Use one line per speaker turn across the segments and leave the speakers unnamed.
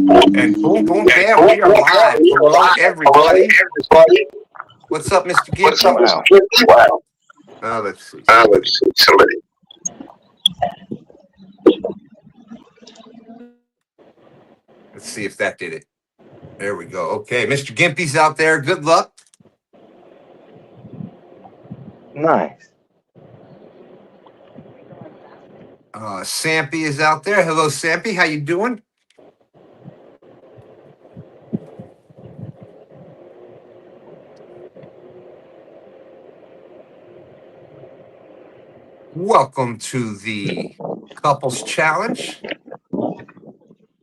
And boom, boom, bam, we are live. Hello, everybody. What's up, Mr. Gimpy?
Wow.
Let's see.
Somebody.
Let's see if that did it. There we go. Okay, Mr. Gimpy's out there. Good luck.
Nice.
Sampy is out there. Hello, Sampy. How you doing? Welcome to the Couples Challenge.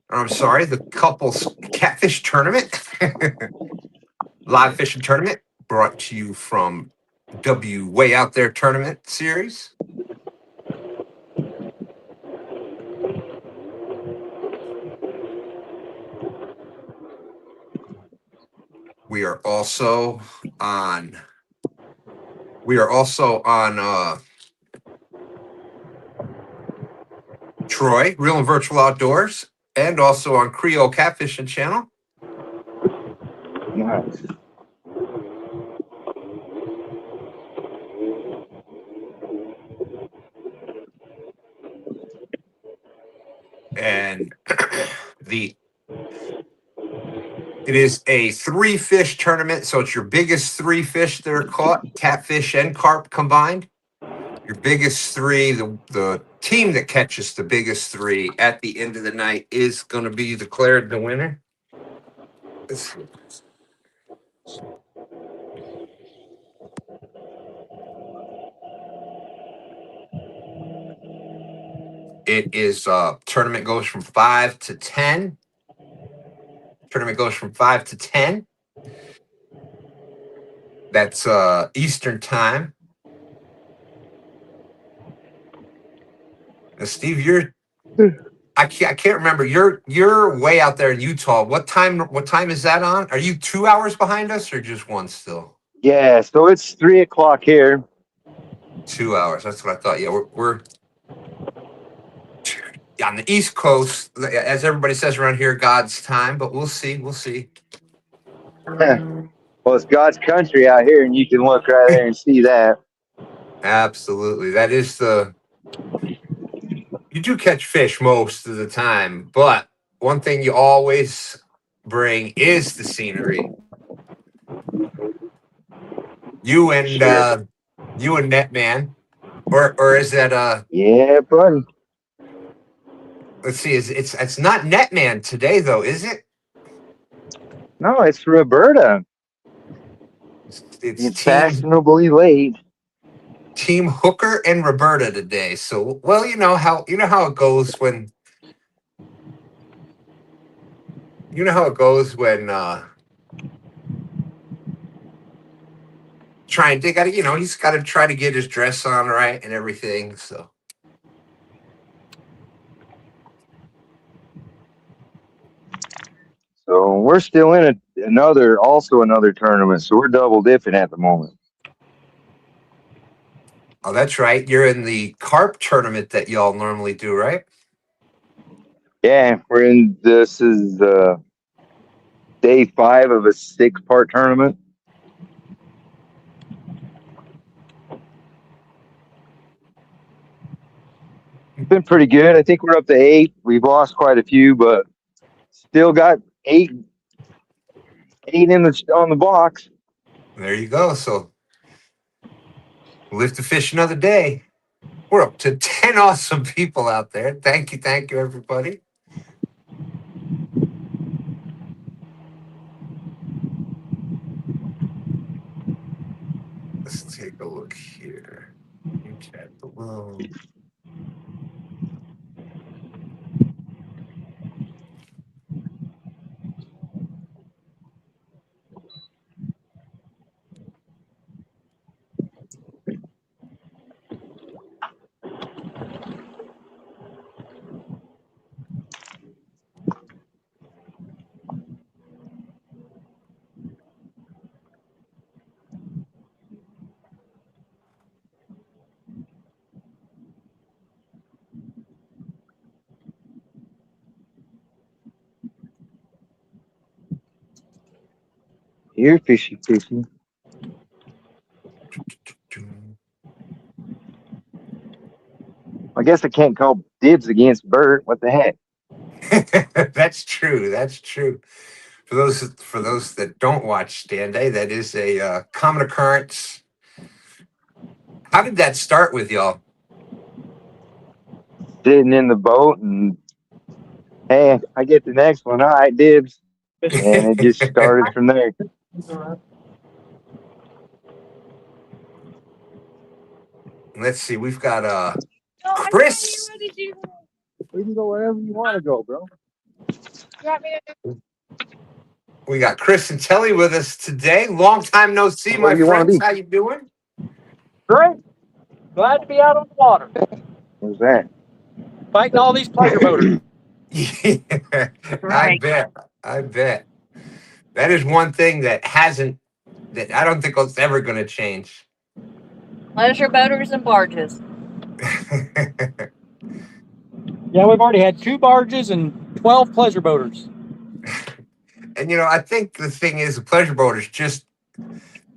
I'm sorry, the Couples Catfish Tournament. Live fishing tournament brought to you from W.O.T.L Tournament Series. We are also on Troy, Real and Virtual Outdoors, and also on Creole Catfishing Channel.
Nice.
And it is a 3-fish tournament, so it's your biggest 3 fish that are caught, catfish and carp combined. Your biggest 3, the team that catches the biggest 3 at the end of the night is going to be declared the winner. It is tournament goes from 5 to 10. Tournament goes from 5 to 10. That's Eastern time. Now, Steve, I can't remember. You're way out there in Utah. What time is that on? Are you 2 hours behind us or just 1 still?
Yeah, so it's 3:00 here.
2 hours. That's what I thought. Yeah, we're on the East Coast, as everybody says around here, God's time. But we'll see. We'll see.
Well, it's God's country out here, and you can look right there and see that.
Absolutely, that is you do catch fish most of the time, but one thing you always bring is the scenery. You and
Sure.
Netman, or is that
Yeah, buddy.
let's see, it's not Netman today though, is it?
No, it's Roberta.
It's
It's fashionably late.
Team Hooker and Roberta today. So, well, you know how it goes when he's got to try to get his dress on right and everything. So,
So we're still in another tournament. So we're double dipping at the moment.
oh, that's right. You're in the carp tournament that y'all normally do, right?
Yeah, this is day 5 of a 6-part tournament. It's been pretty good. I think we're up to 8. We've lost quite a few, but still got 8 on the box.
There you go. So, live to fish another day. We're up to 10 awesome people out there. Thank you, everybody. Let's take a look here. You chat below.
You're fishy, fishy. I guess I can't call dibs against Bert. What the heck?
That's true. That's true. For those that don't watch Stand Day, that is a common occurrence. How did that start with y'all?
Sitting in the boat and hey, I get the next one. All right, dibs. And it just started from there.
Let's see. We've got Chris.
We can go wherever you want to go, bro.
We got Chris and Telly with us today. Long time no see,
Where
my
do you want to
friends.
be?
How you doing?
Great. Glad to be out on the water,
Where's that?
fighting all these pleasure boaters.
Yeah, I
Right.
bet. I bet. That is one thing that I don't think it's ever going to change.
Pleasure boaters and barges.
Yeah, we've already had 2 barges and 12 pleasure boaters.
And I think the thing is, the pleasure boaters just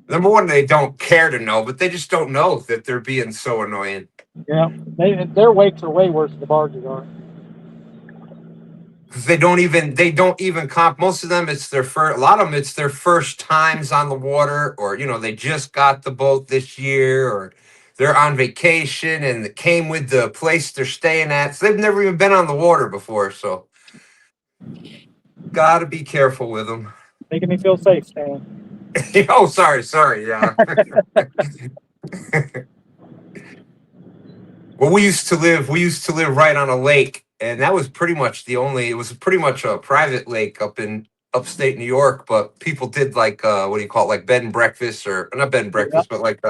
number one, they don't care to know, but they just don't know that they're being so annoying.
Yeah, their wakes are way worse than the barges are.
Because they don't even comp. Most of them, it's their first. A lot of them, it's their first times on the water, or they just got the boat this year, or they're on vacation and it came with the place they're staying at. So they've never even been on the water before. So gotta be careful with them.
Making me feel safe, Stan.
Oh, sorry. Yeah. Well, we used to live right on a lake, and that was pretty much it was pretty much a private lake up in upstate New York, but people did like what do you call it, like bed and breakfast, or not bed and
Yeah,
breakfast, but like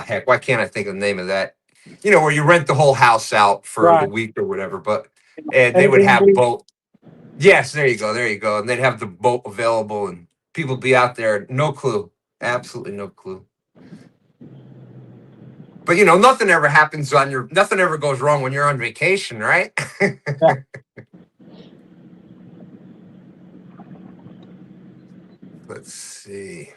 heck, why can't I think of the name of that? Where you rent the whole house out for the
right.
week or whatever, and they would have
Airbnb.
boat. Yes, there you go. And they'd have the boat available and people be out there, no clue. Absolutely no clue. But nothing ever goes wrong when you're on vacation, right?
Yeah.
Let's see.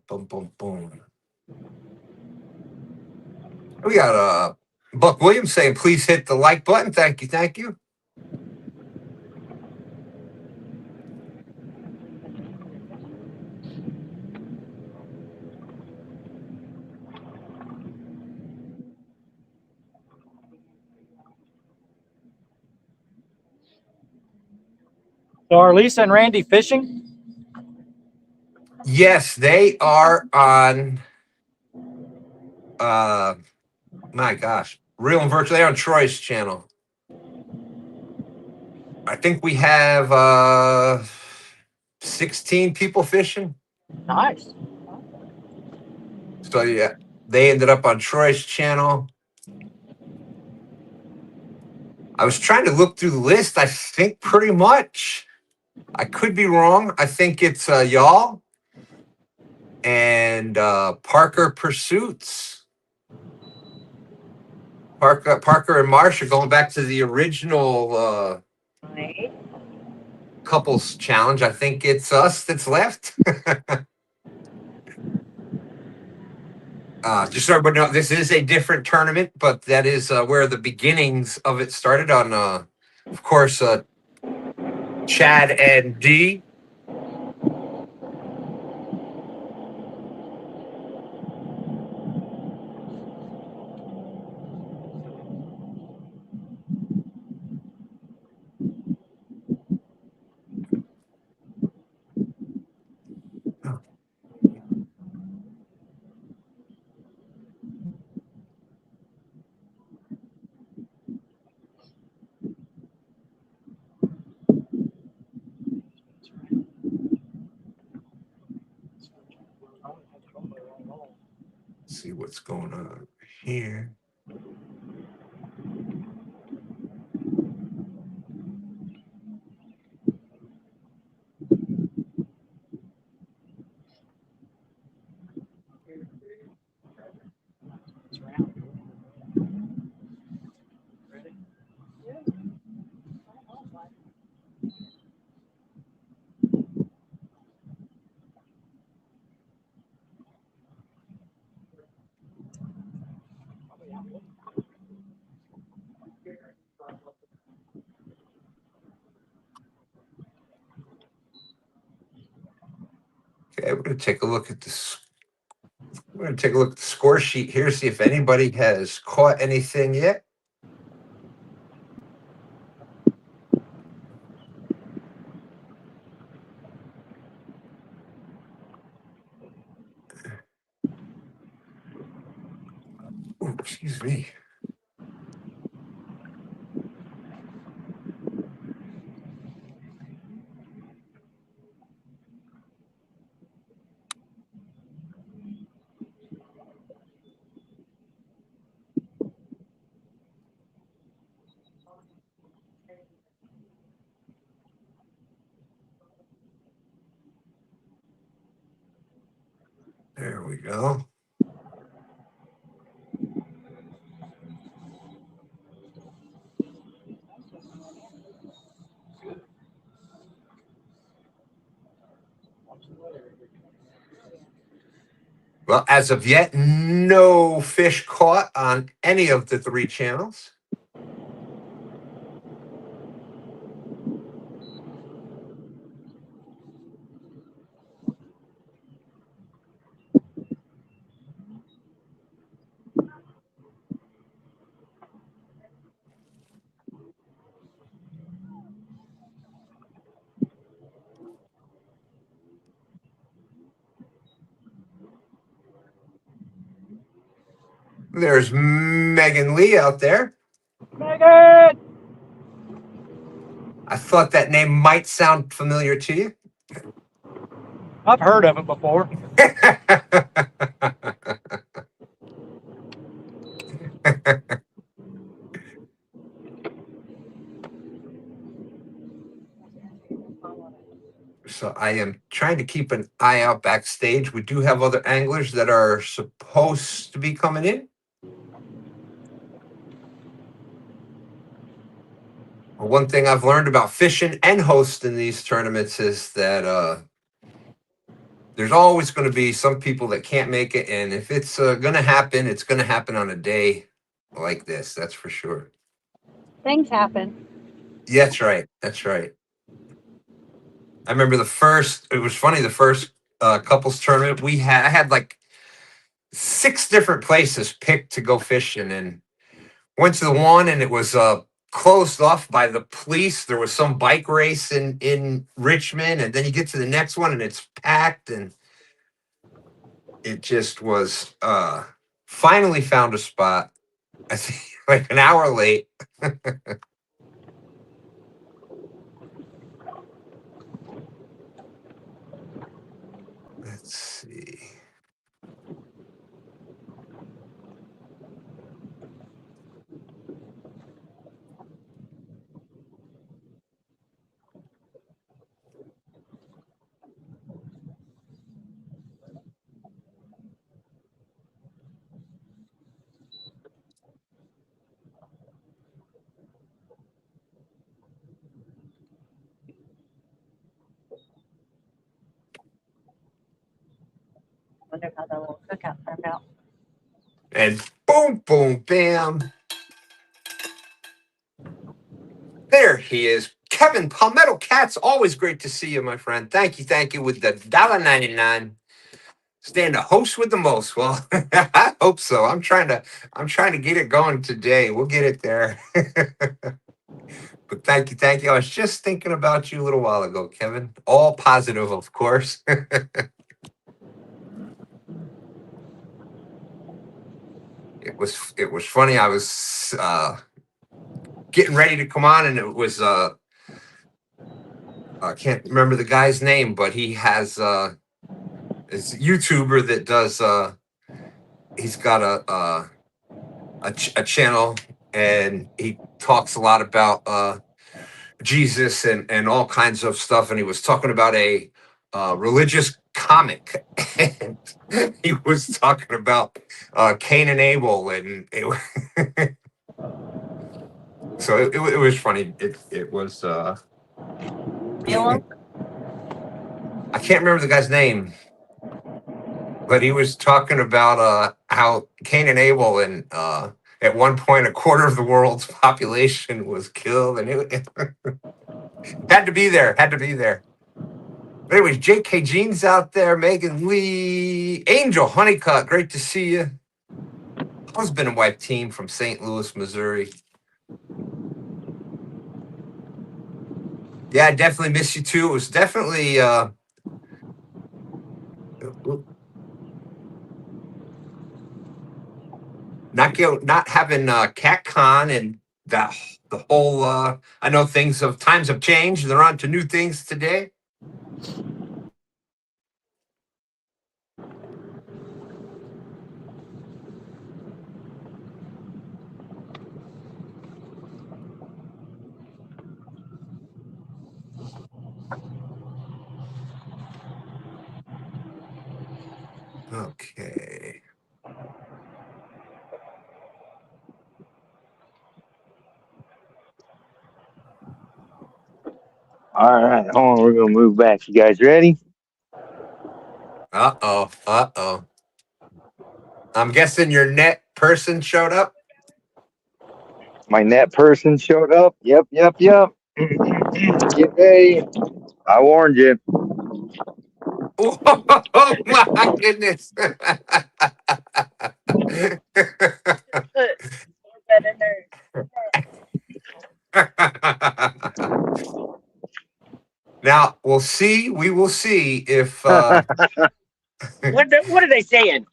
Boom, boom, boom. We got Buck Williams saying, "Please hit the like button." Thank you, thank you.
So are Lisa and Randy fishing?
Yes, they are on. Uh, my gosh, real and virtually on Troy's channel. I think we have 16 people fishing.
Nice.
So yeah, they ended up on Troy's channel. I was trying to look through the list. I think pretty much. I could be wrong. I think it's y'all and Parker Pursuits. Parker and Marsha going back to the original
Right.
couples challenge. I think it's us that's left. Just so everybody know, this is a different tournament, but that is where the beginnings of it started on, of course, Chad and Dee. Let's see what's going on here.
It's round. Ready?
Okay, we're going to take a look at this. We're going to take a look at the score sheet here, see if anybody has caught anything yet. Oh, excuse me. There we go. Well, as of yet, no fish caught on any of the 3 channels. There's Megan Lee out there.
Megan!
I thought that name might sound familiar to you.
I've heard of it before.
So I am trying to keep an eye out backstage. We do have other anglers that are supposed to be coming in. One thing I've learned about fishing and hosting these tournaments is that there's always going to be some people that can't make it. And if it's going to happen, it's going to happen on a day like this. That's for sure.
Things happen.
Yeah, that's right. That's right. I remember it was funny, the first couples tournament I had like 6 different places picked to go fishing, and went to the one and it was closed off by the police. There was some bike race in Richmond, and then you get to the next one and it's packed, and it just was finally found a spot. I think like an hour late. Let's see.
Wonder how that little cookout turned out.
And boom, boom, bam. There he is. Kevin Palmetto Cats, always great to see you, my friend. Thank you with the $1.99. Staying the host with the most. Well, I hope so. I'm trying to get it going today. We'll get it there. But thank you. I was just thinking about you a little while ago, Kevin. All positive, of course. It was funny. I was getting ready to come on, and it was I can't remember the guy's name, but he has this YouTuber that does he's got a channel, and he talks a lot about Jesus and all kinds of stuff. And he was talking about a religious comic, and he was talking about Cain and Abel, and so it was funny. It was
Balaam?
I can't remember the guy's name, but he was talking about how Cain and Abel, and at one point a quarter of the world's population was killed, and it had to be there. Had to be there. But anyways, J.K. Jean's out there, Megan Lee, Angel Honeycutt, great to see you. Husband and wife team from St. Louis, Missouri. Yeah, I definitely miss you too. It was definitely not having CatCon and the whole. I know times have changed. They're on to new things today. Okay.
All right, hold on. We're gonna move back. You guys ready?
Uh-oh. I'm guessing your net person showed up.
My net person showed up. Yep. Get ready. I warned you.
Oh my goodness.
Put that in there.
Now we'll see. We will see if
What are they saying?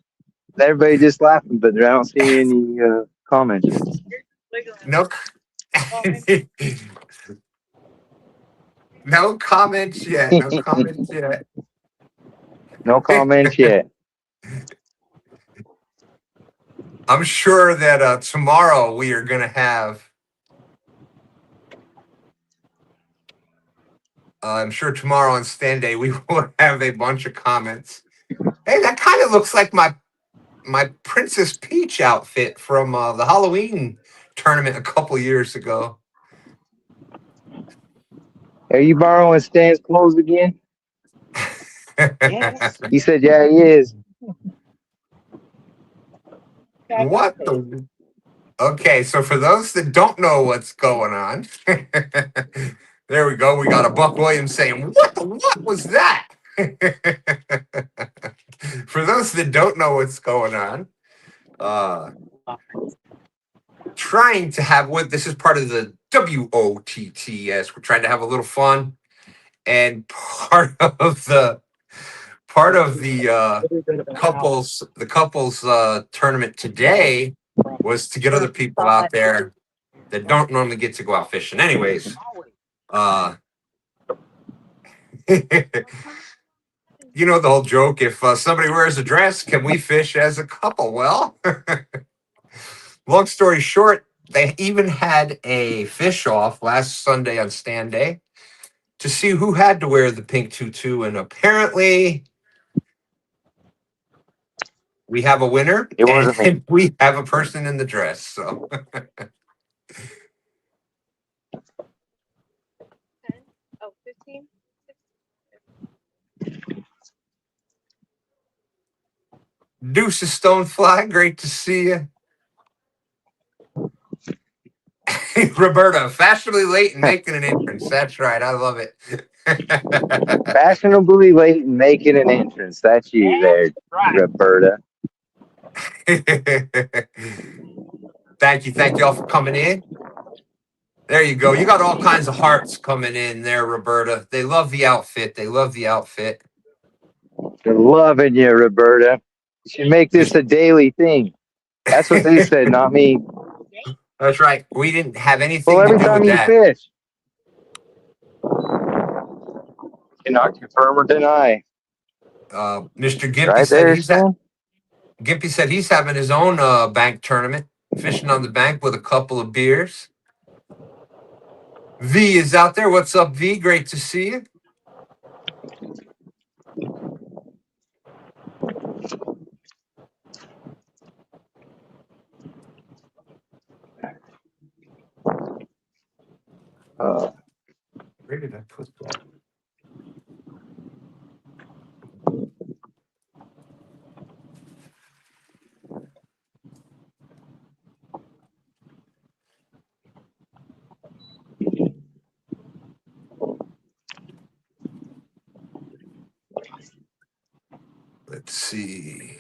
Everybody just laughing, but I don't see any comments yet.
no no comments yet. No comments yet.
No comments yet.
I'm sure that tomorrow we are going to have. I'm sure tomorrow on Stand Day we will have a bunch of comments. Hey, that kind of looks like my Princess Peach outfit from the Halloween tournament a couple years ago.
Are you borrowing Stan's clothes again?
Yes.
He said, yeah, he is.
What the? Okay, so for those that don't know what's going on, there we go. We got a Buck Williams saying, what was that? For those that don't know what's going on, trying to have this is part of the W.O.T.T.S. We're trying to have a little fun, and part of the couples tournament today was to get other people out there that don't normally get to go out fishing. Anyways, you know the whole joke, if somebody wears a dress, can we fish as a couple? Well, long story short, they even had a fish off last Sunday on Stand Day to see who had to wear the pink tutu, and apparently we have a winner.
It wasn't me.
And we have a person in the dress. So
Oh, 15?
Deuces Stonefly, great to see you. Roberta, fashionably late and making an entrance. That's right. I love it.
Fashionably late and making an entrance. That's you there,
Right.
Roberta.
Thank you all for coming in. There you go. You got all kinds of hearts coming in there, Roberta. They love the outfit.
They're loving you, Roberta. You should make this a daily thing. That's what they said, not me.
That's right. We didn't have anything
Well,
to
every
do
time
with
you
that.
fish, cannot confirm or deny.
Mr. Gimpy
Right
said
there,
he's at
Stan.
Gimpy said he's having his own bank tournament, fishing on the bank with a couple of beers. V is out there. What's up, V? Great to see you. Where did I put that? Let's see.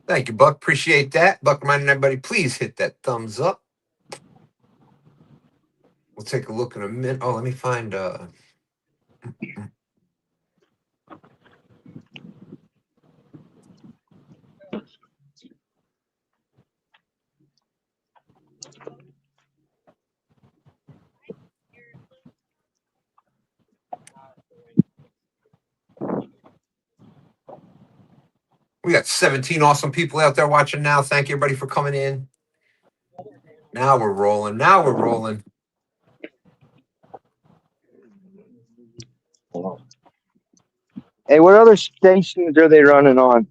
Thank you, Buck. Appreciate that. Buck reminding everybody, please hit that thumbs up. We'll take a look in a minute. Oh, let me find we got 17 awesome people out there watching now. Thank you, everybody, for coming in. Now we're rolling. Now we're rolling.
Hey, what other stations are they running on?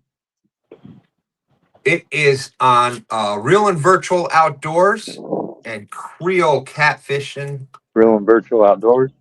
It is on Real and Virtual Outdoors and Creole Catfishing.
Real and Virtual Outdoors.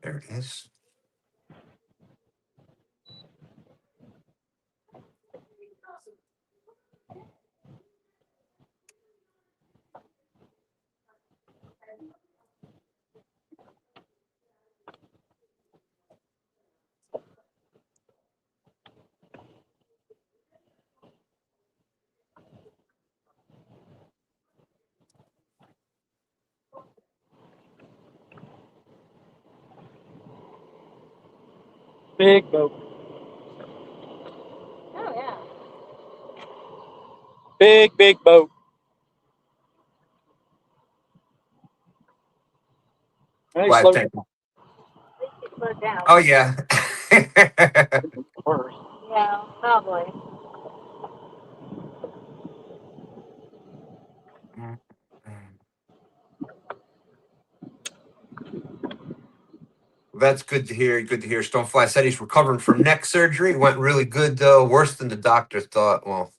There it is.
Big boat.
Oh, yeah.
Big boat. Hey,
Glad,
slow
thank you.
At least it slowed down.
Oh, yeah.
first.
Yeah, probably.
That's good to hear. Good to hear. Stonefly said he's recovering from neck surgery. Went really good, though. Worse than the doctor thought. Well,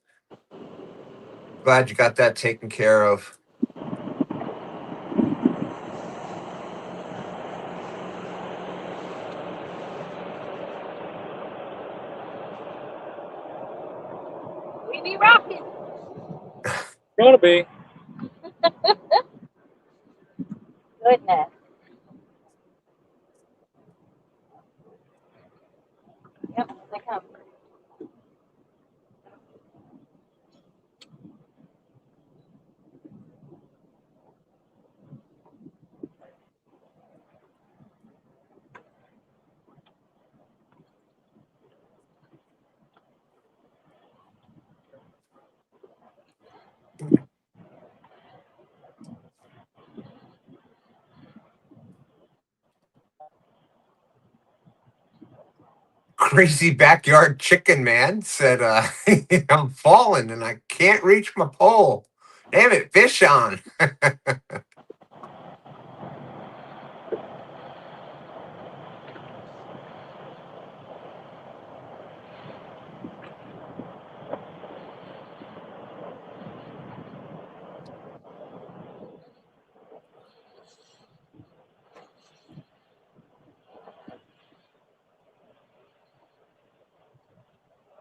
glad you got that taken care of.
We be rocking.
Gonna be.
Goodness. Yep, they come.
Crazy backyard chicken man said, I'm falling and I can't reach my pole. Damn it, fish on.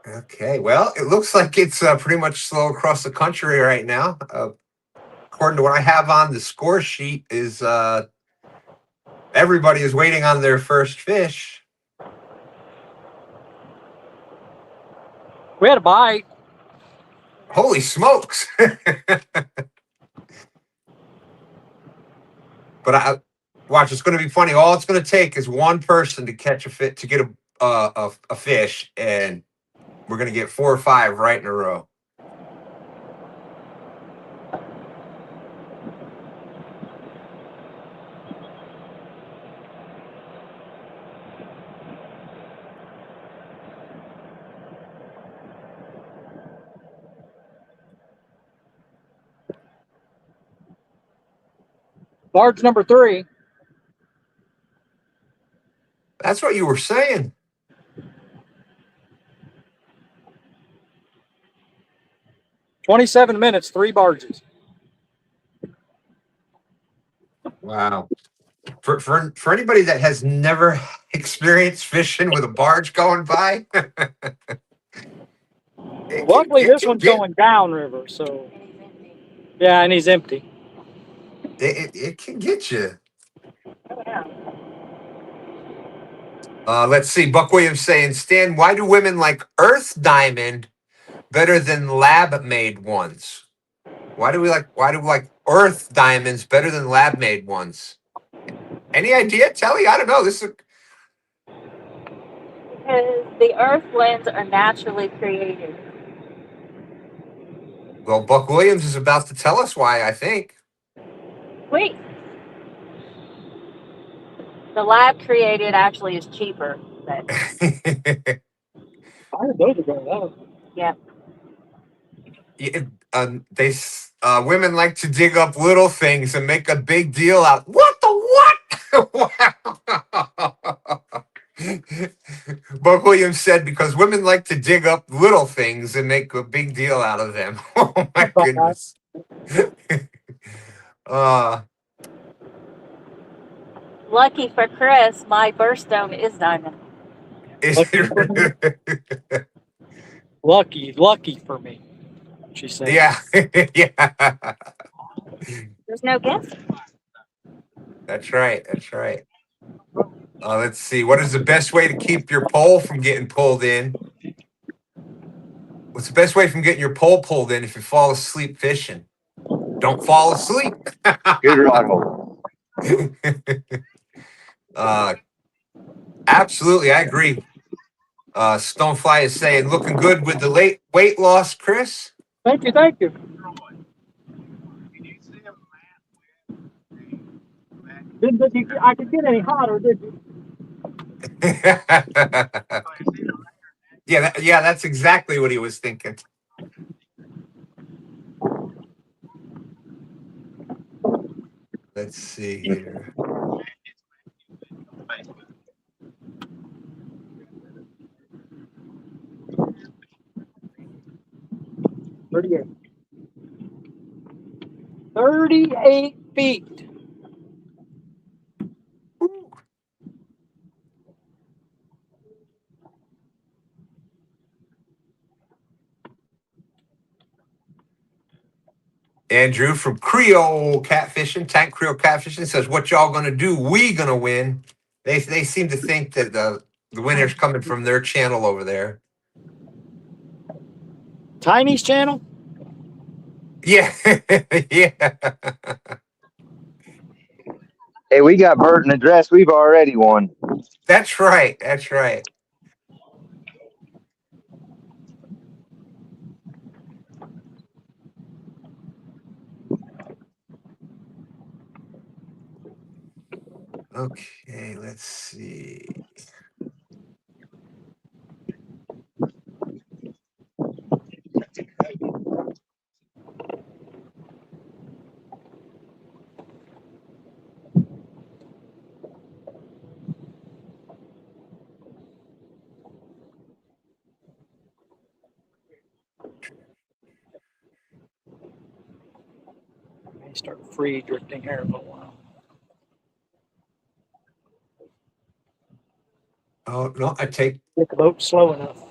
Okay, well, it looks like it's pretty much slow across the country right now. according to what I have on the score sheet, is everybody is waiting on their first fish.
We had a bite.
Holy smokes! But I watch. It's going to be funny. All it's going to take is one person to catch a fit to get a fish, and we're going to get 4 or 5 right in a row.
Barge number 3.
That's what you were saying.
"27 minutes, 3 barges."
Wow. For anybody that has never experienced fishing with a barge going by,
Luckily,
it
this
can
one's
get
going downriver, so
And he's empty.
yeah, and he's empty.
it can get you.
Oh, yeah.
Let's see. Buck Williams saying, Stan, why do women like Earth Diamond better than lab-made ones? Why do we like Earth Diamonds better than lab-made ones? Any idea, Telly? I don't know. This is
Because the earth blends are naturally created.
well, Buck Williams is about to tell us why, I think.
Wait, the lab created actually is cheaper, but
I heard those are going up.
yeah.
Yeah, women like to dig up little things and make a big deal out. What the what? Buck Williams said because women like to dig up little things and make a big deal out of them. Oh my goodness. uh
Lucky for Chris, my birthstone is diamond.
is it,
Lucky for me, she said.
yeah. Yeah.
There's no guess.
That's right. That's right. Let's see. What is the best way to keep your pole from getting pulled in? What's the best way from getting your pole pulled in if you fall asleep fishing? Don't fall asleep.
Good rod hole.
Absolutely, I agree. Stonefly is saying, looking good with the late weight loss, Chris.
Thank you, thank you. Didn't think I could get any hotter, did you?
Yeah, that's exactly what he was thinking. Let's see here.
"38. 38 feet.
Andrew from Creole Catfishing, Tank Creole Catfishing says, "What y'all gonna do? We gonna win." They seem to think that the winner's coming from their channel over there.
Tiny's channel?
Yeah, yeah.
Hey, we got Bert and the dress. We've already won.
That's right. That's right. Okay, let's see.
May start free drifting here in a little while.
Oh no, I take.
Get the boat slow enough.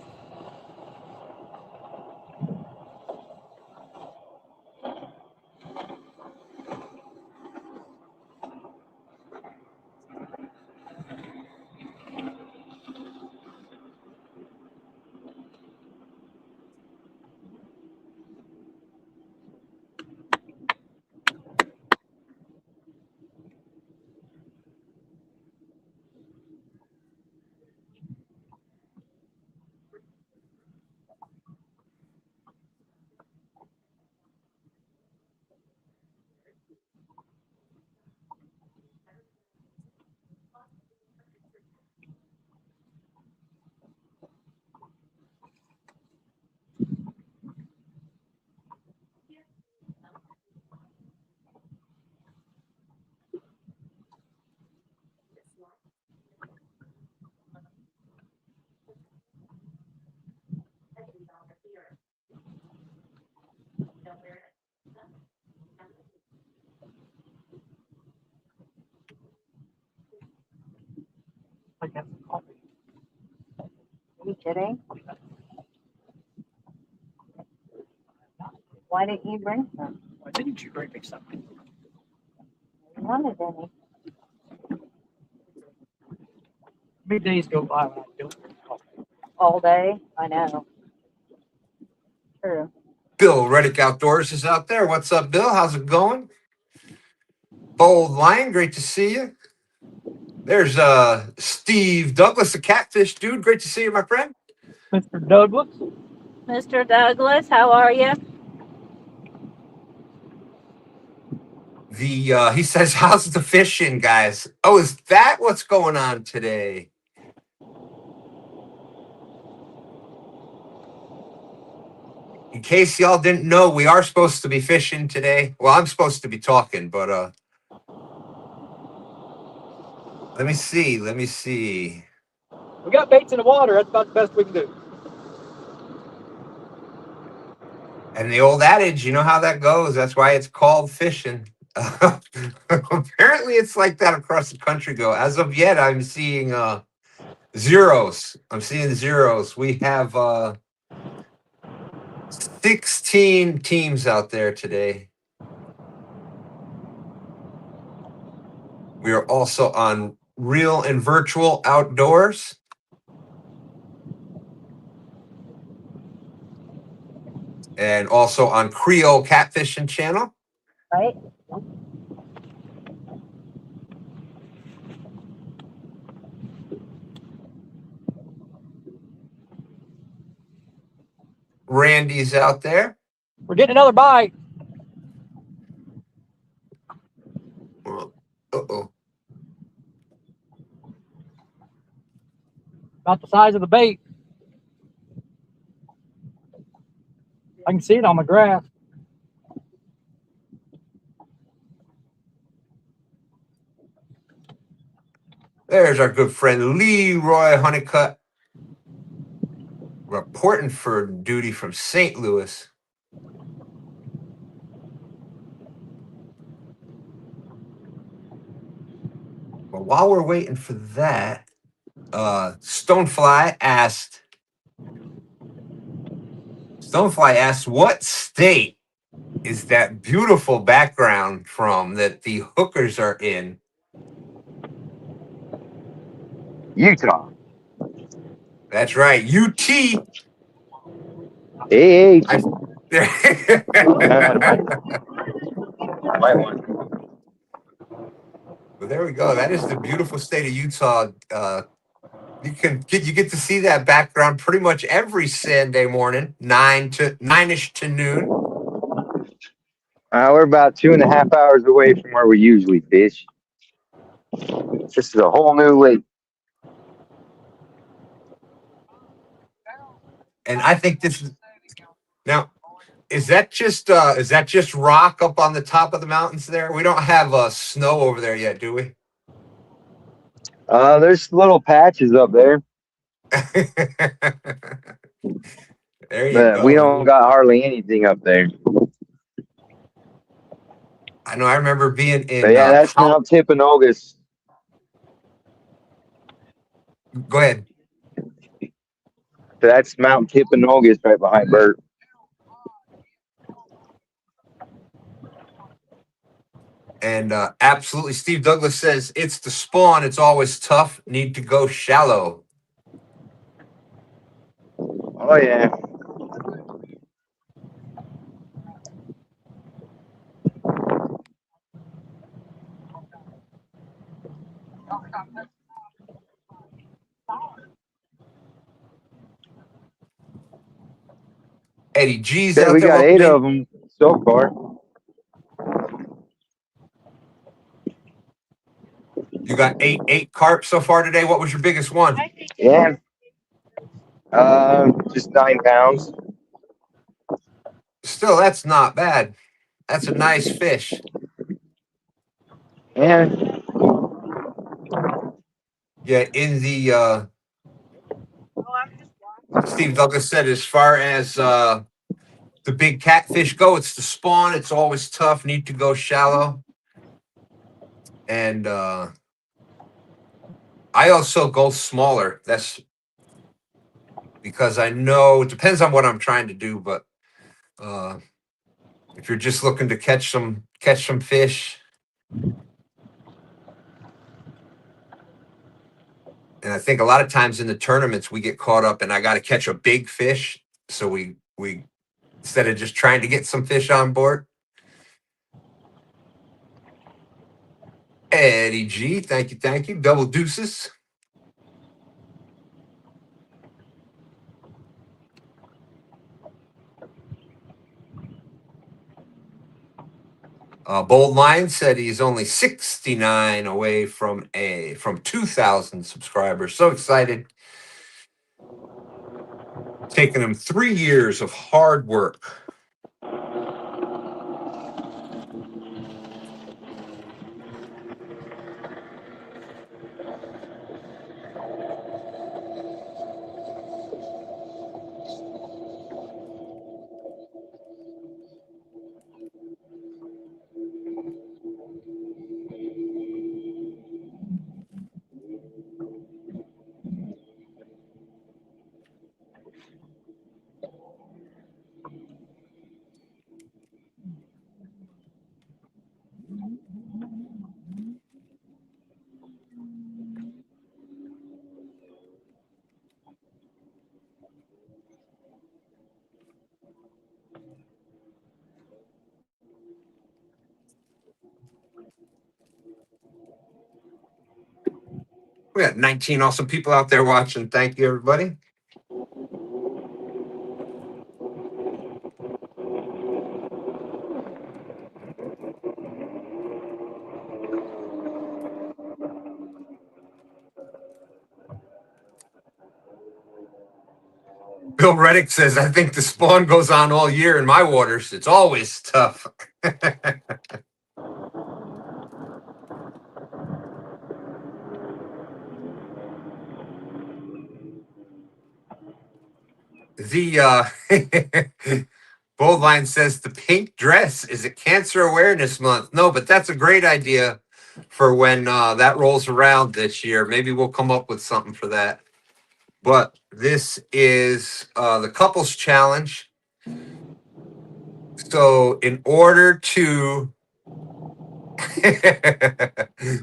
Are you kidding? Why didn't you bring some?
Why didn't you bring me something?
You wanted any.
How many days go by when I don't drink coffee?
All day? I know. True.
Bill Reddick Outdoors is out there. What's up, Bill? How's it going? Bold Lion, great to see you. There's Steve Douglas, the catfish dude. Great to see you, my friend.
Mr. Douglas?
Mr. Douglas, how are you?
He says, how's the fishing, guys? Oh, is that what's going on today? In case y'all didn't know, we are supposed to be fishing today. Well, I'm supposed to be talking, but let me see.
We got baits in the water. That's about the best we can do.
And the old adage, you know how that goes. That's why it's called fishing. Apparently, it's like that across the country. Go as of yet, I'm seeing zeros. We have 16 teams out there today. We are also on Real and Virtual Outdoors. And also on Creole Catfishing Channel.
Right?
Randy's out there.
We're getting another bite.
Uh-oh.
About the size of the bait. I can see it on my graph.
There's our good friend Leroy Honeycutt reporting for duty from St. Louis. Well, while we're waiting for that, Stonefly asked, what state is that beautiful background from that the hookers are in?
Utah.
That's right, UT.
Hey,
I,
might want.
well, there we go. That is the beautiful state of Utah. You get to see that background pretty much every Sunday morning, 9-ish to noon.
We're about 2.5 hours away from where we usually fish. This is a whole new lake.
And I think this is now. Is that just rock up on the top of the mountains there? We don't have snow over there yet, do we?
There's little patches up there,
There you
but we don't
go.
got hardly anything up there.
I know. I remember being
But
in.
yeah, that's Mount Timpanogos.
Go ahead.
That's Mount Timpanogos right behind Bert.
And absolutely, Steve Douglas says it's the spawn. It's always tough. Need to go shallow.
Oh yeah.
Eddie G's
Said
out
we
there.
got
Welcome
8
in.
of them so far.
You got eight carp so far today. What was your biggest one?
Yeah. Just 9 pounds.
Still, that's not bad. That's a nice fish.
Yeah.
Yeah, in the Steve Douglas said as far as the big catfish go, it's the spawn. It's always tough. Need to go shallow. And I also go smaller. That's because I know it depends on what I'm trying to do, but if you're just looking to catch some fish, and I think a lot of times in the tournaments we get caught up and I got to catch a big fish, so we instead of just trying to get some fish on board. Eddie G, thank you. Double deuces. Bold Lion said he's only 69 away from 2,000 subscribers. So excited. Taking him 3 years of hard work. We got 19 awesome people out there watching. Thank you, everybody. Bill Reddick says, I think the spawn goes on all year in my waters. It's always tough. The Bold Line says the pink dress is it Cancer Awareness Month. No, but that's a great idea for when that rolls around this year. Maybe we'll come up with something for that. But this is the couples challenge. So in order to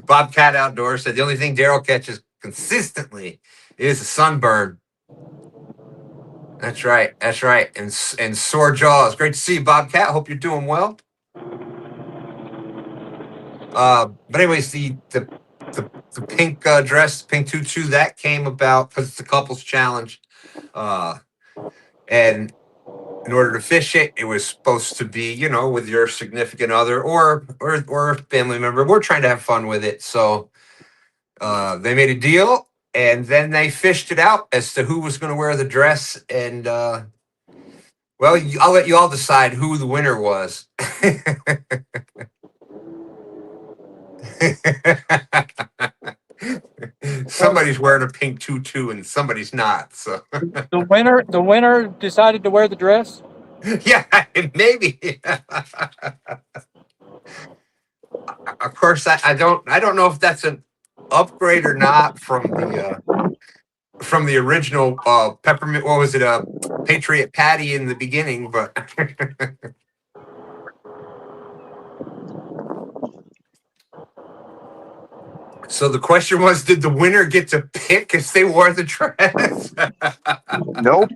Bobcat Outdoors said the only thing Daryl catches consistently is a sunburn. That's right. And sore jaws. Great to see you, Bobcat. Hope you're doing well. But anyways, the pink dress, pink tutu, that came about because it's a couples challenge. And in order to fish it, it was supposed to be, with your significant other or a family member. We're trying to have fun with it. So they made a deal and then they fished it out as to who was going to wear the dress. And well, I'll let you all decide who the winner was. Somebody's wearing a pink tutu and somebody's not. So
The winner decided to wear the dress.
yeah, maybe. Of course, I don't know if that's an upgrade or not from the original peppermint. What was it? Patriot Patty in the beginning, but. So the question was, did the winner get to pick if they wore the dress?
Nope.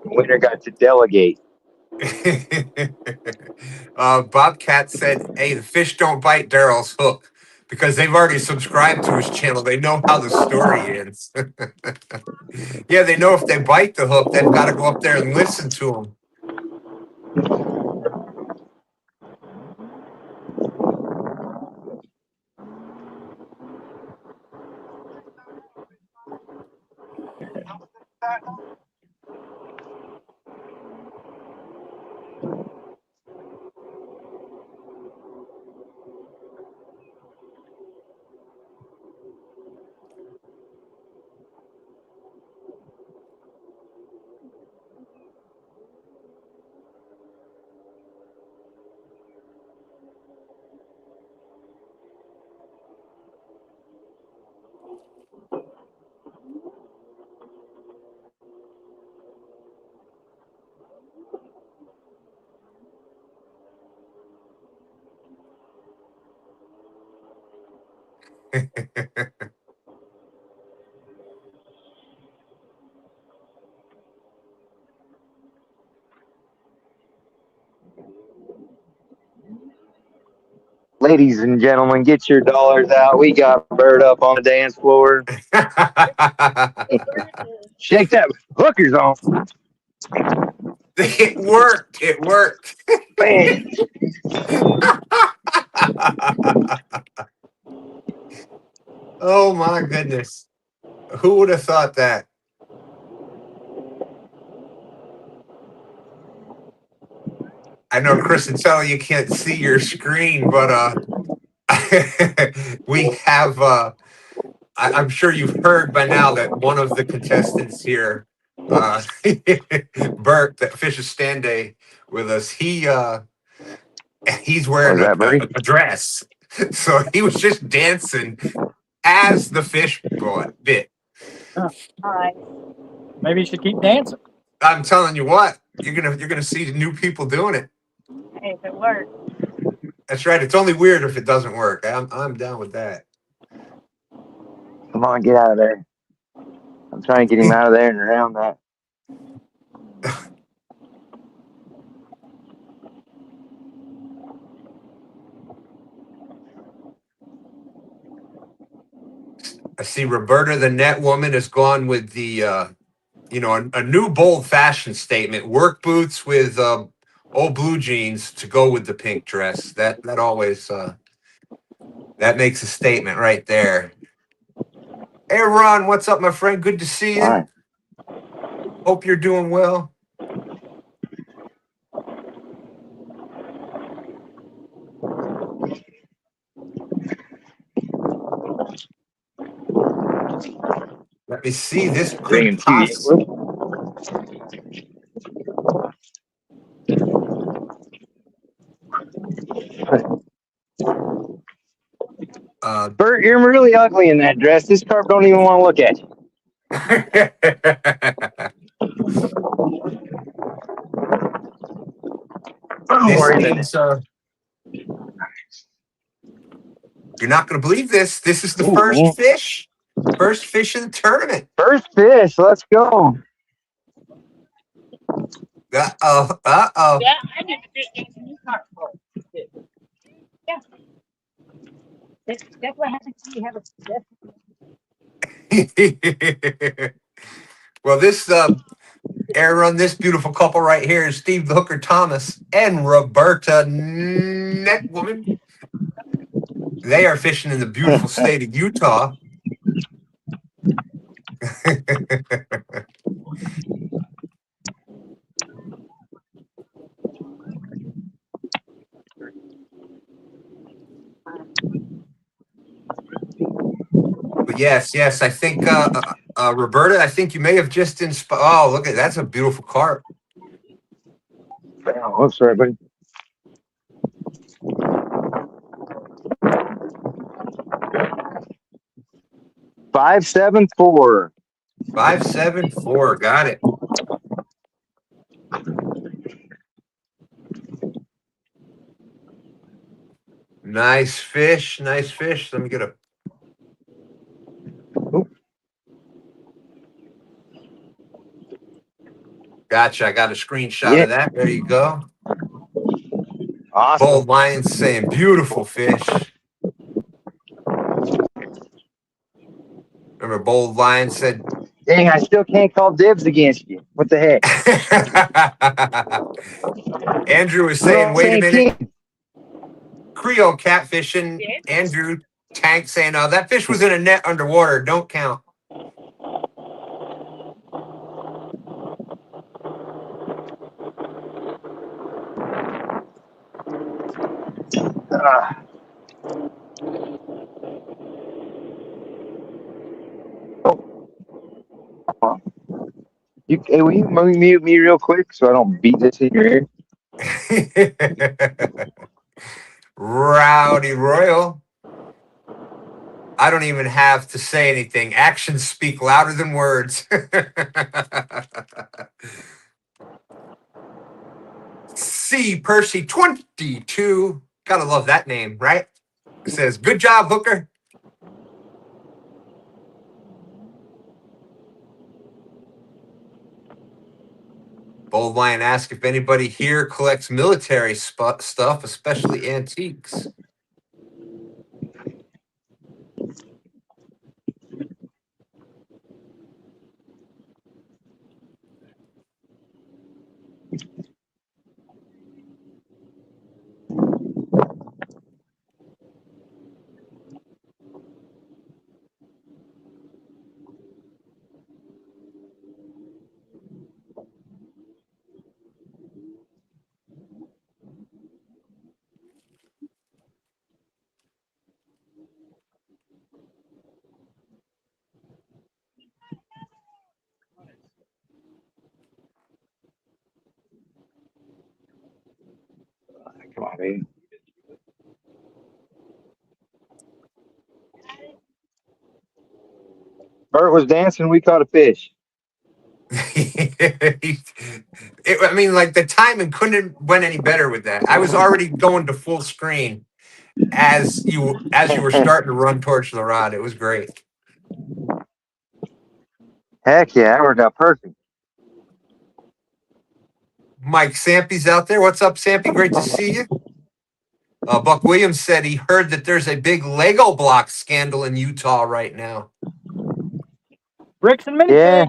Winner got to delegate.
Bobcat said, hey, the fish don't bite Daryl's hook because they've already subscribed to his channel. They know how the story ends. Yeah, they know if they bite the hook, they've got to go up there and listen to him.
Ladies and gentlemen, get your dollars out. We got Bird up on the dance floor. Shake that hookers on.
It worked. It worked.
Bam.
Oh my goodness. Who would have thought that? I know, Chris and Sally, you can't see your screen, but we have I'm sure you've heard by now that one of the contestants here, Bert, that fishes stand day with us, he's wearing
Was that Birdie?
a dress. So he was just dancing as the fish bit.
Hi.
Maybe you should keep dancing.
I'm telling you what, you're gonna see new people doing it.
Hey, if it works.
That's right. It's only weird if it doesn't work. I'm down with that.
Come on, get out of there. I'm trying to get him out of there and around that.
I see Roberta, the net woman, has gone with the a new bold fashion statement: work boots with old blue jeans to go with the pink dress. That always that makes a statement right there. Hey Ron, what's up, my friend? Good to see you.
Hi.
Hope you're doing well. Let me see. This
Bring
could
him to you.
possibly.
Bert, you're really ugly in that dress. This carp don't even want to look at you.
You're not going to believe this. This is the
Ooh,
first
man.
fish. First fish in the tournament.
First fish. Let's go.
Uh-oh.
Yeah, I need to get some new carp for it. Yeah. That's what happens when you have a
Well, this air run, this beautiful couple right here is Steve the Hooker Thomas and Roberta Netwoman. They are fishing in the beautiful state of Utah. But yes, I think Roberta, I think you may have just inspired. Oh, look at that's a beautiful carp.
Oh, sorry, buddy. Five, 7, 4.
574, got it. Nice fish, nice fish. Let me get a. Gotcha. I got a screenshot of that. There you go.
Awesome.
Bold Lions saying beautiful fish. Remember, Bold Lion said,
Dang, I still can't call dibs against you. What the heck?
Andrew was saying, wait a minute. Creole catfishing. Andrew Tank saying, that fish was in a net underwater. Don't count.
Hey, will you mute me real quick so I don't beat this in your ear?
Rowdy Royal. I don't even have to say anything. Actions speak louder than words. C. Percy 22. Gotta love that name, right? It says, good job, Hooker. Bold Lion asked if anybody here collects military stuff, especially antiques.
Come on, man. Bert was dancing. We caught a fish.
I mean, like the timing couldn't have went any better with that. I was already going to full screen as you were starting to run towards the rod. It was great.
Heck yeah, that worked out perfect.
Mike Sampy's out there. What's up, Sampy? Great to see you. Buck Williams said he heard that there's a big Lego block scandal in Utah right now.
Bricks and minifigs.
Yeah.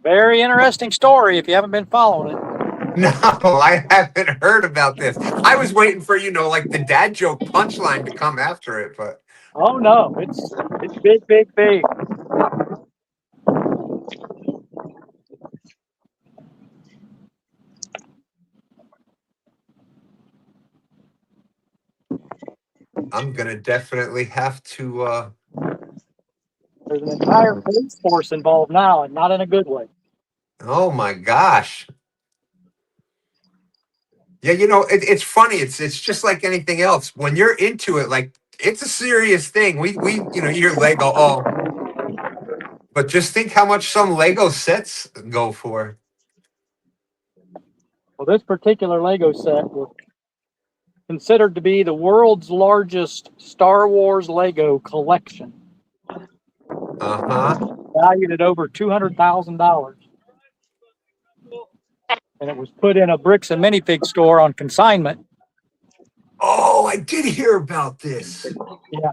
Very interesting story if you haven't been following it.
No, I haven't heard about this. I was waiting for, like the dad joke punchline to come after it, but
Oh no, it's big, big, big.
I'm going to definitely have to...
There's an entire police force involved now, and not in a good way.
Oh my gosh. Yeah, it's funny. It's just like anything else. When you're into it, like it's a serious thing. We you hear Lego, but just think how much some Lego sets go for.
Well, this particular Lego set was considered to be the world's largest Star Wars Lego collection, valued at over $200,000. And it was put in a bricks and minifig store on consignment.
Oh, I did hear about this.
Yeah.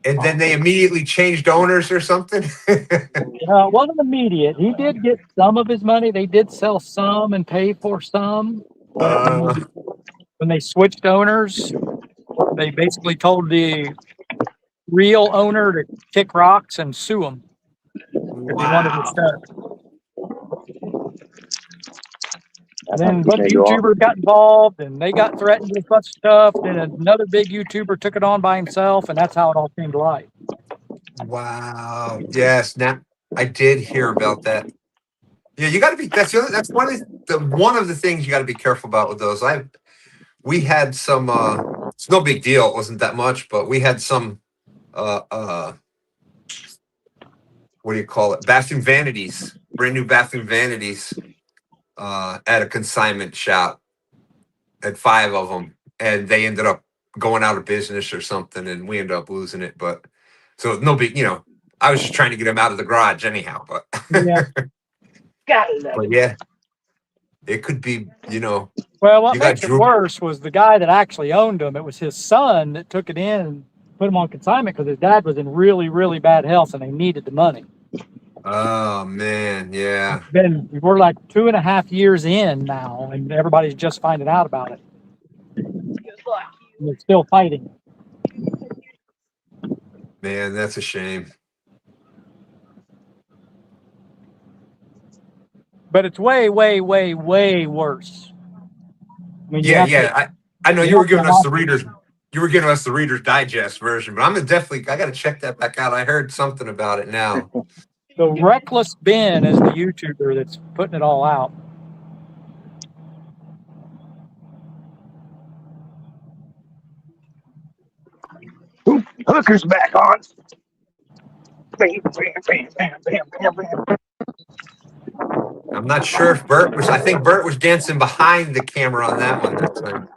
And then they immediately changed owners or something?
It wasn't immediate. He did get some of his money. They did sell some and pay for some. But when they switched owners, they basically told the real owner to kick rocks and sue him if he wanted his stuff. And then a bunch of YouTubers got involved, and they got threatened with a bunch of stuff. Then another big YouTuber took it on by himself, and that's how it all came to light.
Wow. Yes. Now I did hear about that. Yeah, you got to be. That's one of the things you got to be careful about with those. We had some. It's no big deal. It wasn't that much, but we had some. What do you call it? Bathroom vanities. Brand new bathroom vanities. At a consignment shop. Had 5 of them, and they ended up going out of business or something, and we ended up losing it. But so no big. I was just trying to get them out of the garage anyhow. But
Yeah.
But yeah, it could be,
Well, what makes it worse was the guy that actually owned them. It was his son that took it in and put them on consignment because his dad was in really, really bad health and they needed the money.
Oh, man, yeah.
We're like 2.5 years in now, and everybody's just finding out about it. And they're still fighting.
Man, that's a shame.
But it's way, way, way, way worse. I mean,
I know you were giving us the readers. You were giving us the Reader's Digest version, but I got to check that back out. I heard something about it now.
The Reckless Ben is the YouTuber that's putting it all out.
Ooh, hooker's back on. Bam, bam, bam, bam, bam, bam, bam.
I'm not sure if Bert was. I think Bert was dancing behind the camera on that one that time.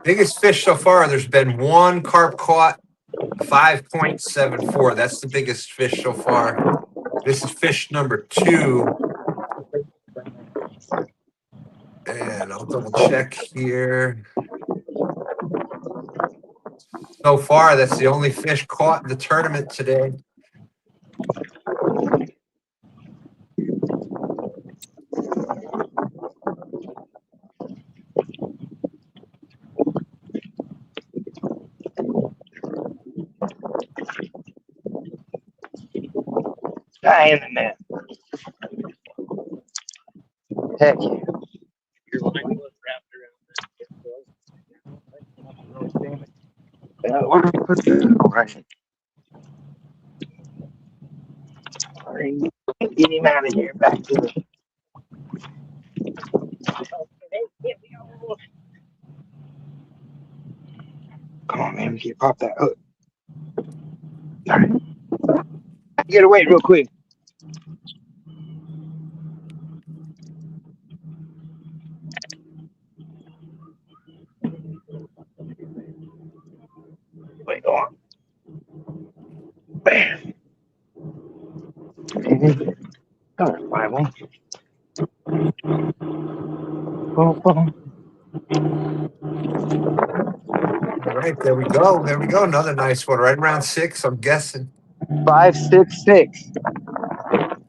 Biggest fish so far, there's been one carp caught, 5.74. That's the biggest fish so far. This is fish number 2. And I'll double check here. So far, that's the only fish caught in the tournament today.
Die in the net. Heck yeah.
Your line was wrapped around that.
Where do we put this? Right. Get him out of here. Back to the. Come on, man. We can't pop that hook. All right. Get away real quick. Wait, go on. Bam. Don't find one. Boom, boom.
All right, there we go. There we go. Another nice one. Right around 6, I'm guessing.
566.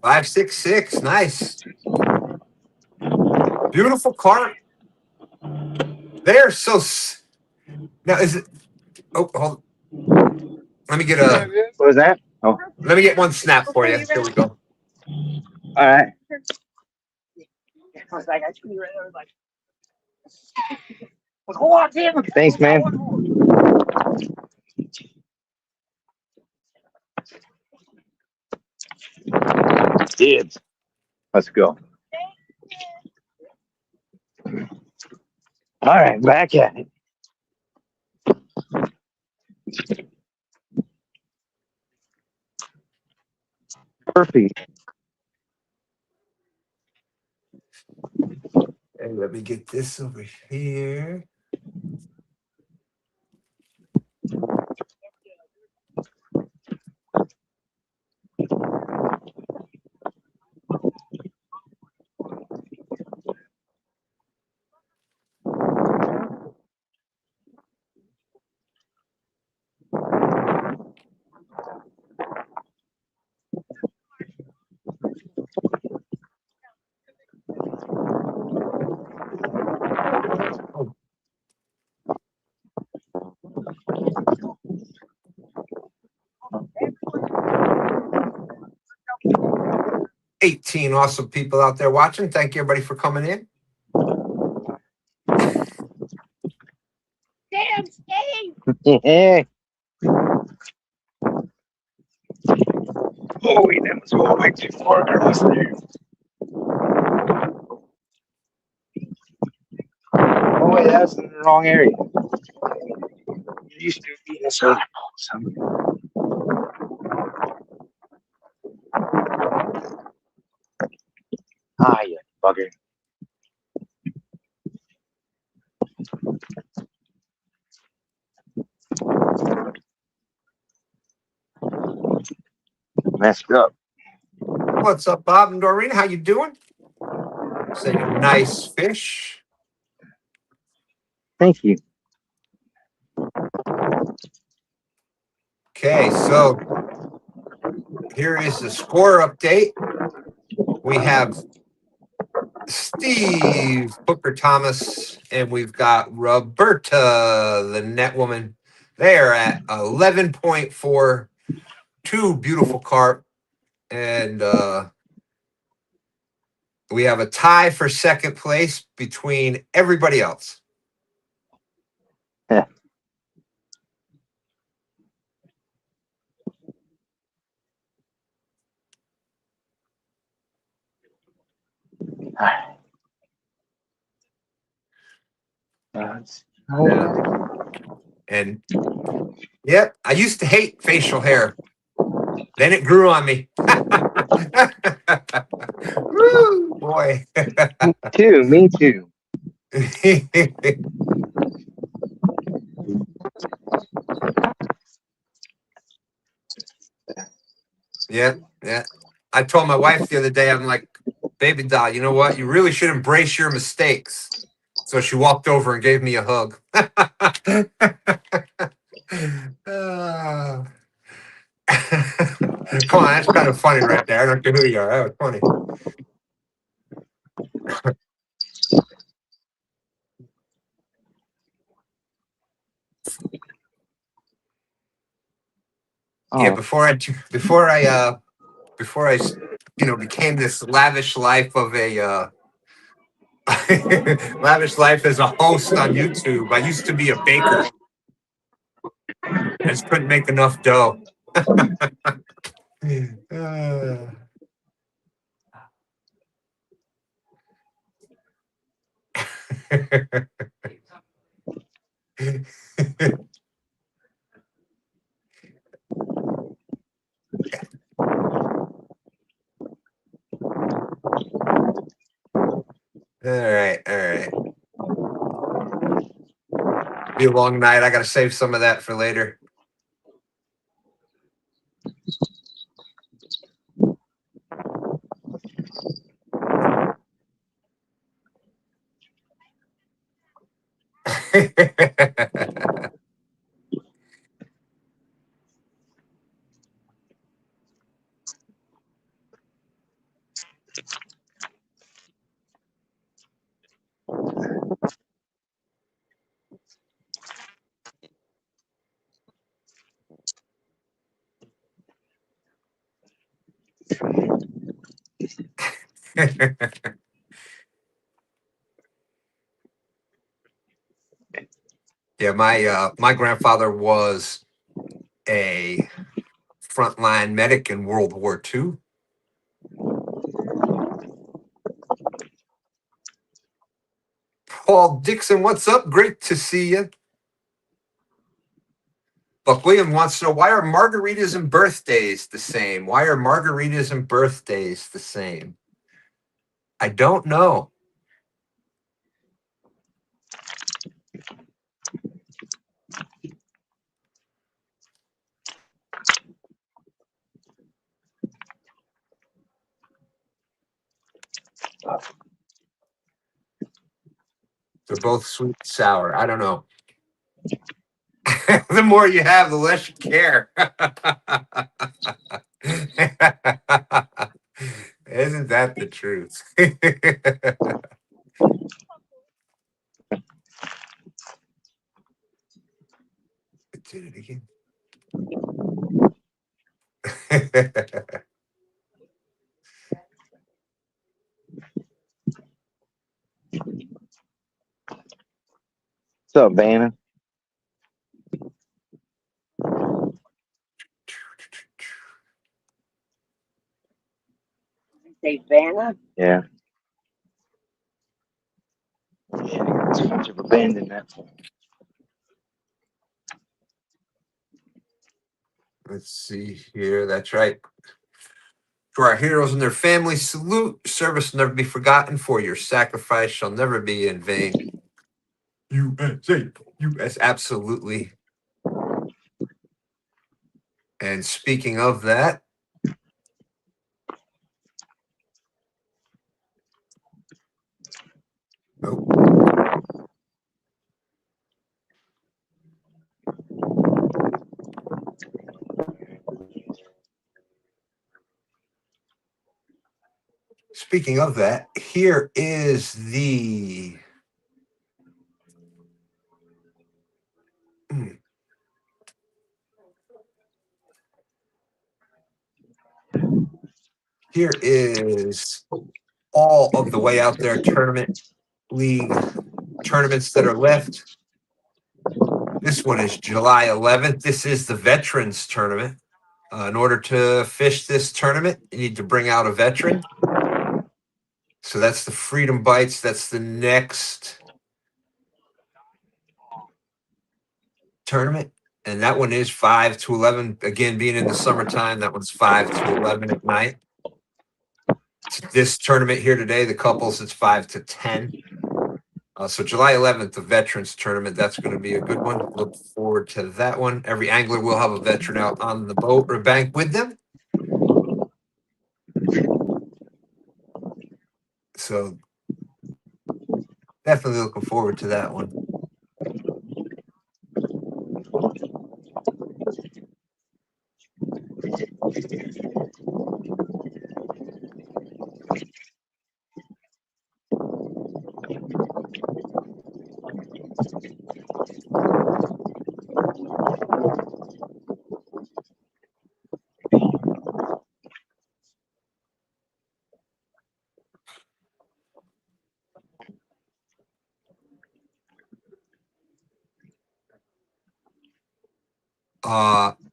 5.66. Nice. Beautiful carp. They're so. Now, is it? Oh, hold. Let me get
What was that? Oh,
Let me get one snap for you. Here we go.
all right. Thanks, man. Dibs. Let's go. All right, back at it. Perfect.
And let me get this over here. Oh. $18 awesome people out there watching. Thank you, everybody, for coming in.
Damn, Steve!
Yeah. Oh, wait, that was going way too far. There was there. Oh, wait, that's in the wrong area. You used to be in this other bowl. Ah, you bugger. Messed up.
What's up, Bob and Doreen? How you doing? Say a nice fish.
Thank you.
Okay, so here is the score update. We have Steve Booker Thomas, and we've got Roberta, the net woman. They are at 11.4. Two beautiful carp. And we have a tie for second place between everybody else.
Yeah.
Yeah. And yep, I used to hate facial hair. Then it grew on me. Woo, boy.
Me too.
Yeah, yeah. I told my wife the other day, I'm like, baby doll, you know what? You really should embrace your mistakes. So she walked over and gave me a hug. Ah. Come on, that's kind of funny right there. I don't care who you are. That was funny. Yeah,
Oh,
before I became this lavish life of a lavish life as a host on YouTube. I used to be a baker. I just couldn't make enough dough. Uh, all right, all right. Be a long night. I got to save some of that for later. Yeah, my grandfather was a frontline medic in World War II. Paul Dixon, what's up? Great to see you. Buck William wants to know, why are margaritas and birthdays the same? Why are margaritas and birthdays the same? I don't know. They're both sweet and sour. I don't know. The more you have, the less you care. Isn't that the truth? Did it again.
what's up, Vanna?
Say Vanna.
Yeah. Yeah, I got too much of a bend in that.
Let's see here. That's right. To our heroes and their families, salute. Service will never be forgotten, for your sacrifice shall never be in vain. USA, US, absolutely. And speaking of that, oh, speaking of that, here is the here is all of the Way Out There tournament league tournaments that are left. This one is July 11th. This is the Veterans Tournament. In order to fish this tournament, you need to bring out a veteran. So that's the Freedom Bites. That's the next tournament, and that one is 5 to 11. Again, being in the summertime, that one's 5 to 11 at night. This tournament here today, the couples, it's 5 to 10. So July 11th, the Veterans Tournament. That's going to be a good one. Look forward to that one. Every angler will have a veteran out on the boat or bank with them. So definitely looking forward to that one.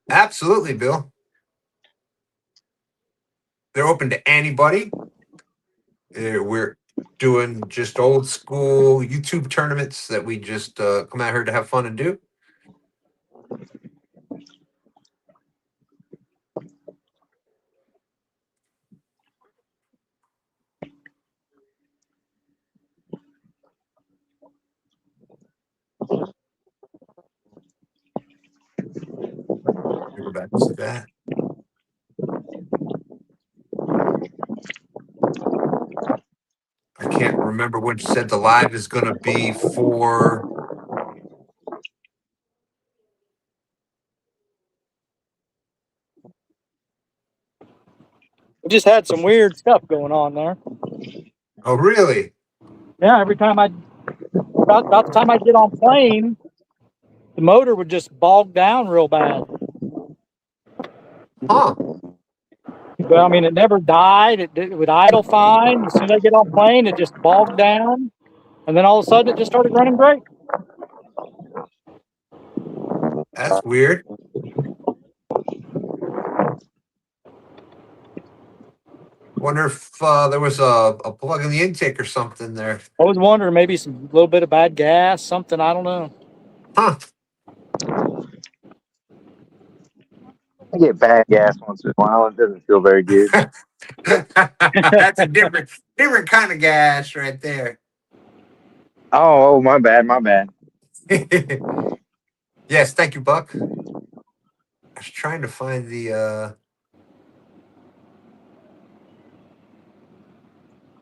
Absolutely, Bill. They're open to anybody. We're doing just old school YouTube tournaments that we just come out here to have fun and do. Go back to that. I can't remember what you said the live is going to be for.
We just had some weird stuff going on there.
Oh, really?
Yeah, every time about the time I get on plane, the motor would just bog down real bad.
Huh.
But I mean, it never died. It would idle fine. As soon as I get on plane, it just bogged down. And then all of a sudden, it just started running great.
That's weird. Wonder if there was a plug in the intake or something there.
I was wondering maybe some little bit of bad gas, something. I don't know.
Huh.
I get bad gas once in a while. It doesn't feel very good.
That's a different kind of gas right there.
Oh, my bad, my bad.
Yes, thank you, Buck. I was trying to find the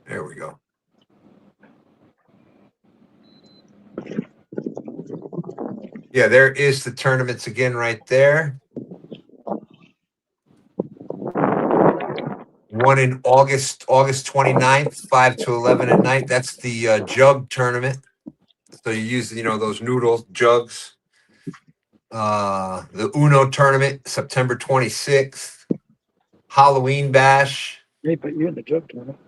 there we go. Yeah, there is the tournaments again right there. One in August 29th, 5 to 11 at night. That's the jug tournament. So you use, those noodle jugs. The Uno tournament, September 26th. Halloween bash,
They put you in the jug tournament.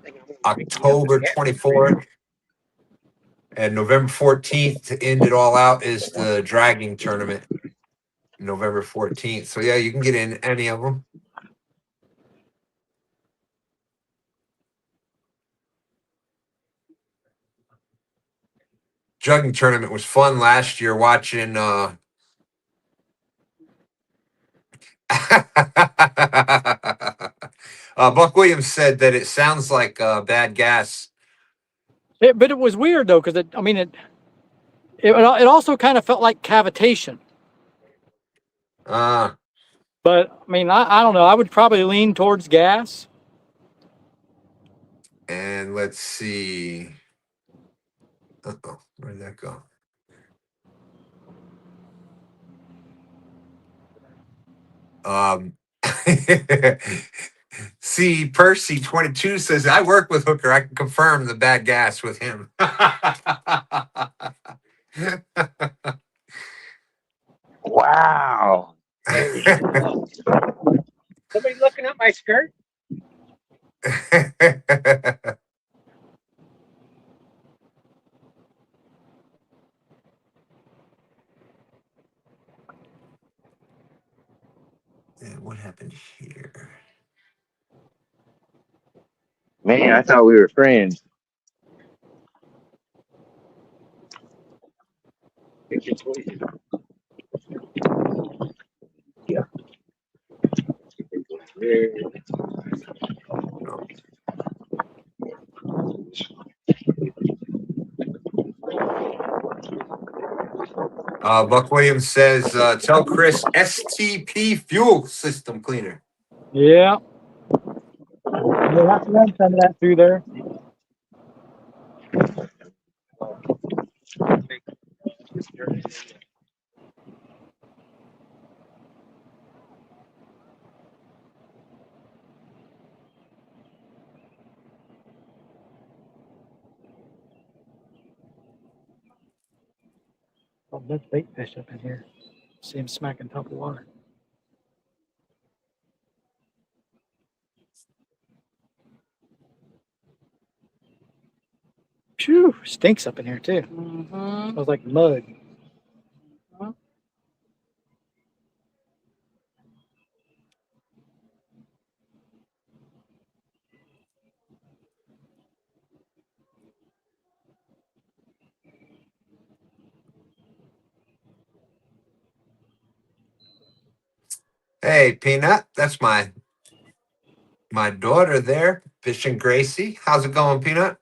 October 24th. And November 14th to end it all out is the dragging tournament, November 14th. So yeah, you can get in any of them. Jugging tournament was fun last year watching Buck Williams said that it sounds like bad gas.
But it was weird though, because it also kind of felt like cavitation.
Uh,
But I mean, I don't know. I would probably lean towards gas.
and let's see. Uh-oh, where'd that go? See, Percy 22 says, I work with Hooker. I can confirm the bad gas with him.
Wow.
Somebody looking at my skirt?
And what happened here?
Man, I thought we were friends.
Buck Williams says, tell Chris STP fuel system cleaner.
Yeah. We'll have to run some of that through there. Oh, there's bait fish up in here. See him smacking top of water. Phew, stinks up in here too.
Mm-hmm.
Smells like mud.
Hey, Peanut, that's my daughter there, fishing Gracie. How's it going, Peanut?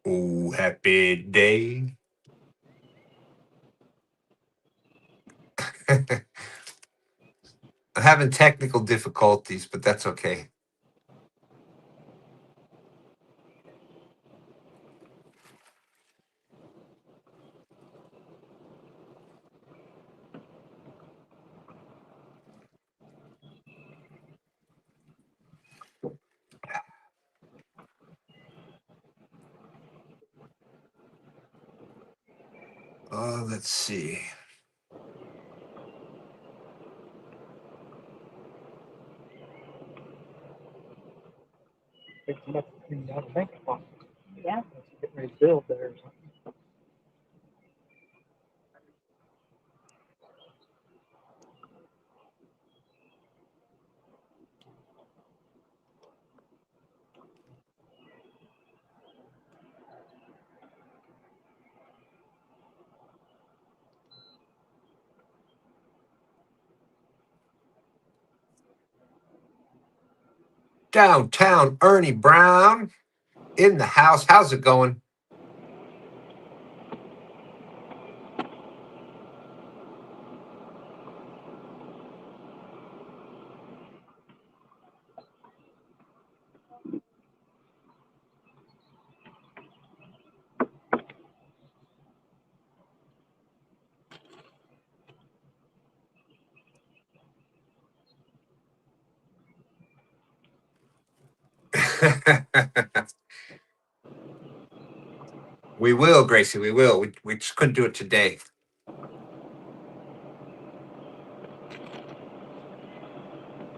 Oh, happy day. I'm having technical difficulties, but that's okay. Let's see.
Think he must have cleaned out a bank spot.
Yeah.
Getting ready to build there or something.
Downtown Ernie Brown in the house. How's it going? We will, Gracie. We will. We just couldn't do it today.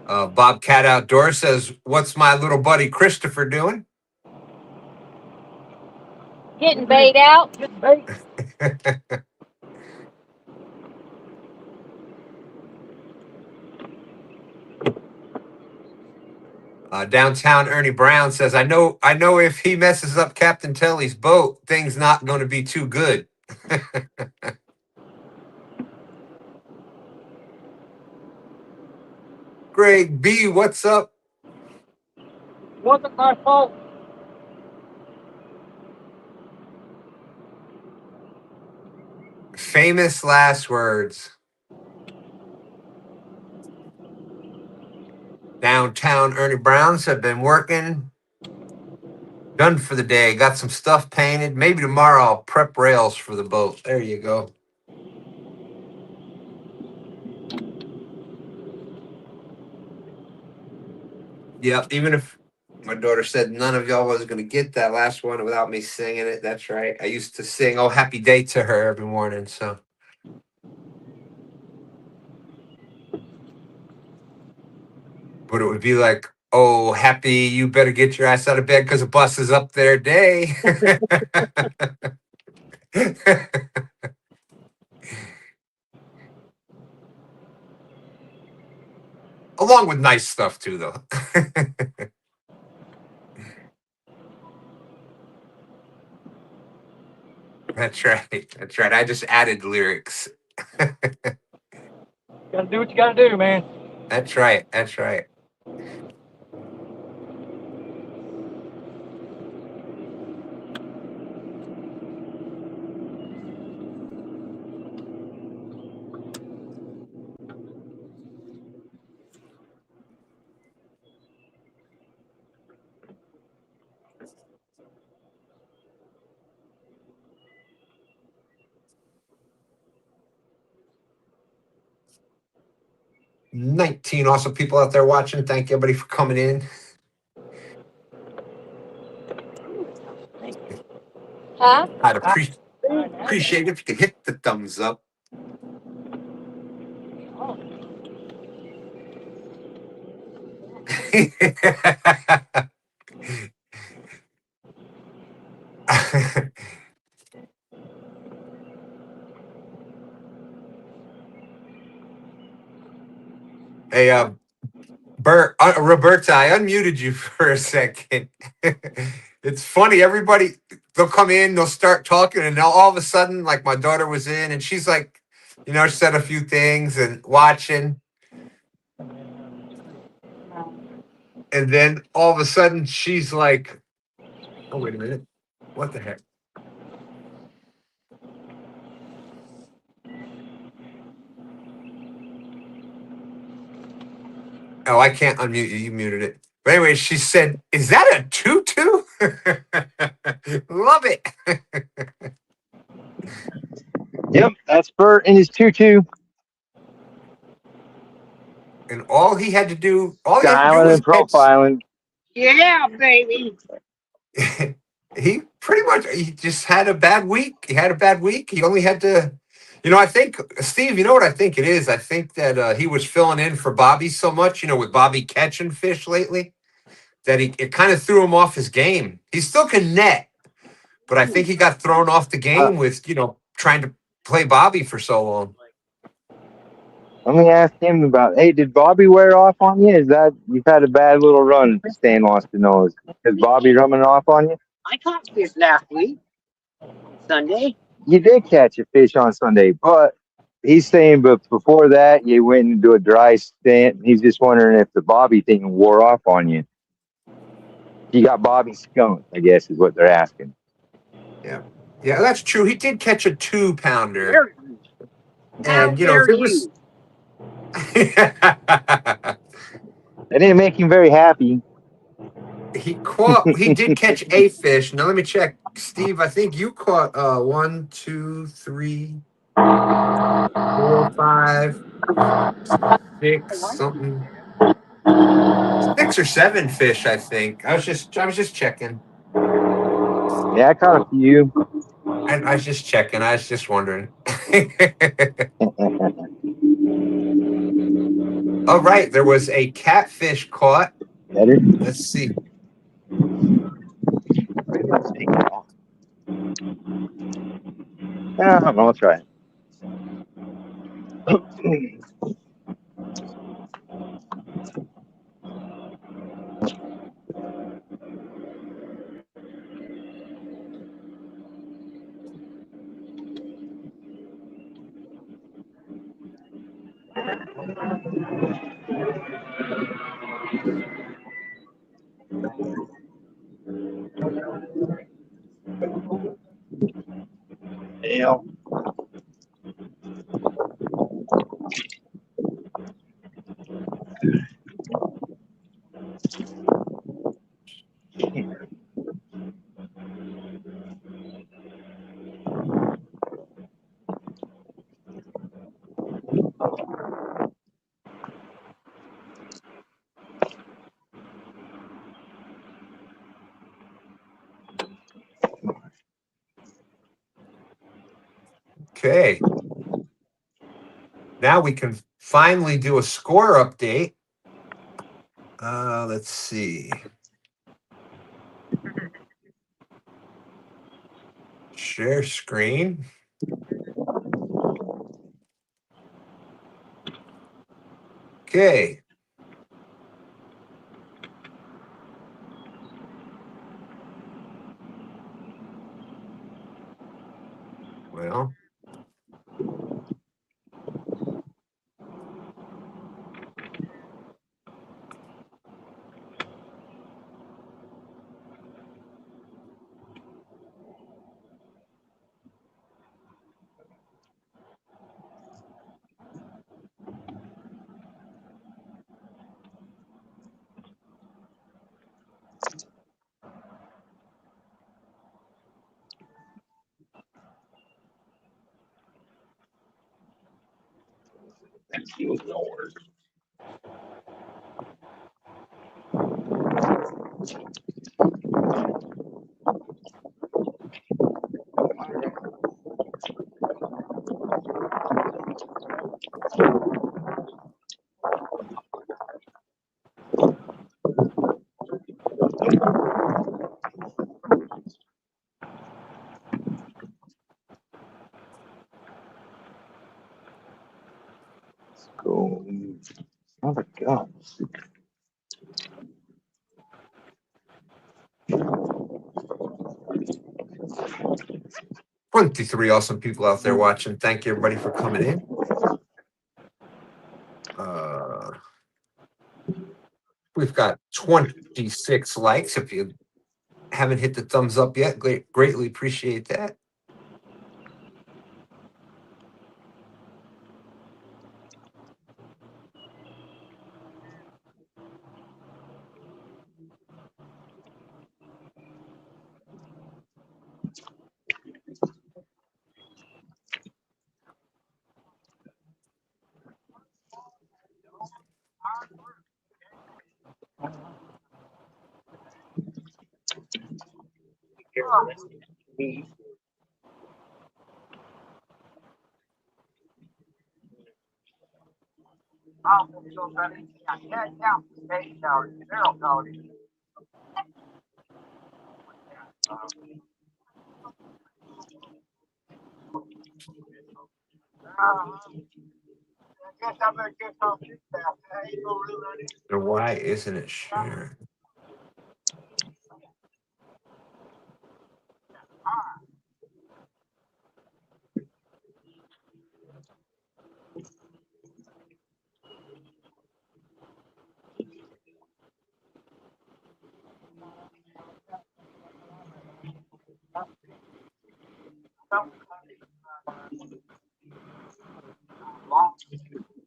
Bobcat Outdoor says, "What's my little buddy Christopher doing?"
Getting bait out.
Getting bait.
Downtown Ernie Brown says, I know if he messes up Captain Telly's boat, things not going to be too good." Greg B, what's up?
Wasn't my fault.
Famous last words. Downtown Ernie Brown said, been working, done for the day, got some stuff painted. Maybe tomorrow I'll prep rails for the boat. There you go. Yep, even if my daughter said none of y'all was going to get that last one without me singing it. That's right. I used to sing "Oh Happy Day" to her every morning. So, but it would be like, "Oh, happy, you better get your ass out of bed because the bus is up there day." Along with nice stuff too, though. That's right. That's right. I just added lyrics.
Gotta do what you gotta do, man.
That's right. That's right. $19 awesome people out there watching. Thank everybody for coming in.
Huh?
I'd appreciate if you could hit the thumbs up. Hey, Bert, Roberta, I unmuted you for a second. It's funny. Everybody, they'll come in, they'll start talking, and all of a sudden, like my daughter was in, and she's like, said a few things and watching, and then all of a sudden, she's like, "Oh, wait a minute, what the heck?" Oh, I can't unmute you. You muted it. But anyway, she said, "Is that a tutu?" Love it.
Yep, that's Bert and his tutu.
And all he had to do
Styling
was
and profiling.
Yeah, baby.
he just had a bad week. He had a bad week. He only had to, I think, Steve, you know what I think it is? I think that he was filling in for Bobby so much, with Bobby catching fish lately, that it kind of threw him off his game. He still can net, but I think he got thrown off the
Uh,
game with, trying to play Bobby for so long.
Let me ask him about. Hey, did Bobby wear off on you? Is that you've had a bad little run? Stan wants to know. Is Bobby running off on you?
I caught fish last week, Sunday.
You did catch a fish on Sunday, but he's saying, but before that, you went into a dry stint. He's just wondering if the Bobby thing wore off on you. You got Bobby skunked, I guess, is what they're asking.
Yeah. Yeah, that's true. He did catch a 2-pounder.
There, how
And,
dare
if it was.
you?
That didn't make him very happy.
He did catch a fish. Now let me check. Steve, I think you caught 1, 2, 3, 4, 5, 6, something. 6 or 7 fish, I think. I was just checking.
Yeah, I caught a few.
I was just checking. I was just wondering. All right, there was a catfish caught.
Better.
Let's see.
I don't know. I'll try it. Yeah.
Okay. Now we can finally do a score update. Let's see. Share screen. Okay. Well,
Go. Oh my God.
23 awesome people out there watching. Thank you, everybody, for coming in. We've got 26 likes. If you haven't hit the thumbs up yet, greatly appreciate that. So why isn't it sharing?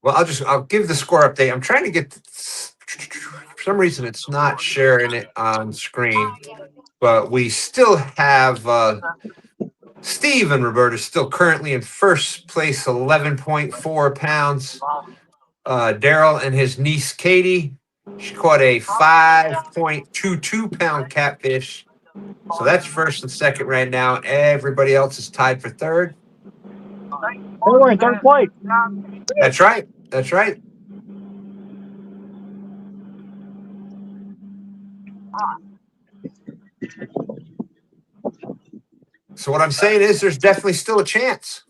Well, I'll give the score update. I'm trying to get, for some reason, it's not sharing it on screen, but we still have Steve and Roberta still currently in first place, 11.4 pounds. Daryl and his niece Katie, she caught a 5.22 pound catfish. So that's first and second right now. Everybody else is tied for third.
They were in third place.
That's right. That's right. So what I'm saying is there's definitely still a chance.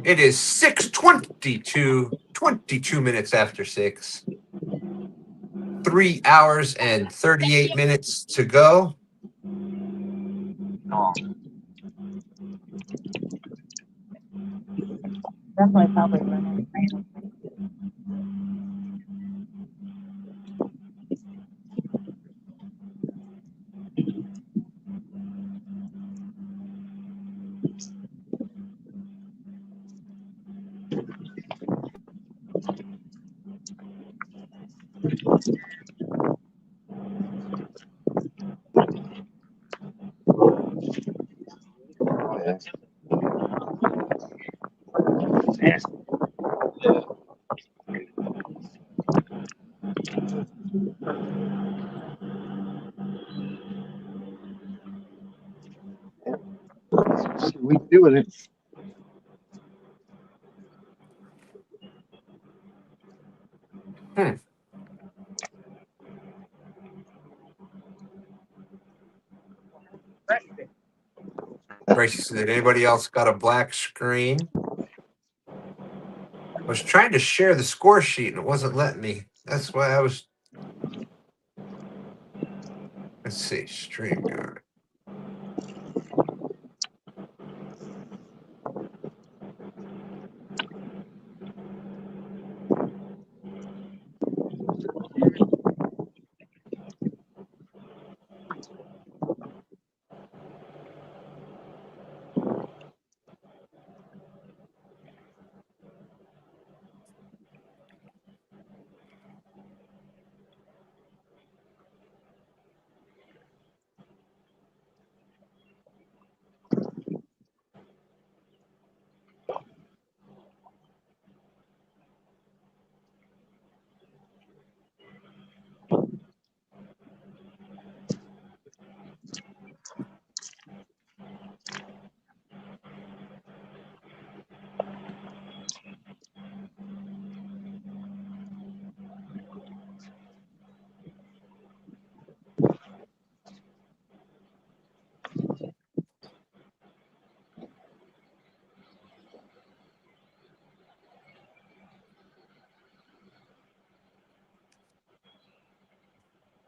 It is 6:22, 22 minutes after 6. 3 hours and 38 minutes to go.
Definitely probably running.
We doing it.
Gracie said, anybody else got a black screen? I was trying to share the score sheet and it wasn't letting me. That's why I was. Let's see, StreamYard.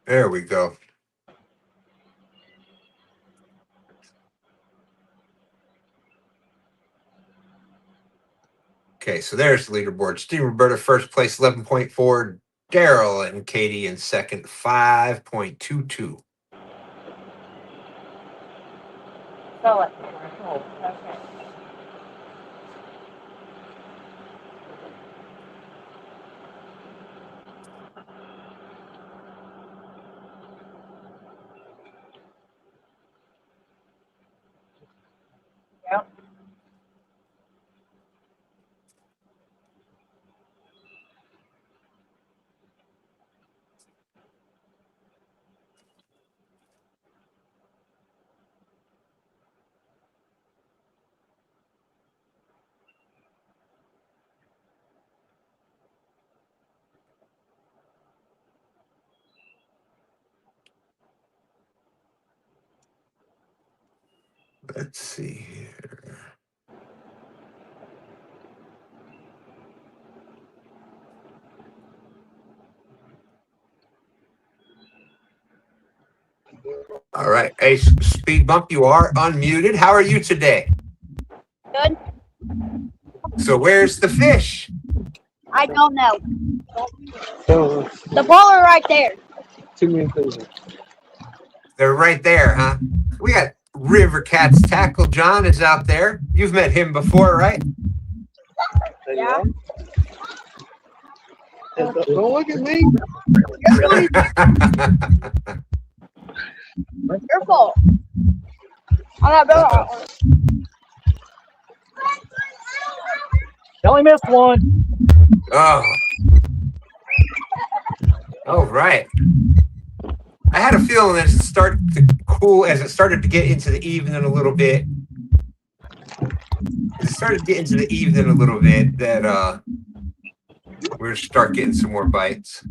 There we go. Okay, so there's the leaderboard. Steve and Roberta first place, 11.4. Daryl and Katie in second, 5.22.
So what? Okay. Yep.
Let's see here. All right. Hey, Speed Bump, you are unmuted. How are you today?
Good.
So where's the fish?
I don't know. The ball are right there.
Too many things.
They're right there, huh? We got River Cats Tackle. John is out there. You've met him before, right?
Yeah.
Don't look at me.
Careful. On that ball.
Kelly missed one.
Oh. Oh, right. I had a feeling as it started to cool, as it started to get into the evening a little bit, that we're gonna start getting some more bites.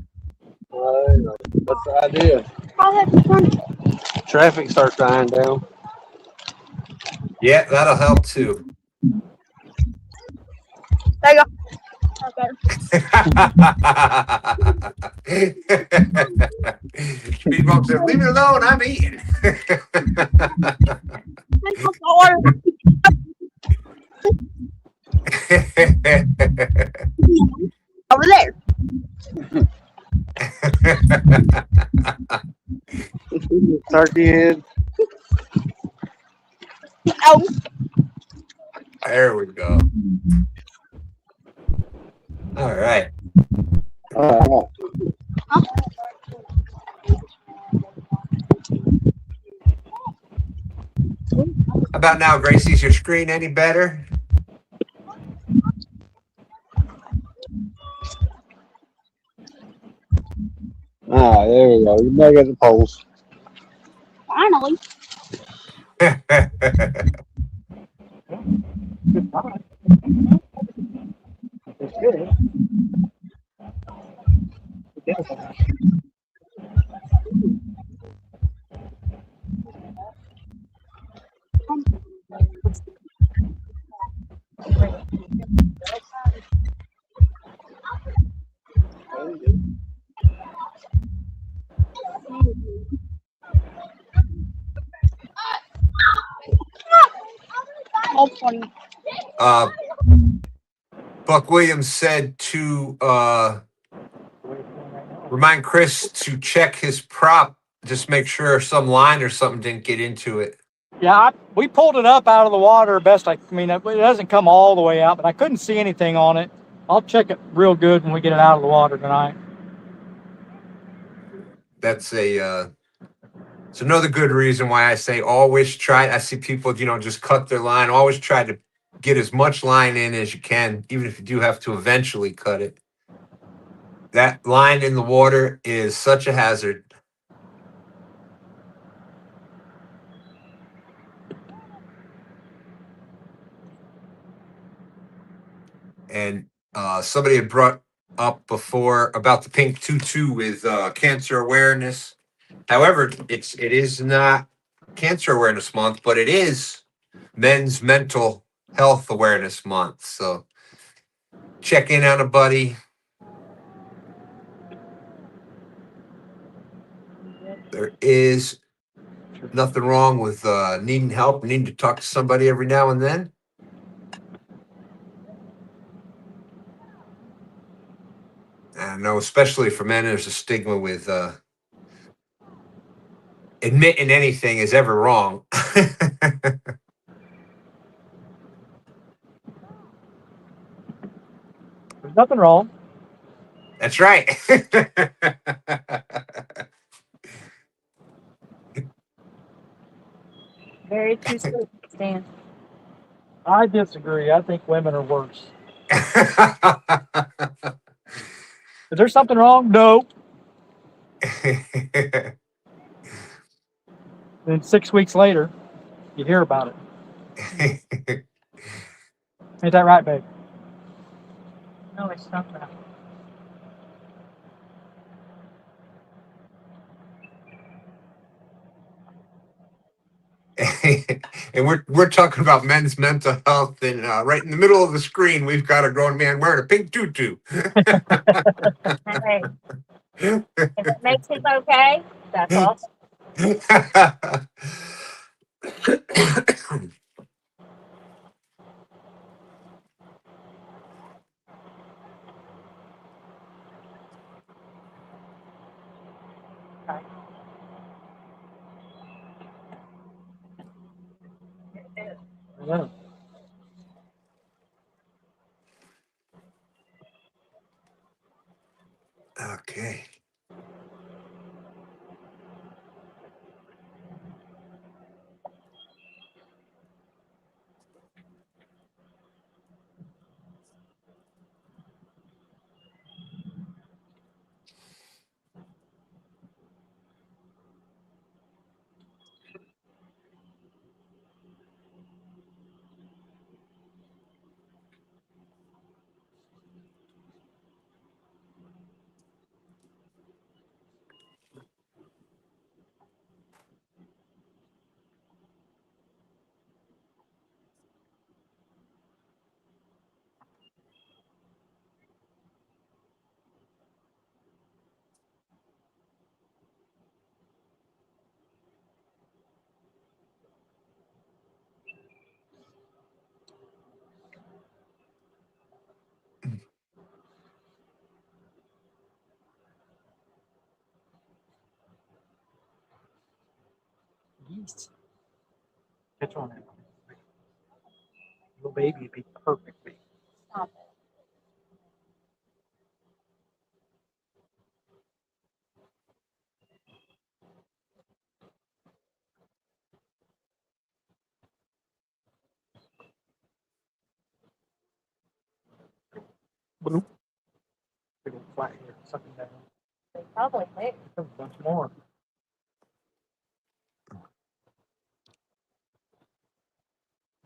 That's the idea.
I'll have this one.
Traffic starts dying down.
Yeah, that'll help too.
There you go. That's better.
Speed Bump said, "Leave me alone, I'm eating."
Over there.
Turkey head.
Oh.
There we go. All right.
Oh.
How about now, Gracie? Is your screen any better?
Ah, there we go. You're back at the poles.
Finally.
Good time. It's good.
Oh, funny.
Buck Williams said to remind Chris to check his prop, just make sure some line or something didn't get into it.
Yeah, we pulled it up out of the water best. I mean, it doesn't come all the way out, but I couldn't see anything on it. I'll check it real good when we get it out of the water tonight.
That's it's another good reason why I say always try. I see people, just cut their line. Always try to get as much line in as you can, even if you do have to eventually cut it. That line in the water is such a hazard. And somebody had brought up before about the pink tutu with cancer awareness. However, it is not Cancer Awareness Month, but it is Men's Mental Health Awareness Month. So check in on a buddy. There is nothing wrong with needing help, needing to talk to somebody every now and then. I know, especially for men, there's a stigma with admitting anything is ever wrong.
There's nothing wrong.
That's right.
Very true statement, Stan.
I disagree. I think women are worse. Is there something wrong? No. Then 6 weeks later, you hear about it. Ain't that right, babe? No, it's not that.
And we're talking about men's mental health, and right in the middle of the screen, we've got a grown man wearing a pink tutu.
Hey, if it makes him okay, that's all.
Yeah.
Okay.
Yeast. Catch on it. Little baby would be perfect.
Stop it.
Bloop. Big old flat here, sucking down.
They probably do.
There's a bunch more.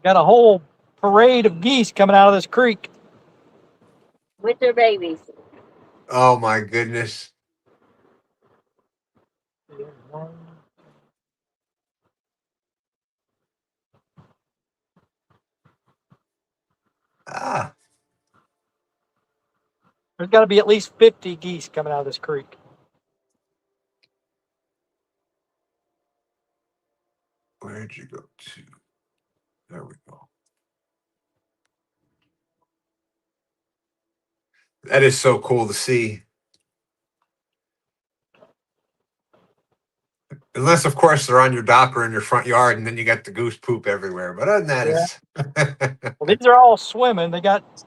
Got a whole parade of geese coming out of this creek.
With their babies.
Oh my goodness.
One.
Ah,
There's got to be at least 50 geese coming out of this creek.
where'd you go to? There we go. That is so cool to see. Unless, of course, they're on your dock or in your front yard, and then you got the goose poop everywhere. But other than that,
Yeah.
it's
Well, these are all swimming. They got a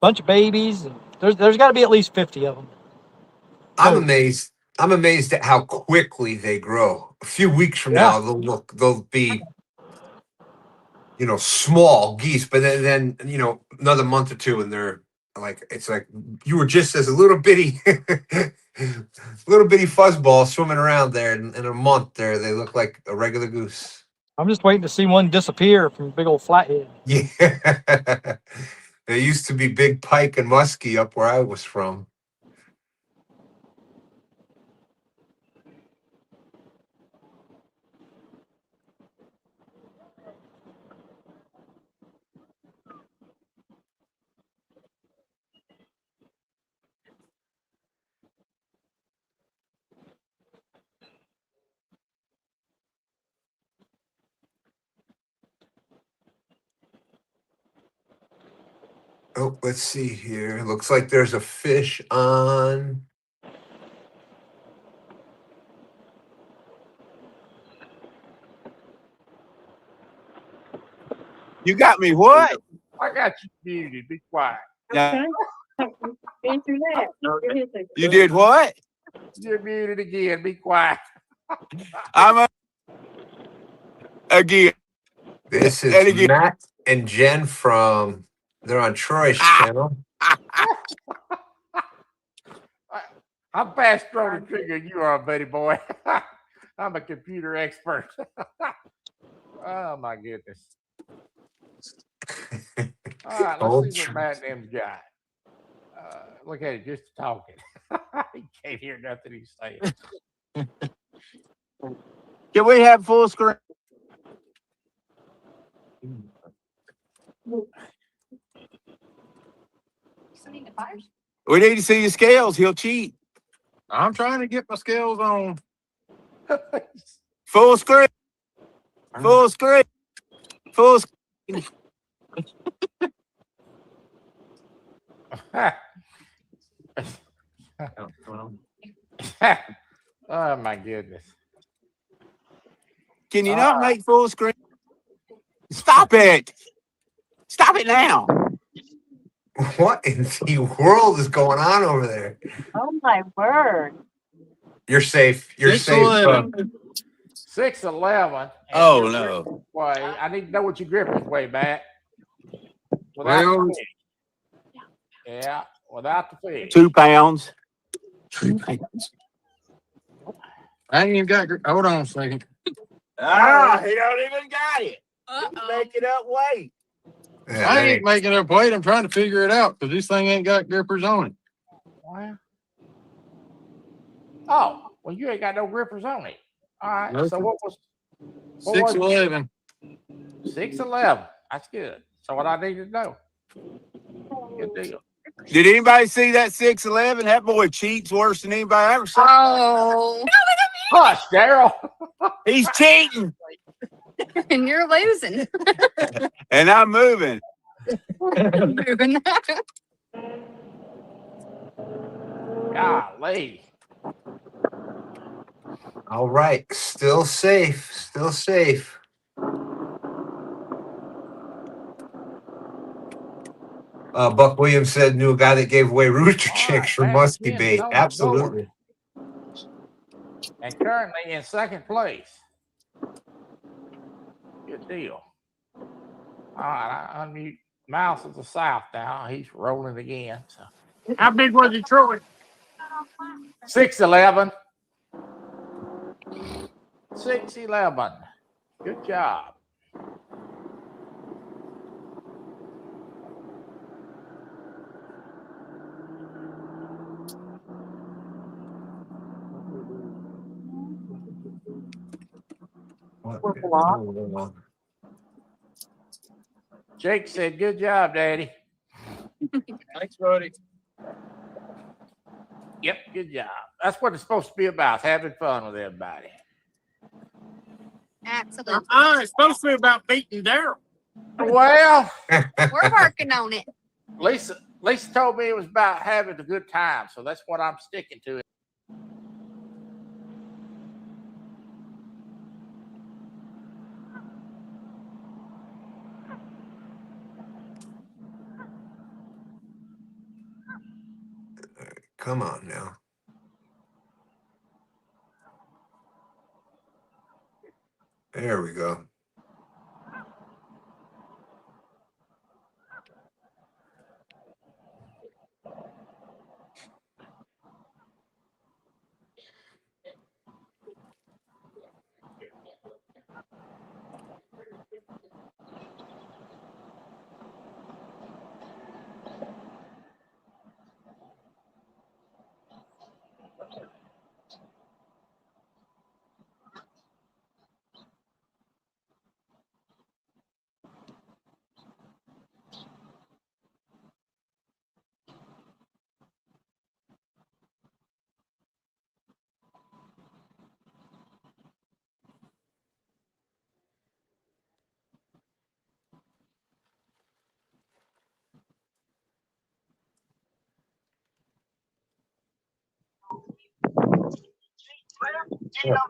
bunch of babies, and there's got to be at least 50 of them.
I'm
No.
amazed. I'm amazed at how quickly they grow. A few weeks from
Yeah.
now, they'll be, small geese, but then another month or two, and they're like, it's like you were just as a little bitty, little bitty fuzzball swimming around there. In a month, there they look like a regular goose.
I'm just waiting to see one disappear from big old flathead.
Yeah, they used to be big pike and muskie up where I was from. Oh, let's see here. Looks like there's a fish on.
You got me what?
I got you muted. Be quiet.
Yeah.
Answer that.
You did what?
You're muted again. Be quiet.
I'm again.
This
And
is
again.
Matt and Jen from. They're on Troy's channel.
I'm fast throwing the trigger. You are, buddy boy. I'm a computer expert. Oh my goodness. All right, let's see what Matt and them's got. Look at it, just talking. He can't hear nothing he's saying.
Can we have full screen? We need to see your scales. He'll cheat.
I'm trying to get my scales on.
Full screen. Full screen. Full screen.
Oh my goodness.
Can you not make full screen? Stop it. Stop it now.
What in the world is going on over there?
Oh my word.
You're safe. You're safe.
6'11".
6'11".
Oh no.
Way. I need to know what your grippers weigh, Matt.
Well,
Yeah, without the fish.
2 pounds.
I ain't even got. Hold on a second.
Ah, he don't even got it. Make it up weight.
Yeah,
I
that
ain't
ain't-
making up weight. I'm trying to figure it out because this thing ain't got grippers on it.
Well, oh, well, you ain't got no grippers on it. All right.
Nope.
So what was
6'11".
6'11"? That's good. So what I need to know. Good deal.
Did anybody see that 6'11"? That boy cheats worse than anybody I ever saw.
Oh,
Hush, Daryl.
He's cheating.
and you're losing.
And I'm moving.
Moving.
Golly.
All right. Still safe. Still safe. Buck Williams said knew a guy that gave away rooster
All
chicks
right,
for
Matt
musky
again is
bait.
on the
Absolutely.
And currently in second place. Good deal. All right, I unmute Mouse of the South now. He's rolling again. So
How big was Detroit?
6'11". 6'11". Good job. Jake said, "Good job, Daddy."
Thanks, buddy.
Yep, good job. That's what it's supposed to be about, having fun with everybody.
Absolutely.
It's supposed to be about beating Daryl.
Well,
We're working on it.
Lisa told me it was about having a good time, so that's what I'm sticking to.
Come on now. There we go.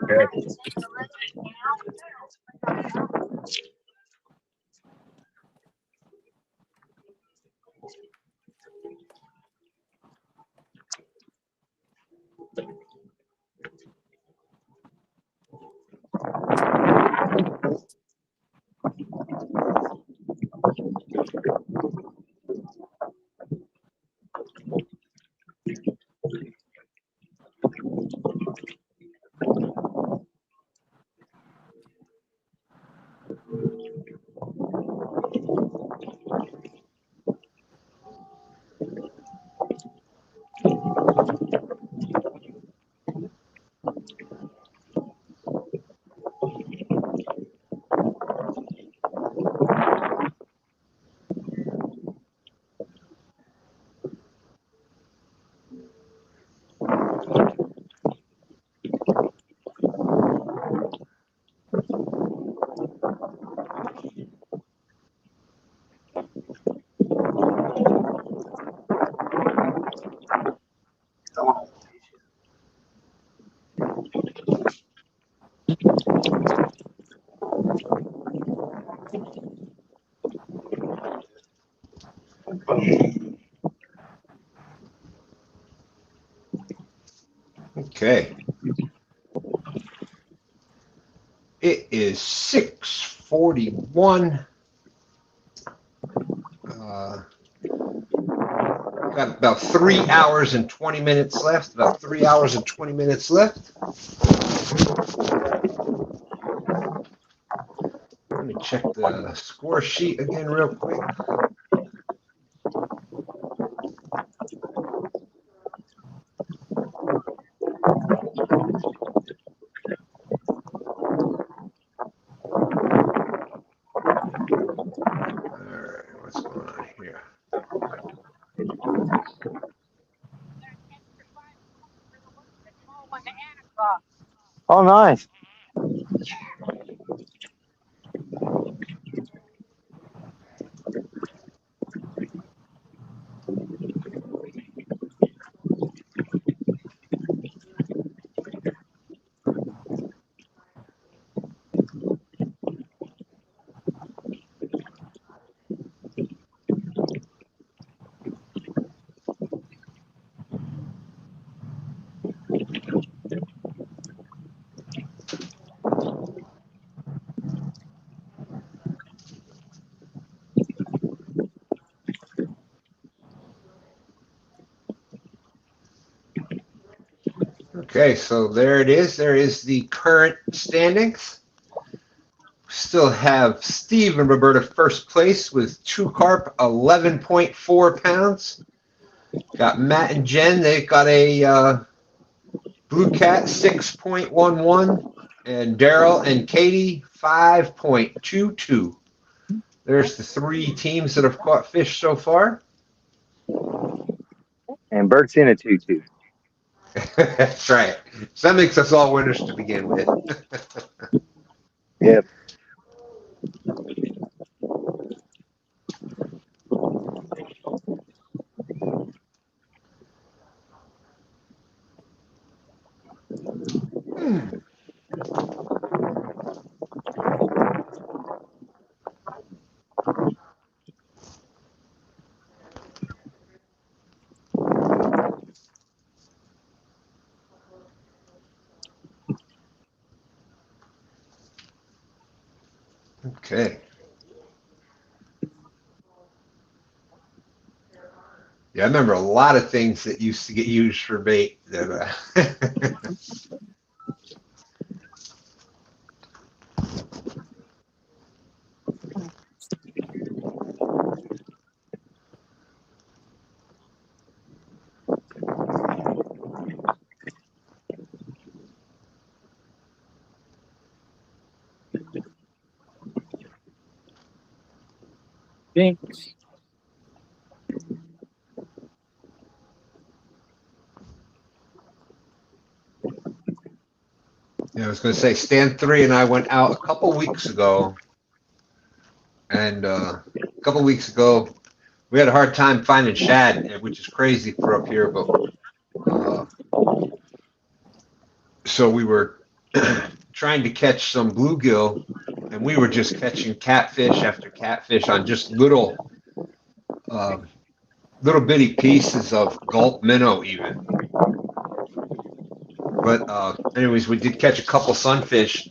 Okay. Okay. It is 6:41. Got about 3 hours and 20 minutes left. About 3 hours and 20 minutes left. Let me check the score sheet again real quick. What's going on here?
Oh, nice.
Okay, so there it is. There is the current standings. Still have Steve and Roberta first place with 2 carp, 11.4 pounds. Got Matt and Jen. They've got a Blue Cat 6.11, and Daryl and Katie 5.22. There's the 3 teams that have caught fish so far.
And Bert's in a 2-2.
That's right. So that makes us all winners to begin with.
Yep.
Okay. Yeah, I remember a lot of things that used to get used for bait. That,
Jinx.
I was going to say, Stan 3 and I went out a couple weeks ago, and a couple weeks ago, we had a hard time finding shad, which is crazy for up here, but So we were trying to catch some bluegill, and we were just catching catfish after catfish on just little bitty pieces of gulp minnow even. But anyways, we did catch a couple sunfish,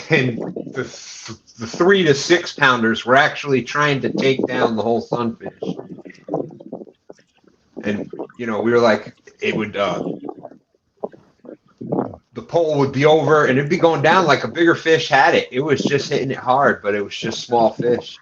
and the 3 to 6 pounders were actually trying to take down the whole sunfish. And we were like, it would the pole would be over and it'd be going down like a bigger fish had it. It was just hitting it hard, but it was just small fish.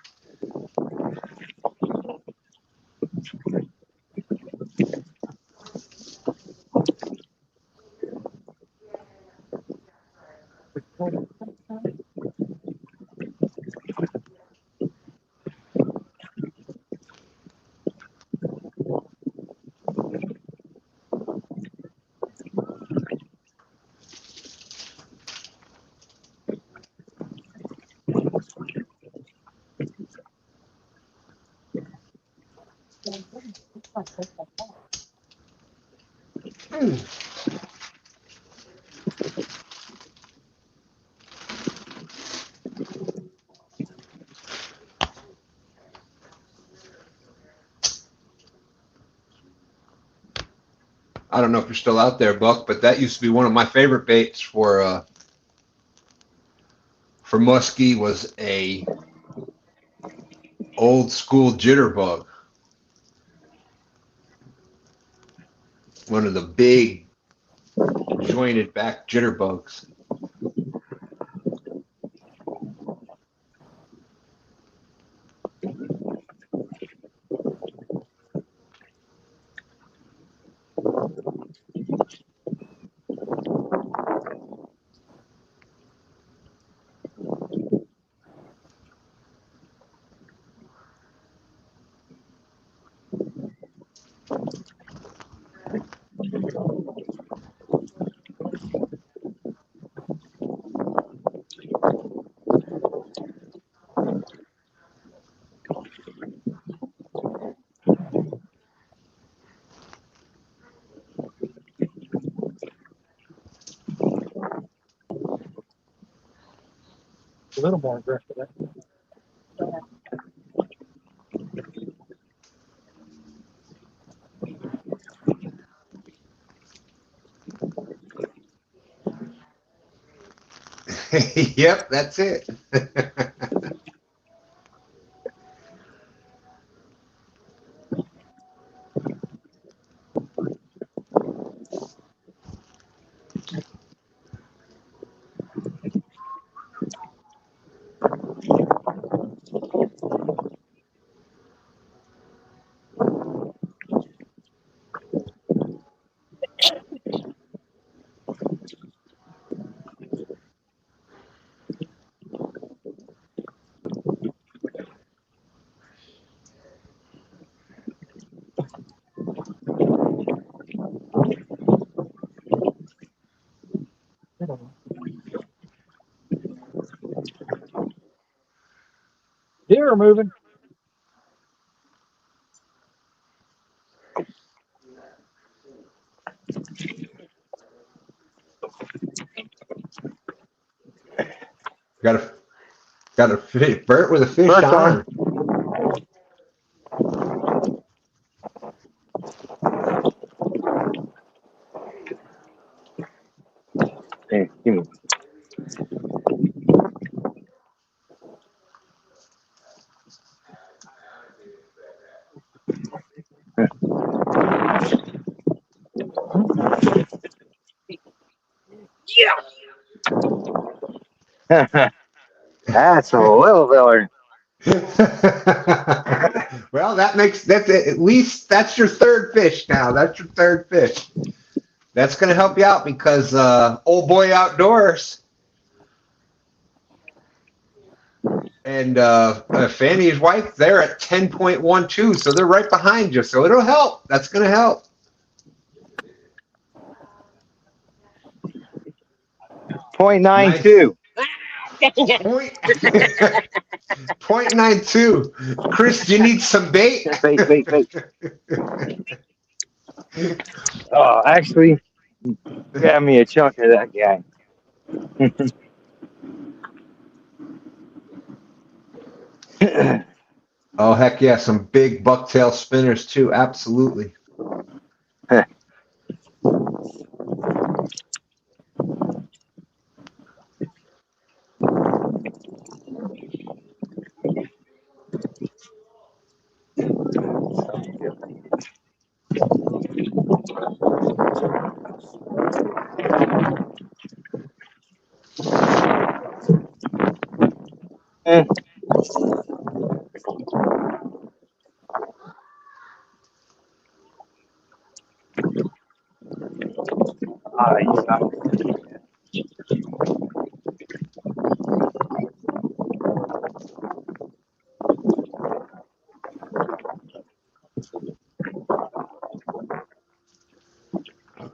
I don't know if you're still out there, Buck, but that used to be one of my favorite baits for muskie, was a old school jitterbug. One of the big jointed back jitterbugs.
A little more aggressive.
Yep, that's it.
Deer are moving.
Got a fish, Bert with a fish
Bert's
on.
Hey, give me. That's a little filler.
Well, that's at least that's your third fish now. That's your third fish. That's going to help you out because Old Boy Outdoors and Fanny, his wife, they're at 10.12, so they're right behind you. So it'll help. That's going to help.
.92.
Point, 0.92. Chris, do you need some bait?
Bait. Actually, Grab me a chunk of that guy.
Oh, heck yeah. Some big bucktail spinners, too. Absolutely.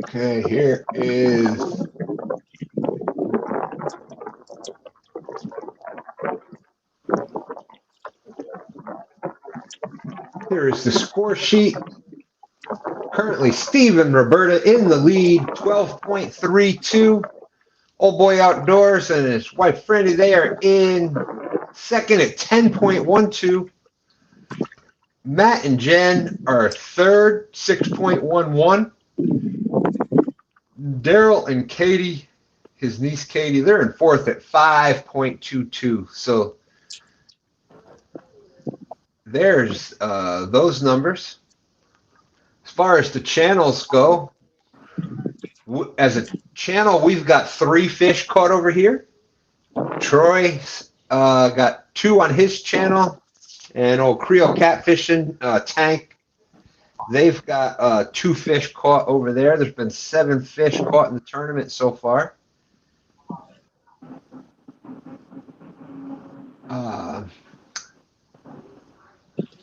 Okay, here is the score sheet. Currently, Steve and Roberta in the lead, 12.32. Old Boy Outdoors and his wife Franny, they are in second at 10.12. Matt and Jen are third, 6.11. Daryl and Katie, his niece Katie, they're in fourth at 5.22. So there's those numbers. As far as the channels go, as a channel, we've got 3 fish caught over here. Troy's got 2 on his channel, and old Creole Catfishing Tank, they've got 2 fish caught over there. There's been 7 fish caught in the tournament so far.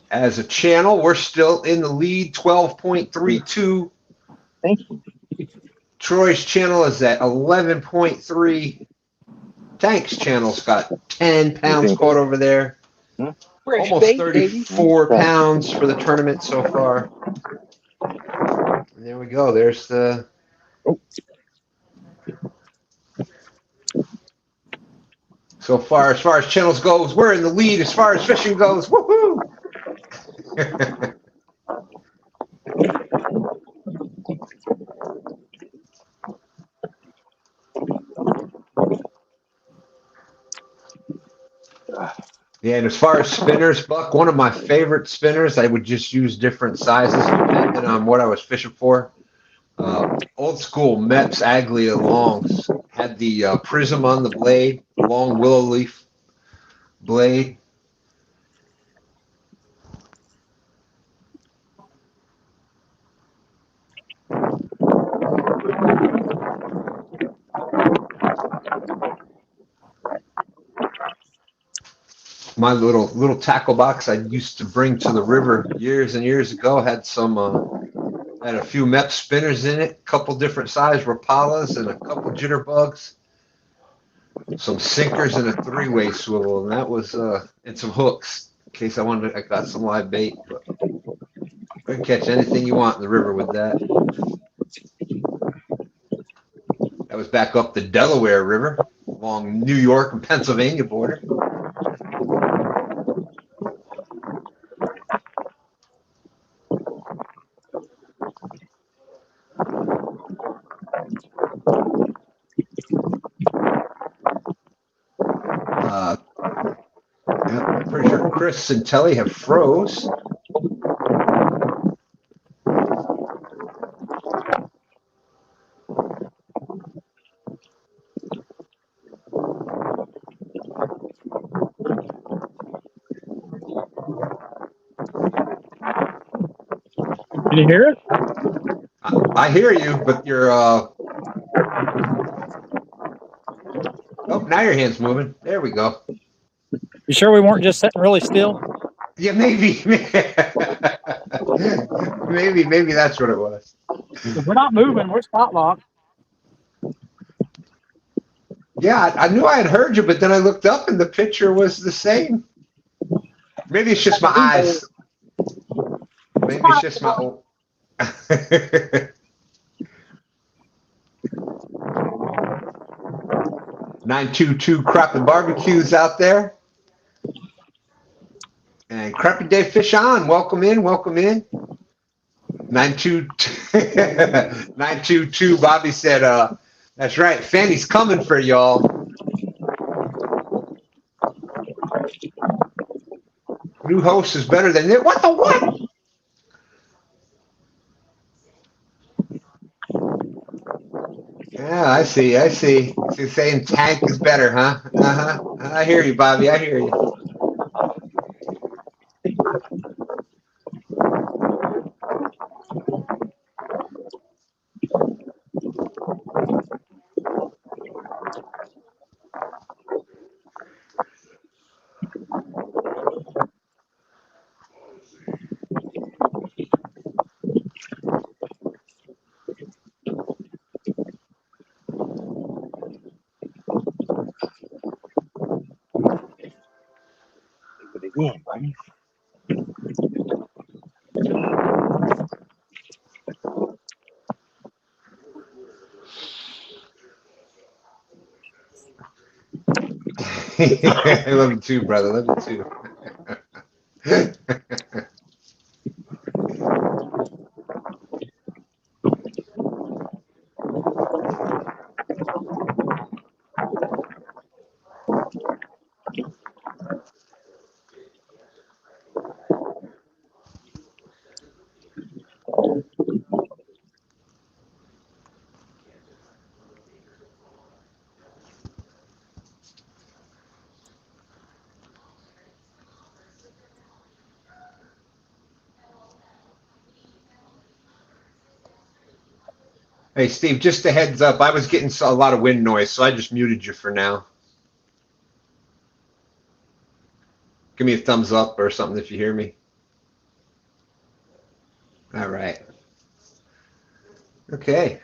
As a channel, we're still in the lead, 12.32.
Thank you.
Troy's channel is at 11.3. Tank's channel's got 10 pounds caught over there. Almost 34 pounds for the tournament so far. And there we go. There's the... So far as channels goes, we're in the lead. As far as fishing goes, woohoo! Yeah, and as far as spinners, Buck, one of my favorite spinners, I would just use different sizes depending on what I was fishing for. Old school Mepps Aglia Longs had the prism on the blade, long willow leaf blade. My little tackle box I used to bring to the river years and years ago had some had a few Mepps spinners in it, a couple different size Rapalas and a couple jitterbugs, some sinkers and a 3-way swivel, and that was and some hooks in case I got some live bait. But you can catch anything you want in the river with that. That was back up the Delaware River along New York and Pennsylvania border. I'm pretty sure Chris and Telly have froze.
Can you hear it?
I hear you, but you're oh, now your hand's moving. There we go.
You sure we weren't just sitting really still?
Yeah, maybe. maybe that's what it was.
We're not moving. We're spot locked.
Yeah, I knew I had heard you, but then I looked up and the picture was the same. Maybe it's just my eyes. Maybe it's just my... 922 Crappie Barbecues out there. And Crappie Day Fish On. Welcome in. Welcome in. 922 Bobby said, that's right. Fanny's coming for y'all. New host is better than it. What the what? Yeah, I see. I see. So you're saying Tank is better, huh? Uh-huh. I hear you, Bobby. I hear you.
Do it again, buddy.
I love you too, brother. Love you too. Hey, Steve, just a heads up. I was getting a lot of wind noise, so I just muted you for now. Give me a thumbs up or something if you hear me. All right. Okay.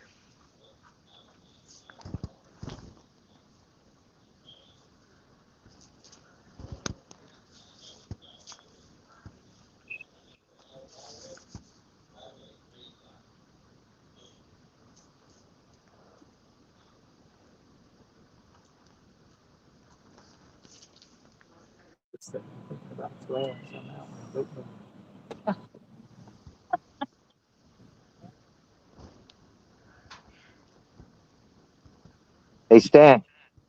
Hey, Stan,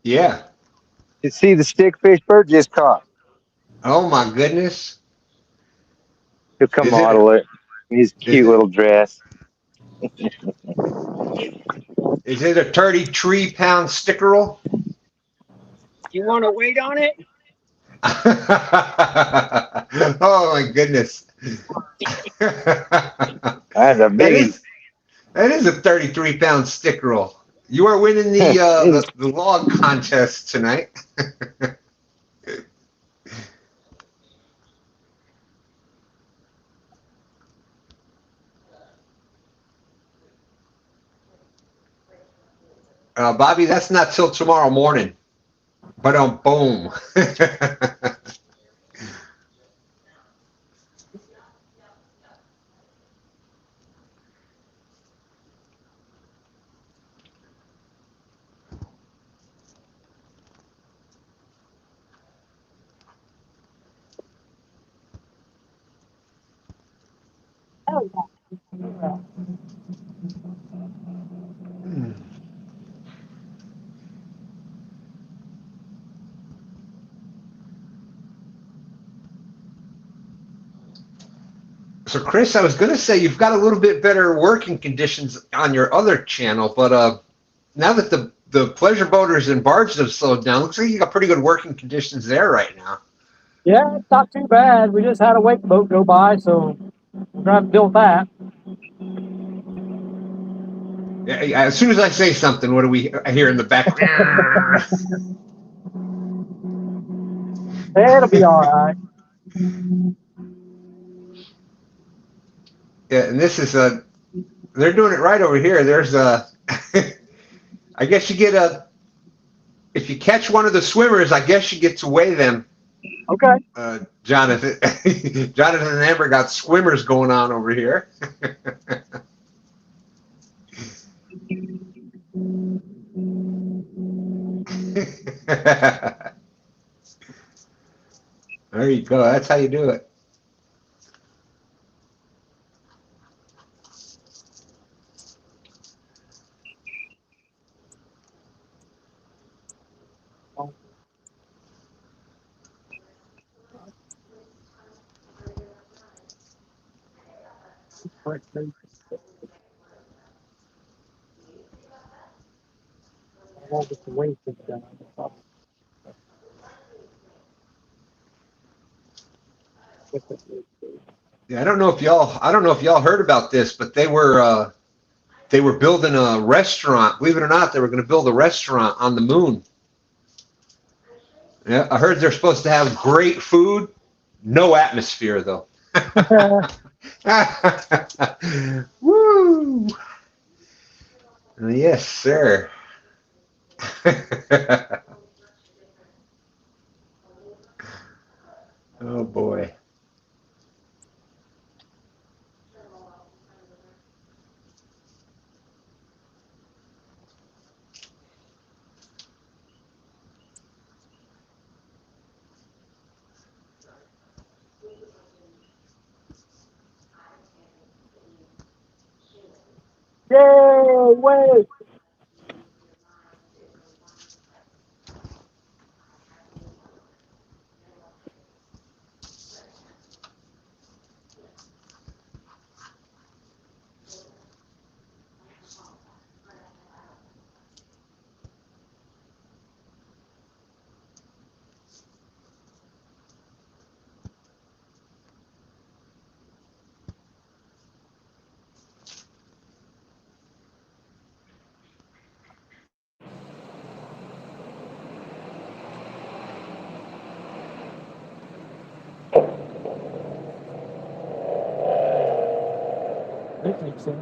Yeah.
you see the stickfish Bert just caught?
Oh my goodness.
He'll come
Is it
model it in his
is
cute
it
little dress.
is it a 33-pound stickerel?
You want to wait on it?
Oh my goodness.
That's a
That
biggie.
is that is a 33-pound stickerel. You are winning the the log contest tonight. Bobby, that's not till tomorrow morning. But boom. So, Chris, I was going to say you've got a little bit better working conditions on your other channel, but now that the pleasure boaters and barges have slowed down, looks like you got pretty good working conditions there right now.
Yeah, it's not too bad. We just had a wake boat go by, so we're gonna have to deal with that.
Yeah, as soon as I say something, what do we hear in the back?
It'll be all right.
Yeah, and this is they're doing it right over here. There's a, I guess you get if you catch one of the swimmers, I guess you get to weigh them.
Okay.
Jonathan, Jonathan and Amber got swimmers going on over here. There you go. That's how you do it. Yeah, I don't know if y'all heard about this, but they were building a restaurant. Believe it or not, they were going to build a restaurant on the moon. Yeah, I heard they're supposed to have great food, no atmosphere though. Woo! Yes, sir. Oh boy.
Yay! Wait. I think so.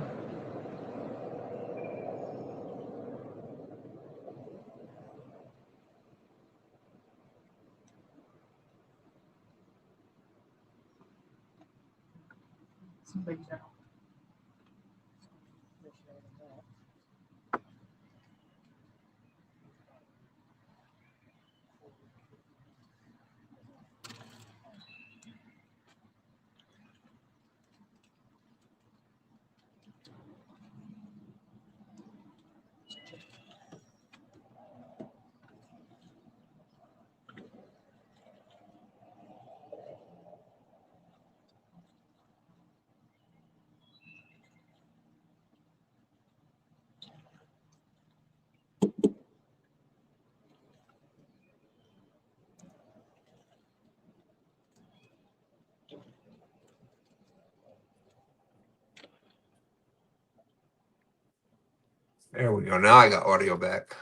There we go. Now I got audio back.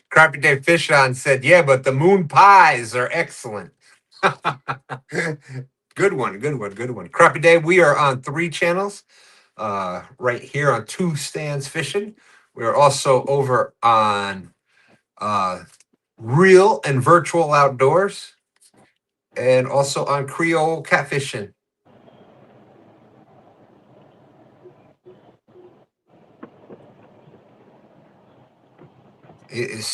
Crappy Dave Fishon said, "Yeah, but the moon pies are excellent." Good one, good one, good one. Crappy Dave, we are on 3 channels. Right here on Two Stands Fishing. We are also over on Real and Virtual Outdoors, and also on Creole Catfishing. It is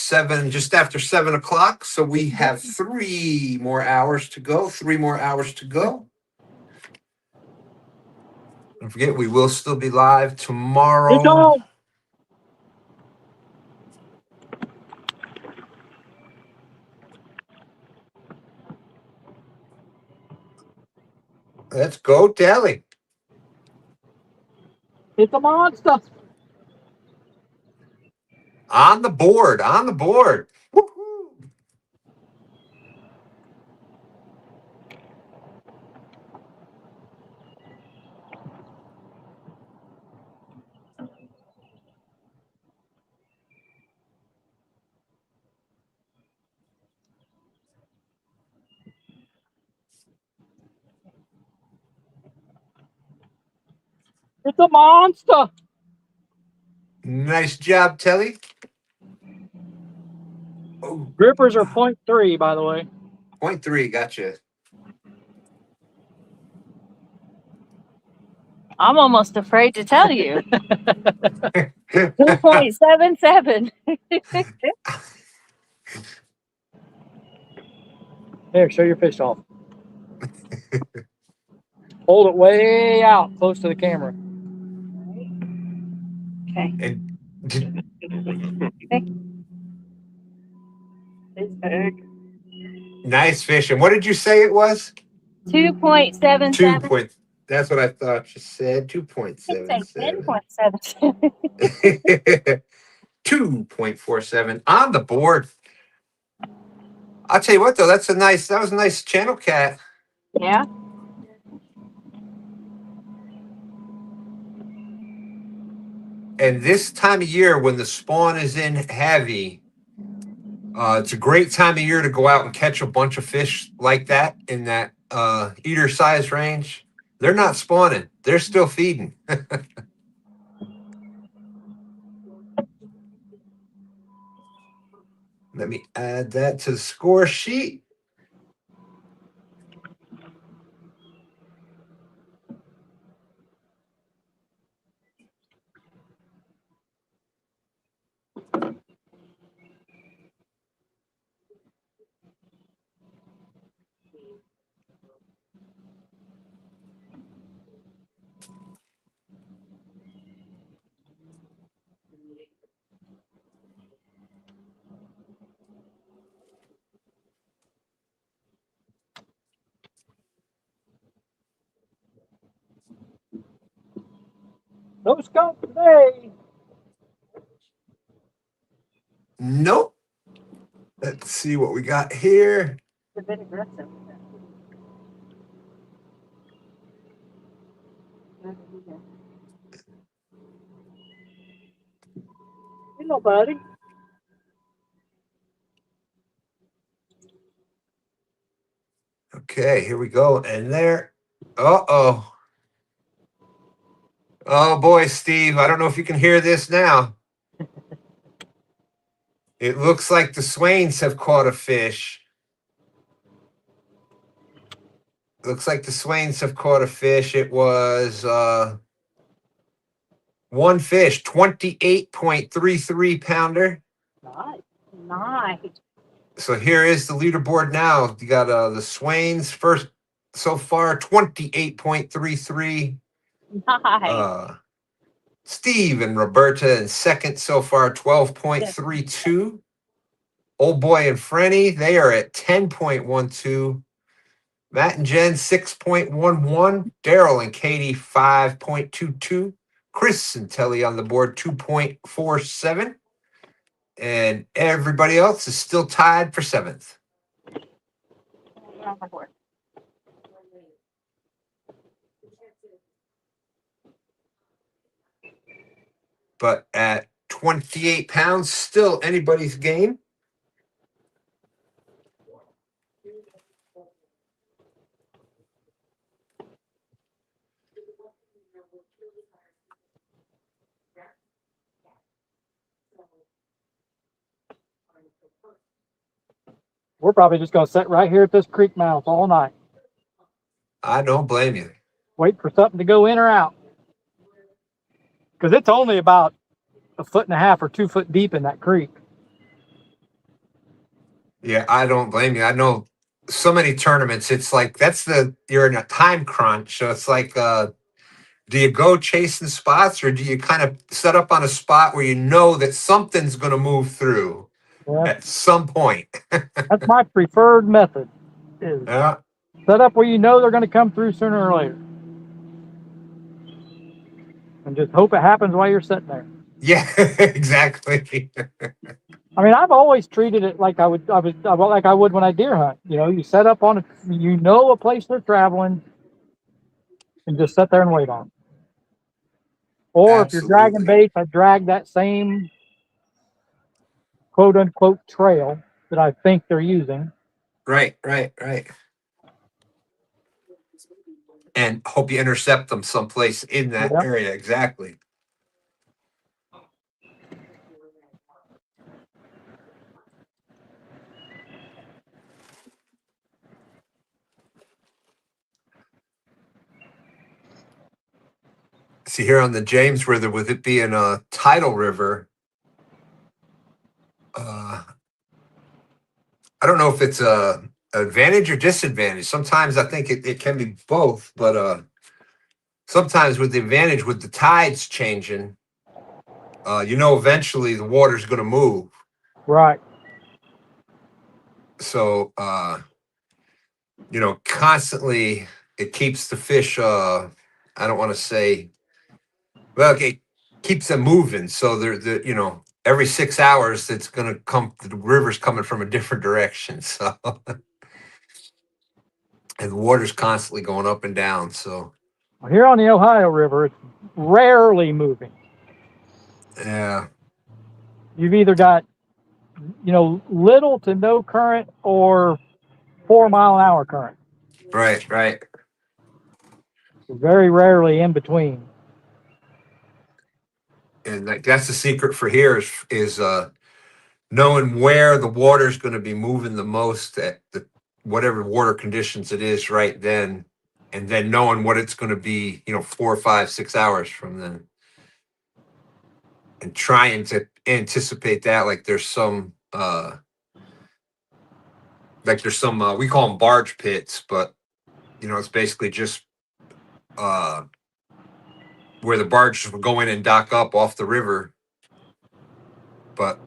just after 7 o'clock, so we have 3 more hours to go. 3 more hours to go. Don't forget, we will still be live tomorrow. Let's go, Deli.
It's a monster.
On the board, on the board. Woo-hoo.
It's a monster.
Nice job, Telly. Oh,
Grippers are 0.3, by the way.
0.3, gotcha.
I'm almost afraid to tell you. 2.77.
There, show your fish off. Hold it way out, close to the camera.
Okay.
And
It's big.
nice fish. And what did you say it was?
2.77.
That's what I thought you said.
It's a
2.77.
10.77.
2.47 on the board. I'll tell you what though, that was a nice channel cat.
Yeah.
And this time of year when the spawn is in heavy, it's a great time of year to go out and catch a bunch of fish like that in that eater size range. They're not spawning. They're still feeding. Let me add that to the score sheet.
No skunk today.
Nope. Let's see what we got here.
It's a bit aggressive.
Hello, buddy.
Okay, here we go. And there. Uh-oh. Oh boy, Steve. I don't know if you can hear this now. It looks like the Swains have caught a fish. Looks like the Swains have caught a fish. It was one fish, 28.33 pounder.
Nice.
Nice.
So here is the leaderboard now. You got the Swains first so far, 28.33.
Nice.
Steve and Roberta in second so far, 12.32. Old Boy and Frenny, they are at 10.12. Matt and Jen, 6.11. Daryl and Katie, 5.22. Chris and Telly on the board, 2.47. And everybody else is still tied for seventh. But at 28 pounds, still anybody's game.
We're probably just going to sit right here at this creek mouth all night.
I don't blame you.
Wait for something to go in or out. Because it's only about 1.5 or 2 foot deep in that creek.
Yeah, I don't blame you. I know so many tournaments. It's like you're in a time crunch. So it's like, do you go chasing spots or do you kind of set up on a spot where you know that something's going to move through at some point?
That's my preferred method. Is
Yeah.
set up where you know they're going to come through sooner or later, and just hope it happens while you're sitting there.
Yeah, exactly.
I mean, I've always treated it like I would when I deer hunt. You know, you set up on a place they're traveling, and just sit there and wait on them. Or if you're dragging
Absolutely.
bait, I drag that same quote unquote trail that I think they're using.
Right. And hope you intercept them someplace in that area. Exactly. See here on the James River, with it being a tidal river, I don't know if it's a advantage or disadvantage. Sometimes I think it can be both, but sometimes with the advantage, with the tides changing, eventually the water's going to move.
Right.
So, constantly it keeps the fish, I don't want to say, well, it keeps them moving. So every 6 hours, it's going to come, the river's coming from a different direction. So, and the water's constantly going up and down. So,
Here on the Ohio River, it's rarely moving.
yeah.
You've either got, little to no current or 4 mile an hour current.
Right, right.
Very rarely in between.
And that's the secret for here is knowing where the water is going to be moving the most at whatever water conditions it is right then, and then knowing what it's going to be, 4, 5, 6 hours from then, and trying to anticipate that. Like there's some we call them barge pits, but it's basically just where the barges will go in and dock up off the river. But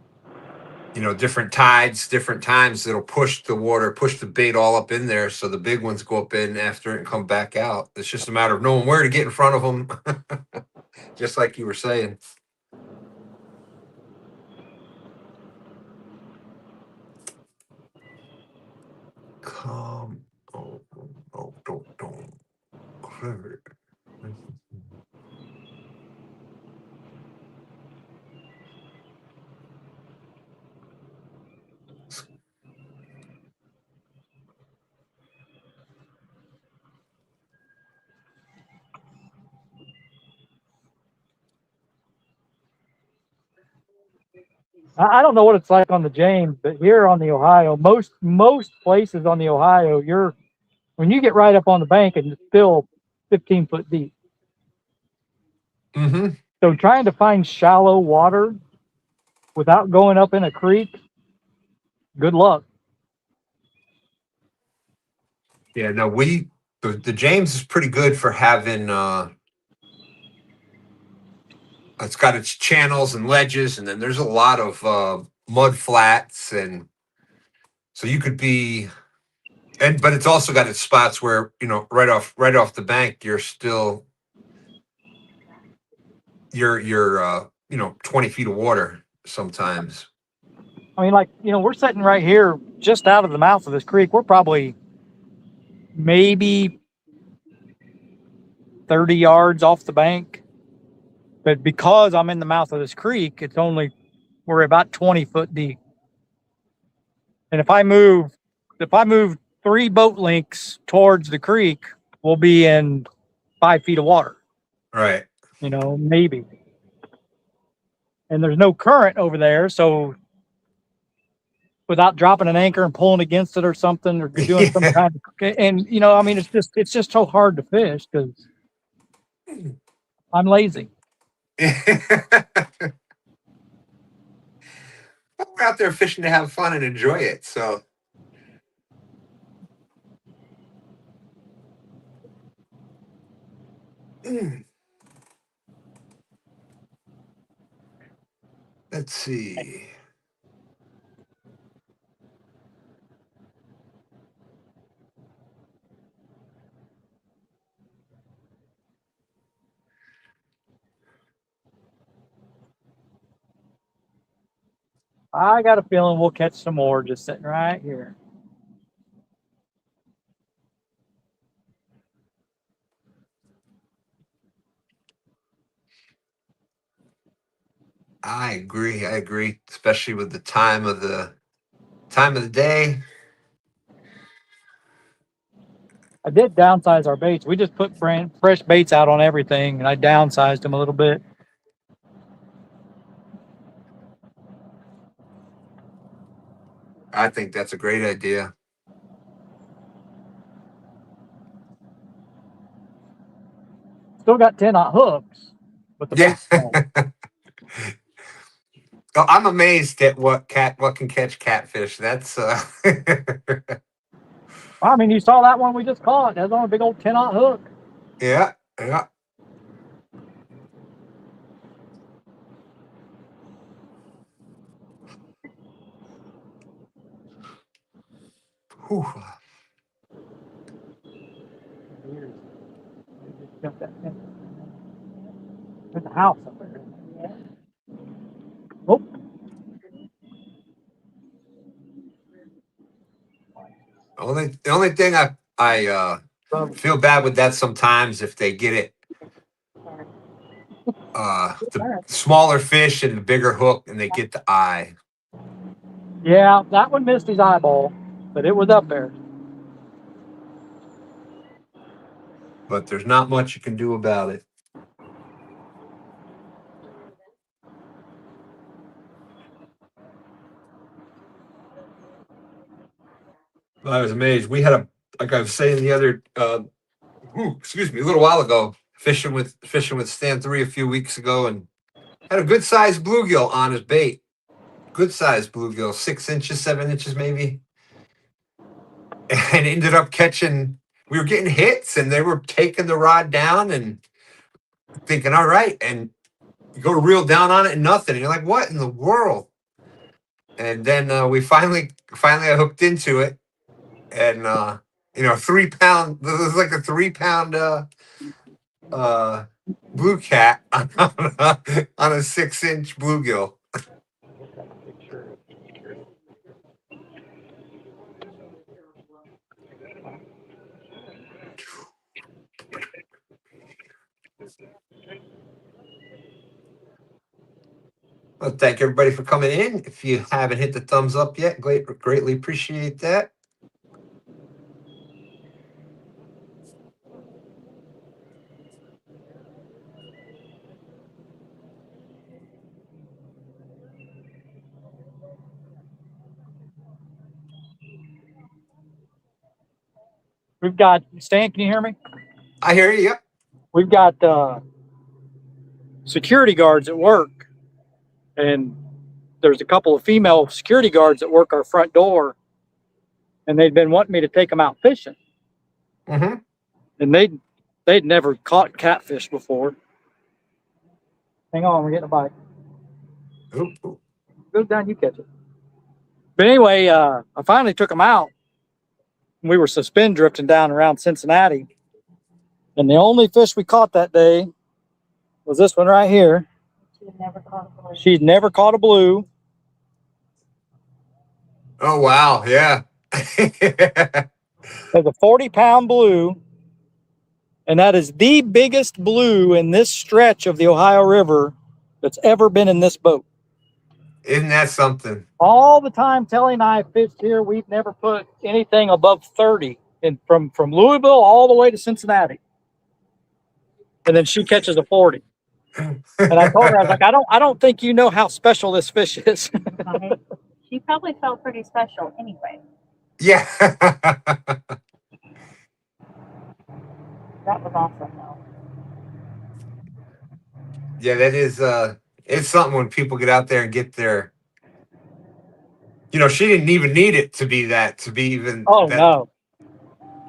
different tides, different times, it'll push the bait all up in there. So the big ones go up in after it and come back out. It's just a matter of knowing where to get in front of them. Just like you were saying. Come, don't. River.
I don't know what it's like on the James, but here on the Ohio, most places on the Ohio, when you get right up on the bank and it's still 15 foot deep.
Mm-hmm.
So trying to find shallow water without going up in a creek, good luck.
Yeah, no, the James is pretty good for having it's got its channels and ledges, and then there's a lot of mud flats, and so you could be, but it's also got its spots where right off the bank you're 20 feet of water sometimes.
I mean, we're sitting right here just out of the mouth of this creek. We're probably maybe 30 yards off the bank. But because I'm in the mouth of this creek, we're about 20 foot deep. And if I move 3 boat lengths towards the creek, we'll be in 5 feet of water.
Right.
Maybe. And there's no current over there, so without dropping an anchor and pulling against it or something, or doing some kind of, and it's just so hard to fish because I'm lazy.
We're out there fishing to have fun and enjoy it. So let's see.
I got a feeling we'll catch some more just sitting right here.
I agree, especially with the time of the day.
I did downsize our baits. We just put fresh baits out on everything, and I downsized them a little bit.
I think that's a great idea.
Still got 10-aught hooks, with the
Yeah.
baseball.
Oh, I'm amazed at what can catch catfish. That's
I mean, you saw that one we just caught. That's on a big old 10-aught hook.
yeah. Whew.
Jump that fence. There's a house up there. Oh,
The only thing I feel bad with that sometimes if they get it the smaller fish and the bigger hook and they get the eye.
yeah, that one missed his eyeball, but it was up there.
But there's not much you can do about it. I was amazed. We had like I was saying the other excuse me, a little while ago, fishing with Stand 3 a few weeks ago, and had a good sized bluegill on his bait. Good sized bluegill, 6 inches, 7 inches maybe. And ended up catching, we were getting hits and they were taking the rod down and thinking, all right. And you go to reel down on it and nothing. And you're like, what in the world? And then we finally I hooked into it. And 3 pound, this was like a 3 pound blue cat on a 6 inch bluegill. Well, thank everybody for coming in. If you haven't hit the thumbs up yet, greatly appreciate that.
We've got, Stan, can you hear me?
I hear you. Yep.
We've got security guards at work, and there's a couple of female security guards that work our front door, and they'd been wanting me to take them out fishing.
Mm-hmm.
And they'd never caught catfish before. Hang on, we're getting a bite.
Ooh.
Go down, you catch it. But anyway, I finally took them out. We were suspend drifting down around Cincinnati, and the only fish we caught that day was this one right here. She'd never caught a blue.
Oh wow, yeah.
There's a 40-pound blue, and that is the biggest blue in this stretch of the Ohio River that's ever been in this boat.
Isn't that something?
All the time Telly and I fished here, we've never put anything above 30, and from Louisville all the way to Cincinnati. And then she catches a 40. And I told her, I was like, I don't think you know how special this fish is.
She probably felt pretty special anyway.
Yeah.
That was awesome though.
Yeah, that is it's something when people get out there and get their, she didn't even need it to be even
Oh
that,
no.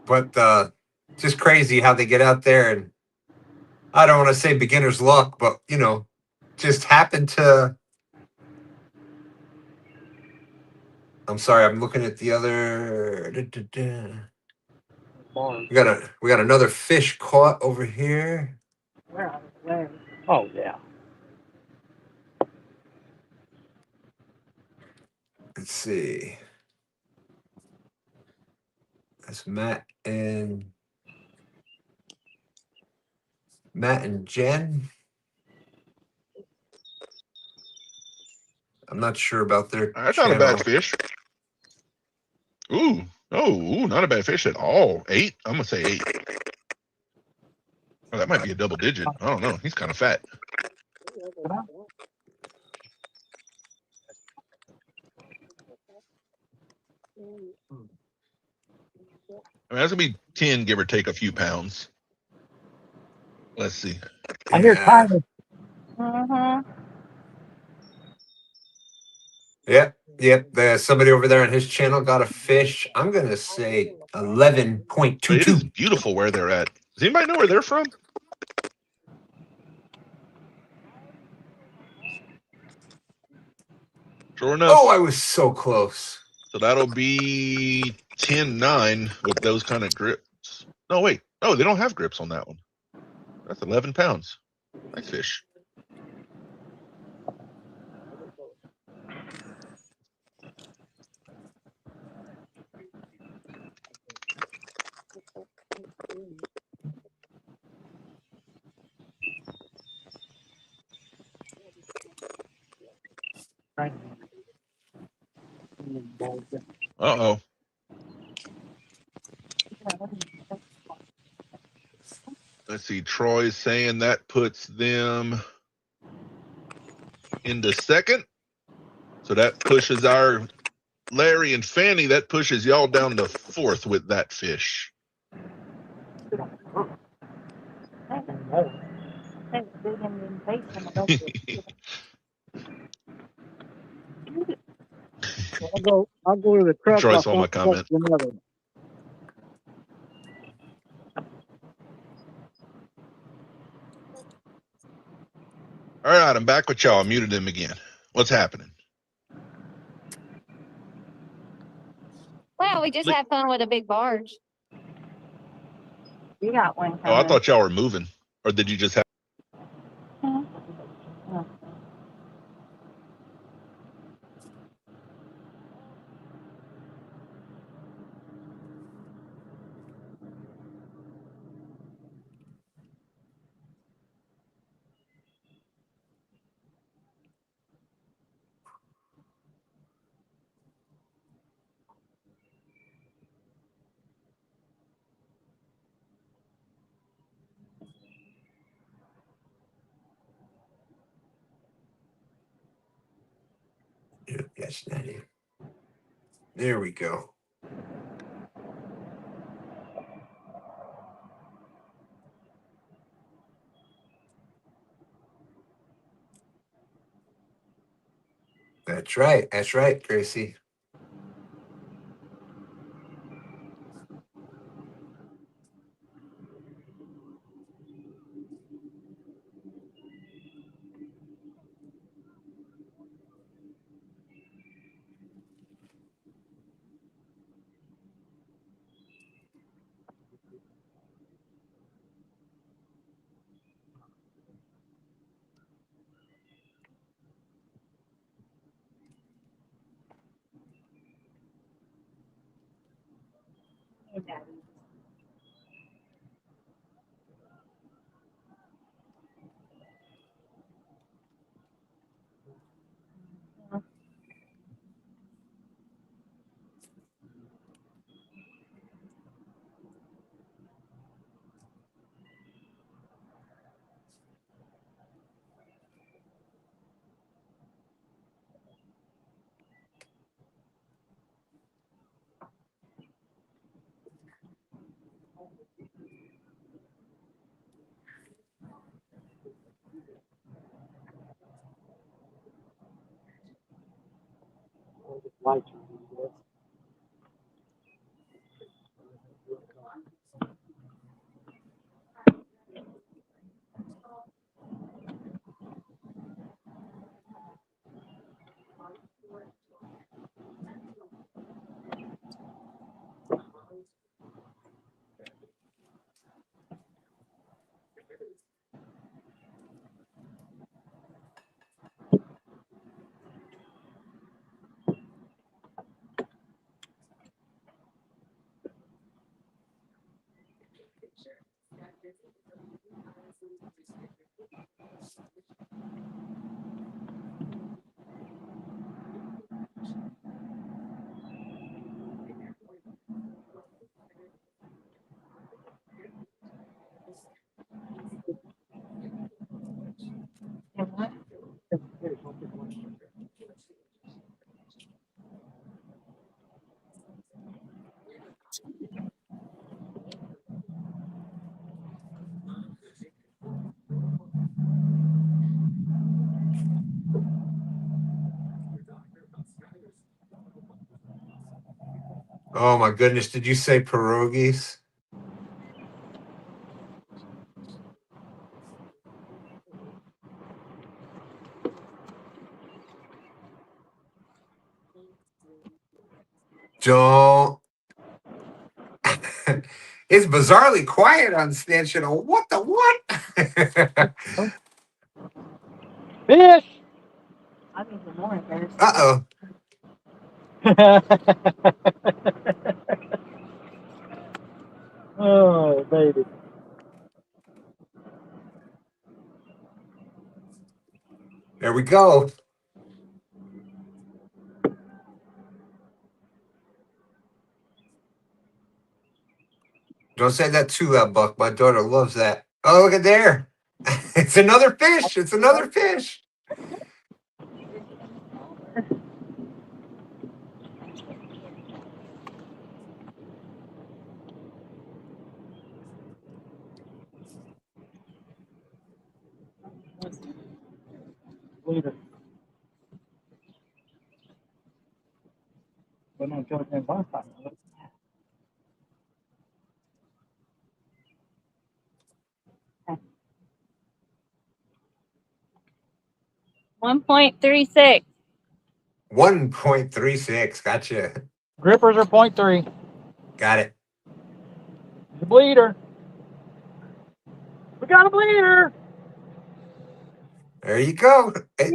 But just crazy how they get out there and I don't want to say beginner's luck, but just happen to. I'm sorry, I'm looking at the other. We got another fish caught over here.
Oh yeah.
Let's see. That's Matt and Jen. I'm not sure about their
That's
channel.
not a bad fish. Ooh, not a bad fish at all. 8? I'm gonna say 8. Oh, that might be a double digit. I don't know. He's kind of fat. I mean, that's gonna be 10, give or take a few pounds. Let's see.
I hear
Mm-hmm.
Yep. Somebody over there on his channel got a fish. I'm gonna say
But it is
11.22.
beautiful where they're at. Does anybody know where they're from? Sure enough.
Oh, I was so close.
So that'll be 10-9 with those kind of grips. No, wait. No, they don't have grips on that one. That's 11 pounds. Nice fish. Uh-oh. Let's see. Troy's saying that puts them into second. So that pushes our Larry and Fanny, that pushes y'all down to fourth with that fish.
I'll go to the truck.
Troy
I'll
saw my comment.
another.
All right, I'm back with y'all. I muted him again. What's happening?
Well, we just had fun with a big barge.
You got one
Oh, I
coming.
thought y'all were moving. Or did you just have
Yes, Nanny. There we go. That's right. That's right, Gracie. Oh my goodness! Did you say pierogies? Don't. It's bizarrely quiet on Stan Channel. What the what?
Fish!
I'm even more embarrassed.
Uh-oh.
Oh, baby.
There we go. Don't say that too loud, Buck. My daughter loves that. Oh, look at there. It's another fish. It's another fish.
Leader. But no joke in last time.
1.36.
1.36. Gotcha.
Grippers are 0.3.
Got it.
The bleeder. We got a bleeder.
There you go. Hey,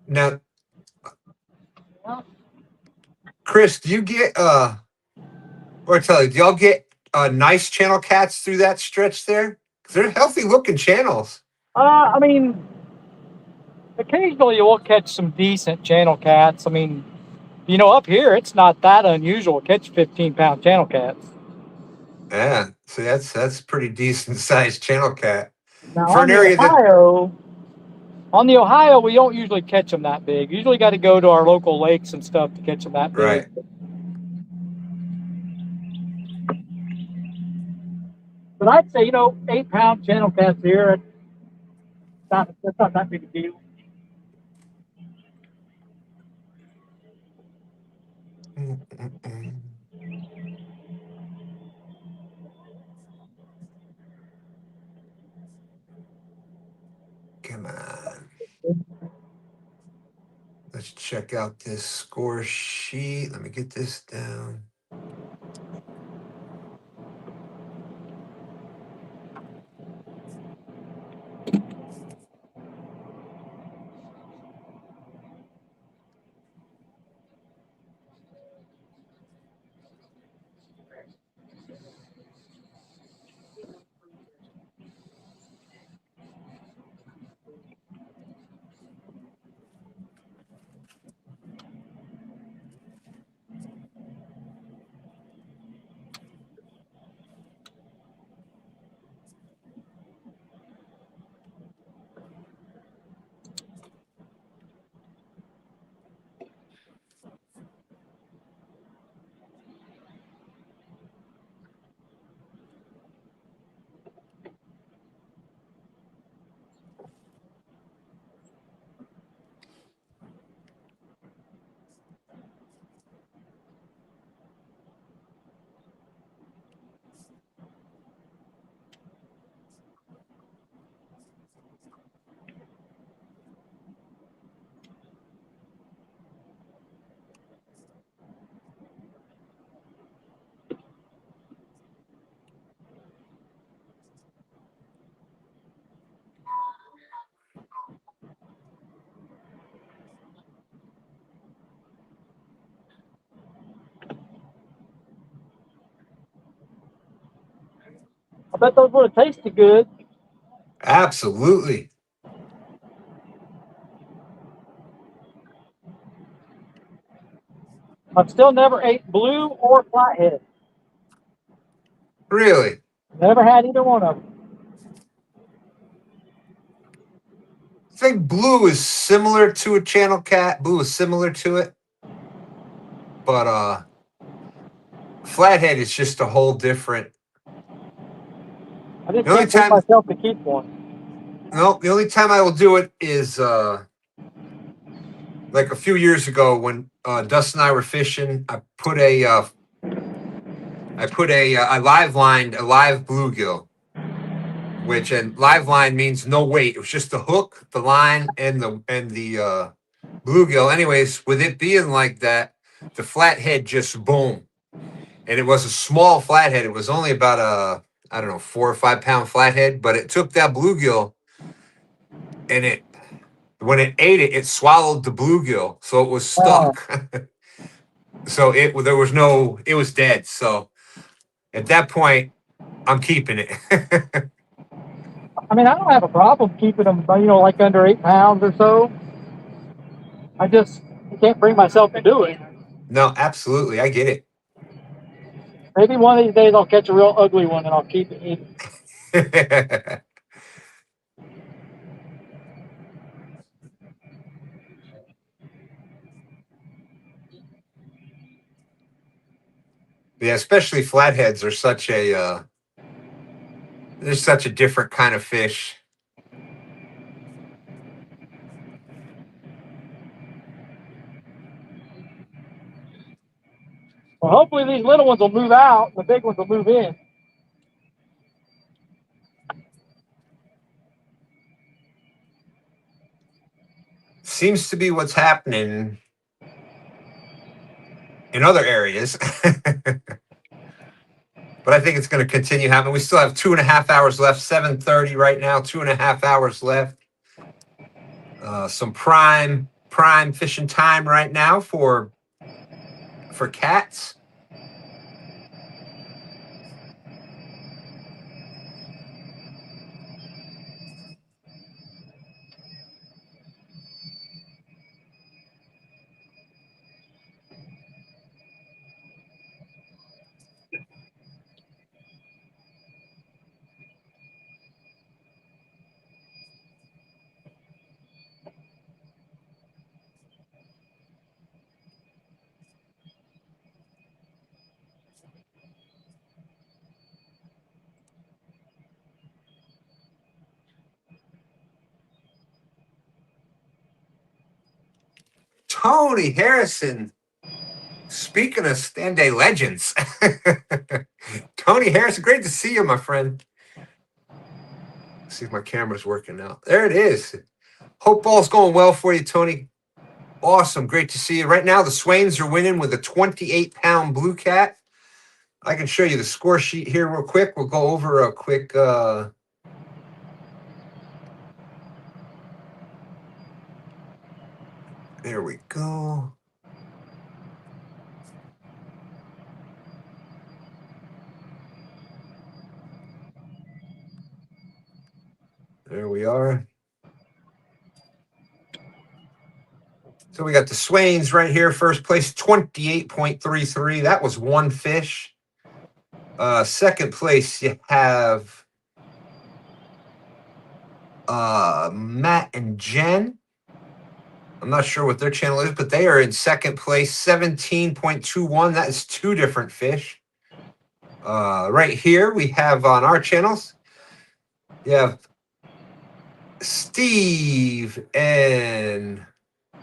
now, Chris, do you get or tell you, do y'all get nice channel cats through that stretch there? 'Cause they're healthy looking channels.
I mean, occasionally you will catch some decent channel cats. I mean, up here it's not that unusual to catch 15-pound channel cats.
Yeah, see that's pretty decent sized channel cat
Now
for an area that.
on the Ohio, we don't usually catch them that big. Usually got to go to our local lakes and stuff to catch them that big.
Right.
But I'd say, 8-pound channel cats here, that's not that big a deal.
Come on. Let's check out this score sheet. Let me get this down.
I bet those would have tasted good.
Absolutely.
I've still never ate blue or flathead.
Really?
Never had either one of them.
I think blue is similar to a channel cat. Blue is similar to it. But flathead is just a whole different.
I just
The only
can't bring
time
myself to keep one.
No, the only time I will do it is like a few years ago when Dustin and I were fishing. I live lined a live bluegill, which and live line means no weight. It was just the hook, the line, and the bluegill. Anyways, with it being like that, the flathead just boom, and it was a small flathead. It was only about I don't know 4 or 5 pound flathead, but it took that bluegill, and when it ate it, it swallowed the bluegill, so it was stuck. So it was dead. So at that point, I'm keeping it.
I mean, I don't have a problem keeping them, like under 8 pounds or so. I just can't bring myself to do it.
No, absolutely, I get it.
Maybe one of these days I'll catch a real ugly one and I'll keep it.
Yeah, especially flatheads are such a they're such a different kind of fish.
Well, hopefully these little ones will move out, the big ones will move in.
Seems to be what's happening in other areas. But I think it's going to continue happening. We still have 2.5 hours left, 7:30 right now, 2.5 hours left. Some prime fishing time right now for cats. Tony Harrison. Speaking of Stand Day legends, Tony Harrison, great to see you, my friend. Let's see if my camera's working now. There it is. Hope all's going well for you, Tony. Awesome. Great to see you. Right now, the Swains are winning with a 28-pound blue cat. I can show you the score sheet here real quick. We'll go over a quick there we go. There we are. So we got the Swains right here, first place, 28.33. That was one fish. Second place, you have Matt and Jen. I'm not sure what their channel is, but they are in second place, 17.21. That is two different fish. Right here, we have on our channels, you have Steve and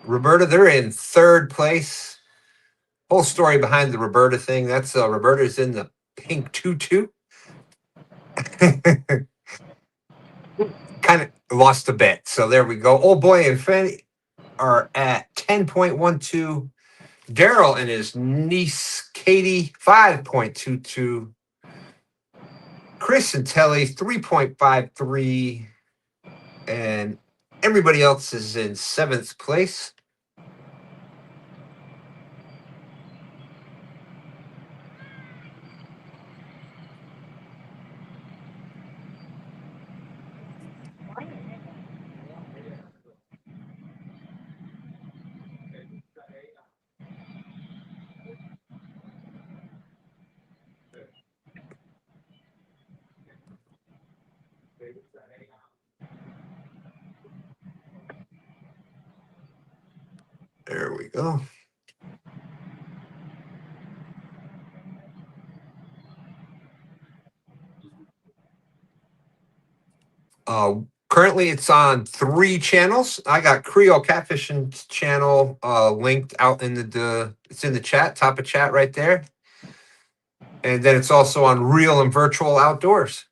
Roberta. They're in third place. Whole story behind the Roberta thing. That's Roberta's in the pink tutu. Kind of lost a bet. So there we go. Old boy and Fanny are at 10.12. Daryl and his niece Katie 5.22. Chris and Telly 3.53. And everybody else is in seventh place. There we go. Currently, it's on 3 channels. I got Creole Catfishing channel linked out in it's in the chat, top of chat right there. And then it's also on Real and Virtual Outdoors.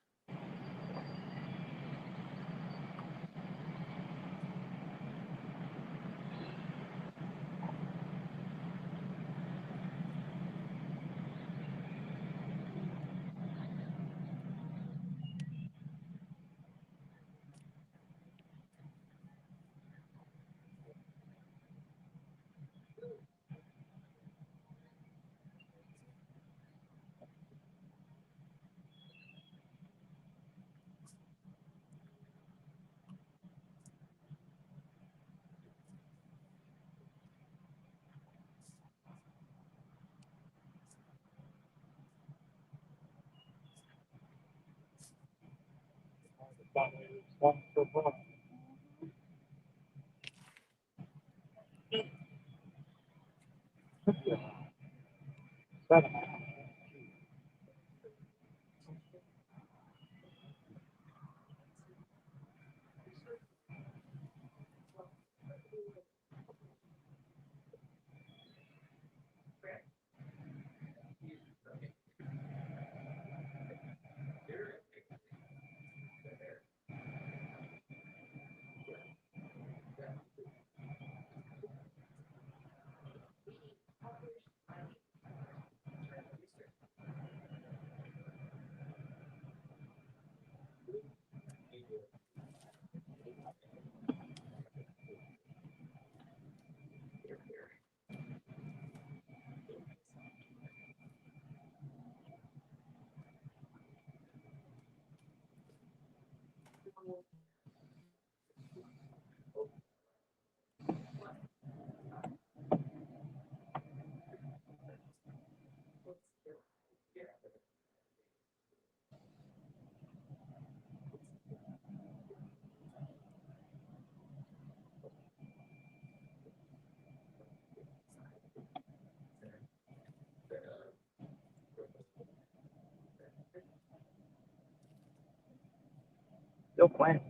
Still playing.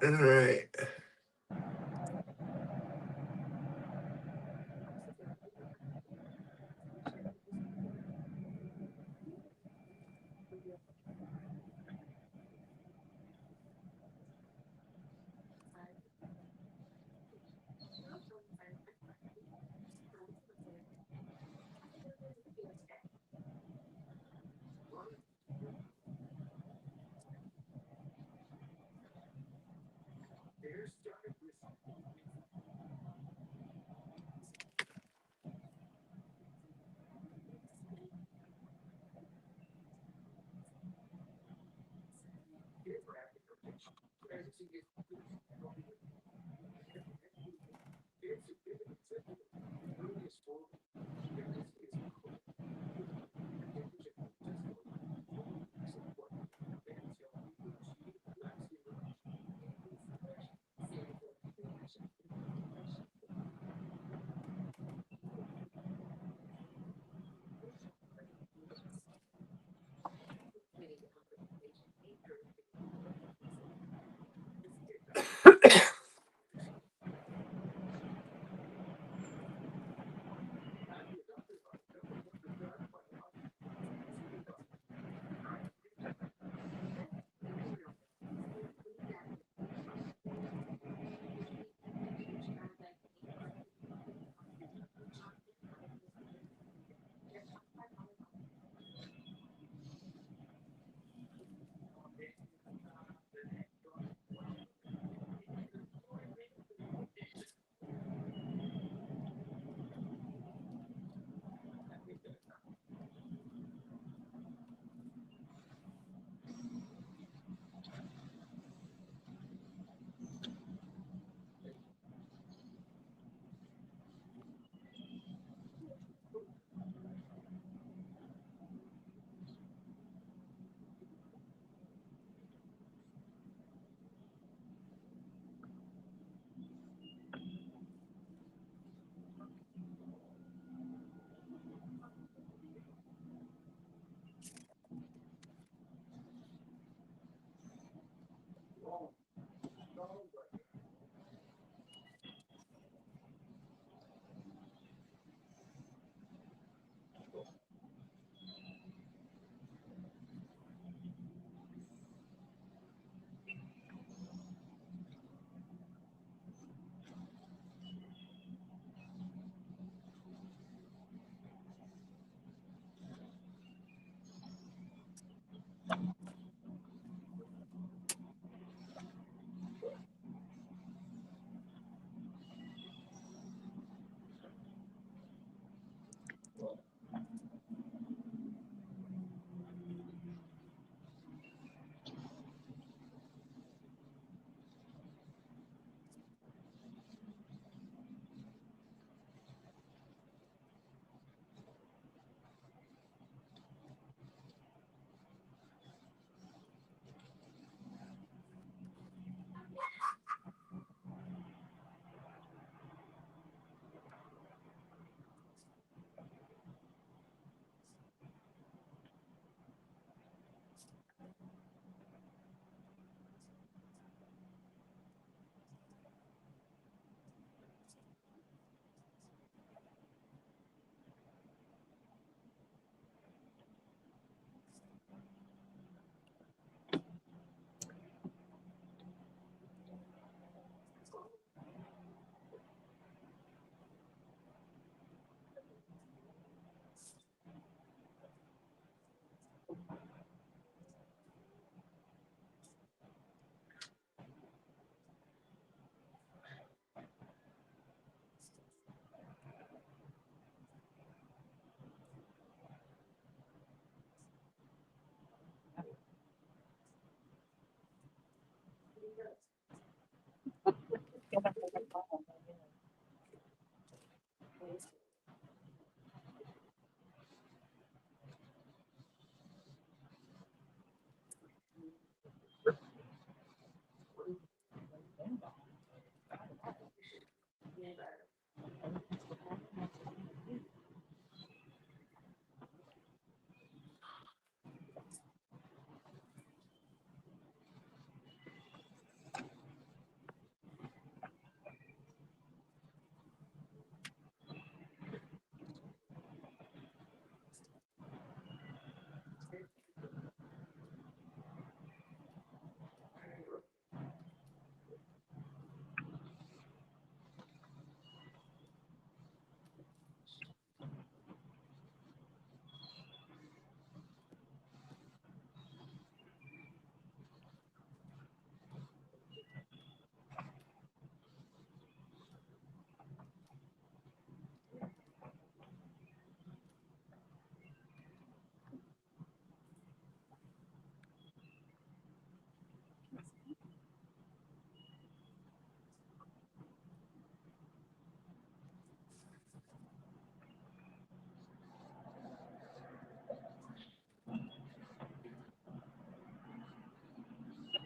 All right.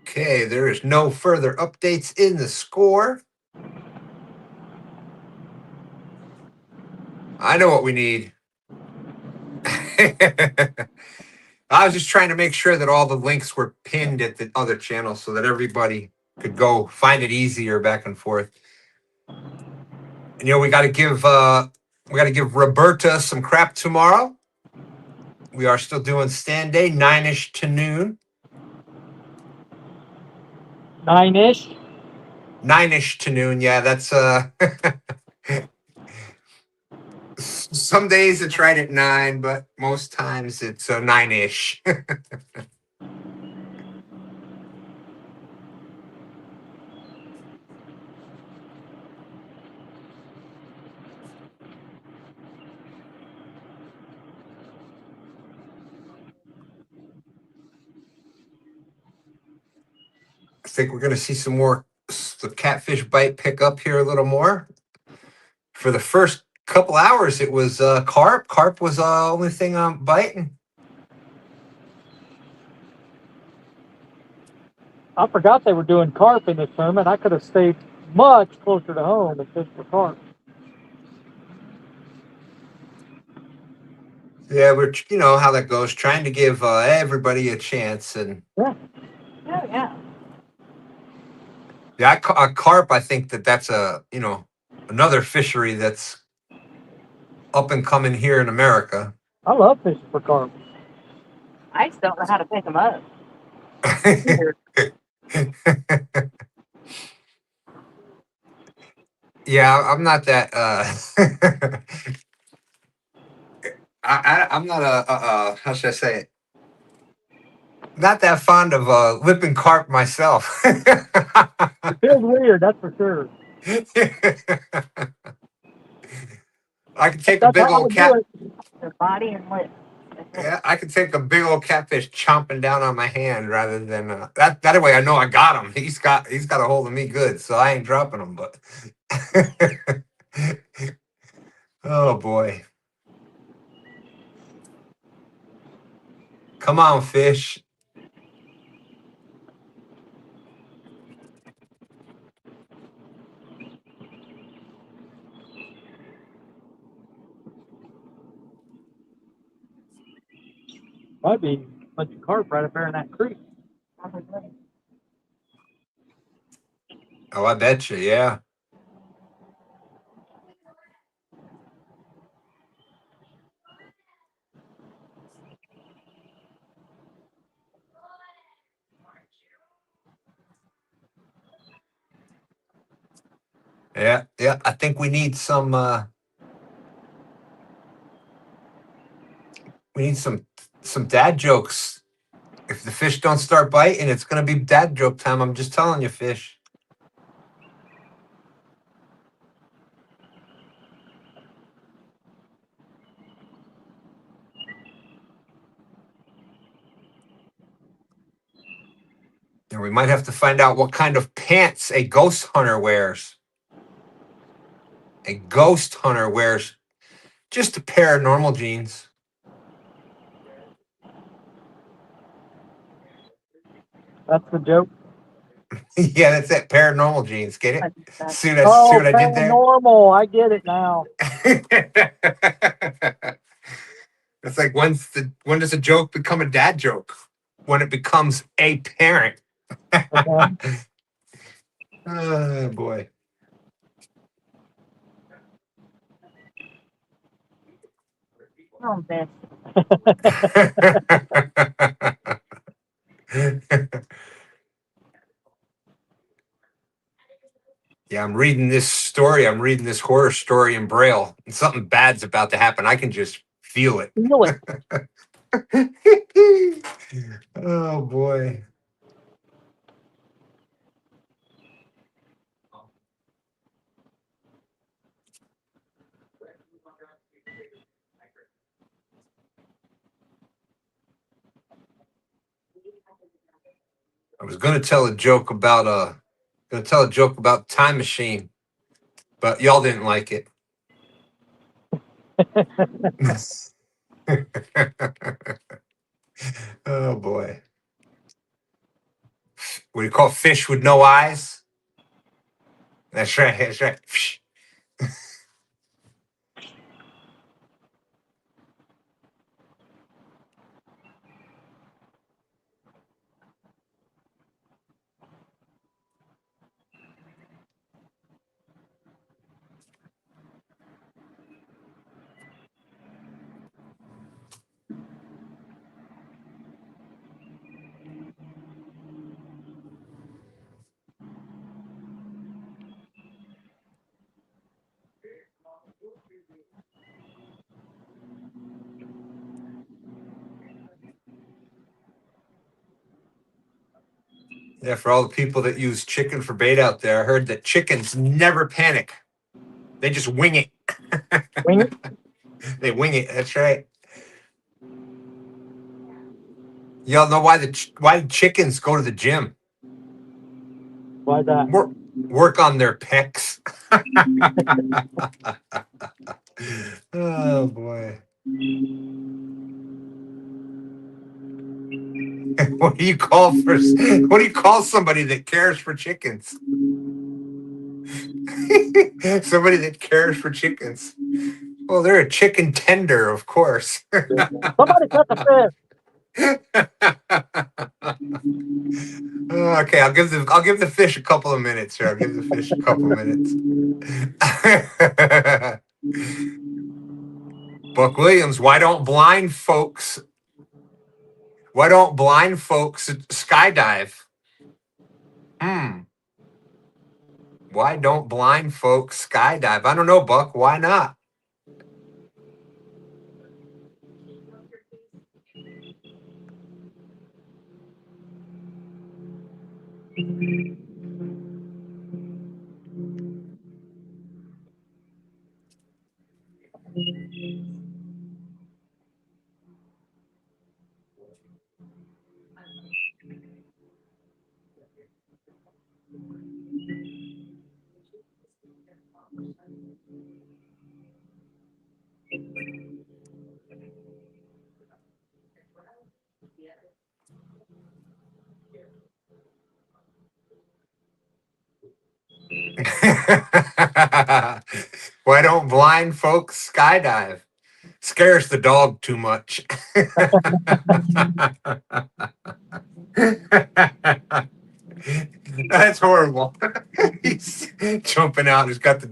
Okay, there is no further updates in the score. I know what we need. I was just trying to make sure that all the links were pinned at the other channel so that everybody could go find it easier back and forth. And we got to give Roberta some crap tomorrow. We are still doing stand day, 9-ish to noon.
9-ish.
9-ish to noon. Yeah, that's some days it's right at 9, but most times it's 9-ish. I think we're going to see some more the catfish bite pick up here a little more. For the first couple hours, it was carp. Carp was the only thing I'm biting.
I forgot they were doing carp in this tournament. I could have stayed much closer to home and fished for carp.
Yeah, we're you know how that goes, trying to give everybody a chance. And
Yeah.
yeah, carp. I think that's another fishery that's up and coming here in America.
I love fishing for carp.
I just don't know how to pick them up.
Yeah, I'm not that. I'm not how should I say it? Not that fond of lipping carp myself.
It feels weird, that's for sure.
I can take
That's
a big
how I
old
do
cat.
it.
Their body and lips.
Yeah, I can take a big old catfish chomping down on my hand rather than that way I know I got him. He's got a hold of me good, so I ain't dropping him. But oh boy, come on, fish.
Might be a bunch of carp right up there in that creek.
Oh, I bet you, yeah. Yeah, yeah. I think we need some dad jokes. If the fish don't start biting, it's gonna be dad joke time. I'm just telling you, fish. And we might have to find out what kind of pants a ghost hunter wears. A ghost hunter wears just a pair of normal jeans.
That's the joke.
Yeah, that's that paranormal genes. Get it? See what
Oh,
I did there?
paranormal. I get it now.
It's like when does a joke become a dad joke? When it becomes a parent. Oh boy.
Oh, man.
Yeah, I'm reading this story. I'm reading this horror story in Braille, and something bad's about to happen. I can just feel it.
Feel it.
Oh boy. I was gonna tell a joke about time machine, but y'all didn't like it. Oh boy. What do you call fish with no eyes? That's right. That's right. Yeah, for all the people that use chicken for bait out there, I heard that chickens never panic. They just wing it.
Wing it.
They wing it. That's right. Y'all know why chickens go to the gym?
Why that?
Work on their pecs. Oh boy. What do you call somebody that cares for chickens? Somebody that cares for chickens. Well, they're a chicken tender, of course.
Somebody cut the fish.
Okay, I'll give the fish a couple of minutes here. I'll give the fish a couple of minutes. Buck Williams, why don't blind folks skydive? Why don't blind folks skydive? I don't know, Buck. Why not? Why don't blind folks skydive? Scares the dog too much. That's horrible. He's jumping out. He's got the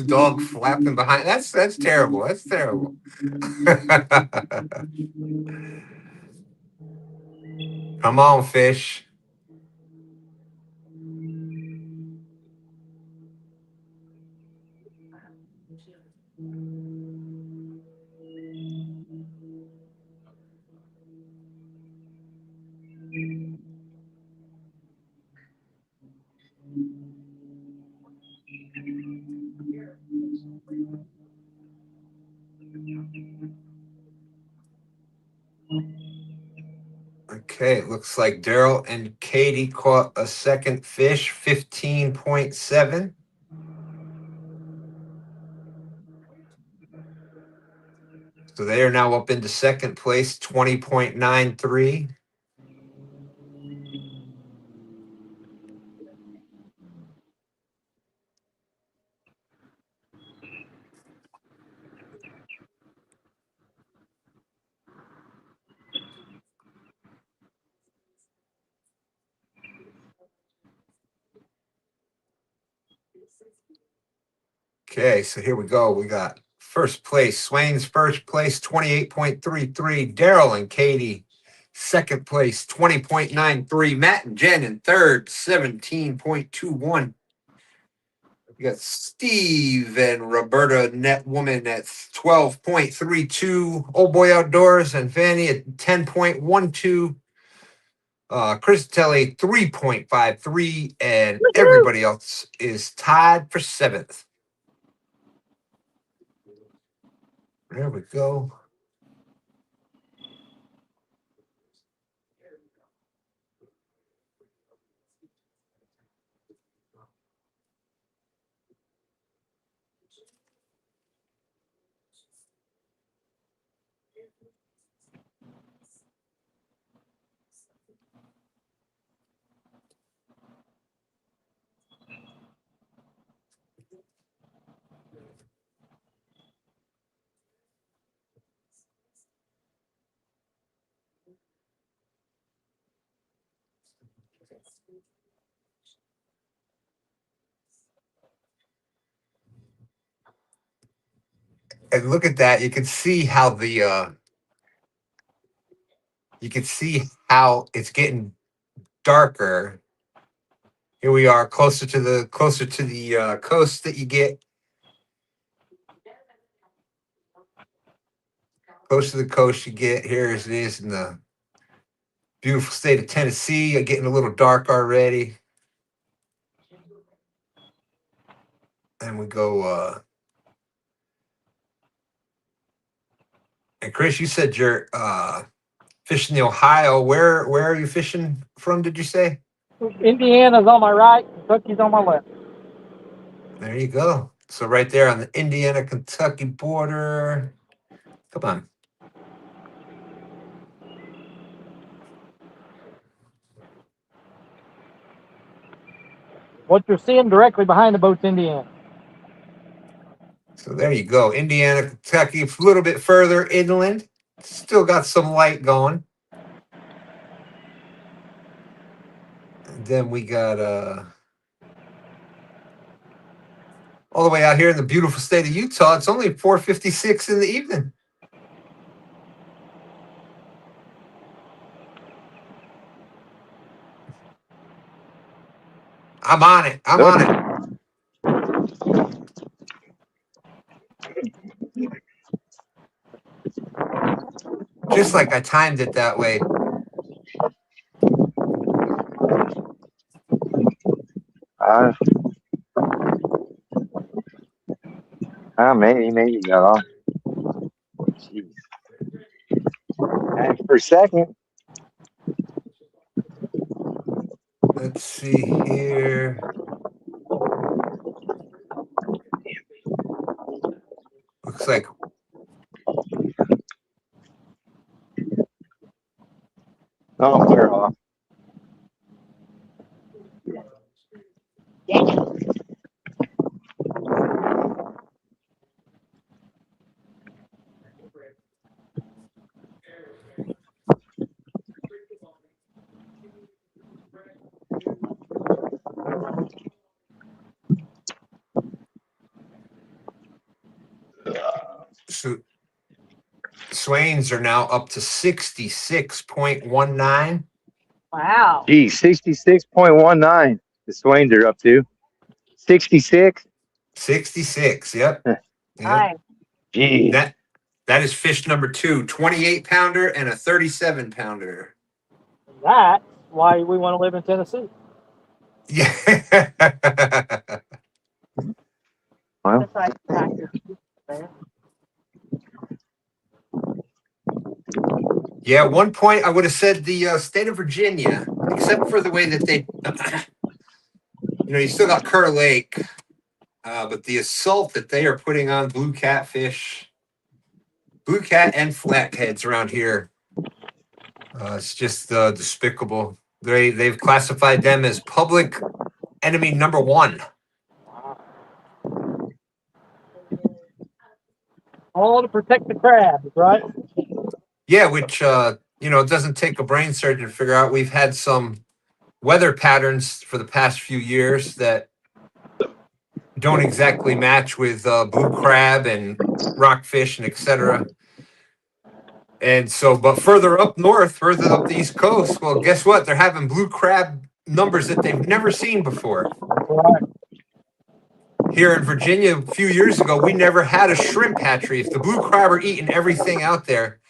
dog flapping behind. That's terrible. That's terrible. Come on, fish. Okay, it looks like Daryl and Katie caught a second fish, 15.7. So they are now up into second place, 20.93. Okay, so here we go. We got first place, Swain's first place, 28.33. Daryl and Katie, second place, 20.93. Matt and Jen in third, 17.21. We got Steve and Roberta Netwoman at 12.32. Old Boy Outdoors and Fanny at 10.12. Chris Telly 3.53, and everybody else is tied for seventh. There we go. And look at that. You can see how the you can see how it's getting darker. Here we are, closer to the coast that you get. Close to the coast you get. Here it is in the beautiful state of Tennessee. Getting a little dark already. And we go and Chris, you said you're fishing the Ohio. Where are you fishing from, did you say?
Indiana's on my right, Kentucky's on my left.
There you go. So right there on the Indiana-Kentucky border. Come on.
What you're seeing directly behind the boat's Indiana.
So there you go. Indiana, Kentucky, a little bit further inland. Still got some light going. And then we got all the way out here in the beautiful state of Utah. It's only 4:56 in the evening. I'm on it. I'm on it. Just like I timed it that way.
Maybe got off. Jeez. And for a second.
Let's see here. Looks like
Oh, we're off.
so Swains are now up to 66.19.
Wow.
Gee, 66.19. The Swains are up to 66.
66. Yep. Yep.
Nice.
Gee.
That is fish number 2, 28-pounder and a 37-pounder.
That's why we want to live in Tennessee.
Yeah.
Well,
yeah, at one point I would have said the state of Virginia, except for the way that they, you still got Kerr Lake, but the assault that they are putting on blue catfish, blue cat and flatheads around here, it's just despicable. They've classified them as public enemy number 1.
All to protect the crabs, right?
Yeah, which it doesn't take a brain surgeon to figure out. We've had some weather patterns for the past few years that don't exactly match with blue crab and rockfish and etc. And so, but further up north, further up the East Coast, well, guess what? They're having blue crab numbers that they've never seen before.
Right.
Here in Virginia, a few years ago, we never had a shrimp hatchery. If the blue crab are eating everything out there,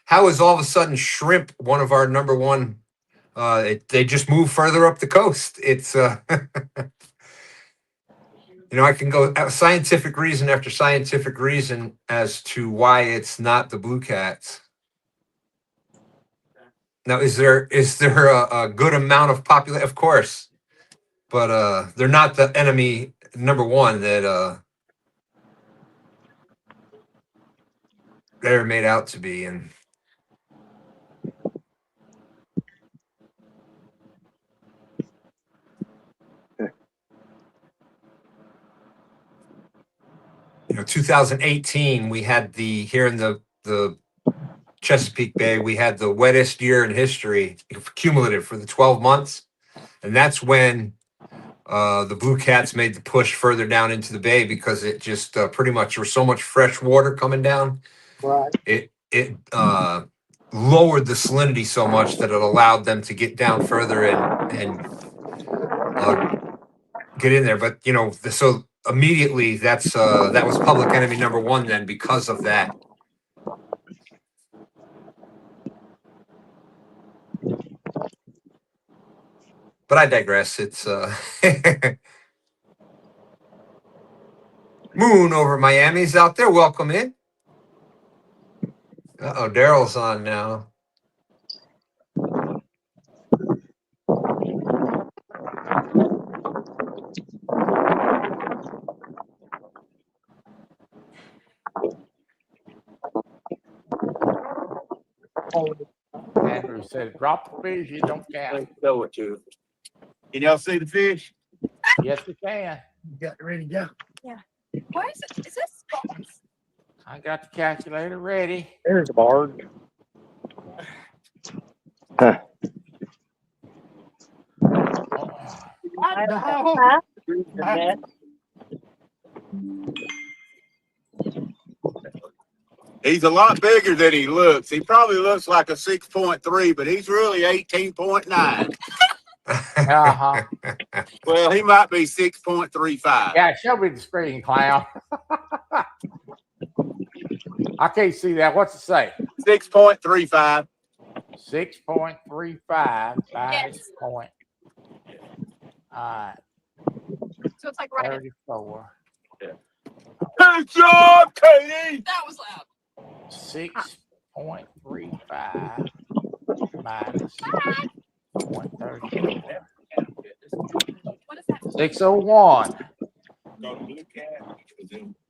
how is all of a sudden shrimp one of our number one? They just move further up the coast. It's I can go scientific reason after scientific reason as to why it's not the blue cats. Now, is there a good amount of population? Of course, but they're not the enemy number one that they're made out to be. And 2018, we had here in the Chesapeake Bay, we had the wettest year in history, cumulative for the 12 months, and that's when the blue cats made the push further down into the bay because it just pretty much there was so much fresh water coming down.
Right.
It lowered the salinity so much that it allowed them to get down further and get in there. But so immediately that was public enemy number one then because of that. But I digress. It's Moon over Miami's out there. Welcome in. Uh-oh, Daryl's on now.
Andrew said, drop the fish, you don't count.
Go with you. Can y'all see the fish?
Yes, we can.
You got ready to go.
Why is it? Is this?
I got the calculator ready.
There's a barge.
He's a lot bigger than he looks. He probably looks like a 6.3, but he's really 18.9.
Uh-huh.
Well, he might be 6.35.
Yeah, show me the screen, clown. I can't see that. What's it say?
6.35.
6.35
Yes.
point. All right.
So it's like right.
34.
Good job, Katie.
That was loud.
6.35 minus 0.34.
What is that?
601.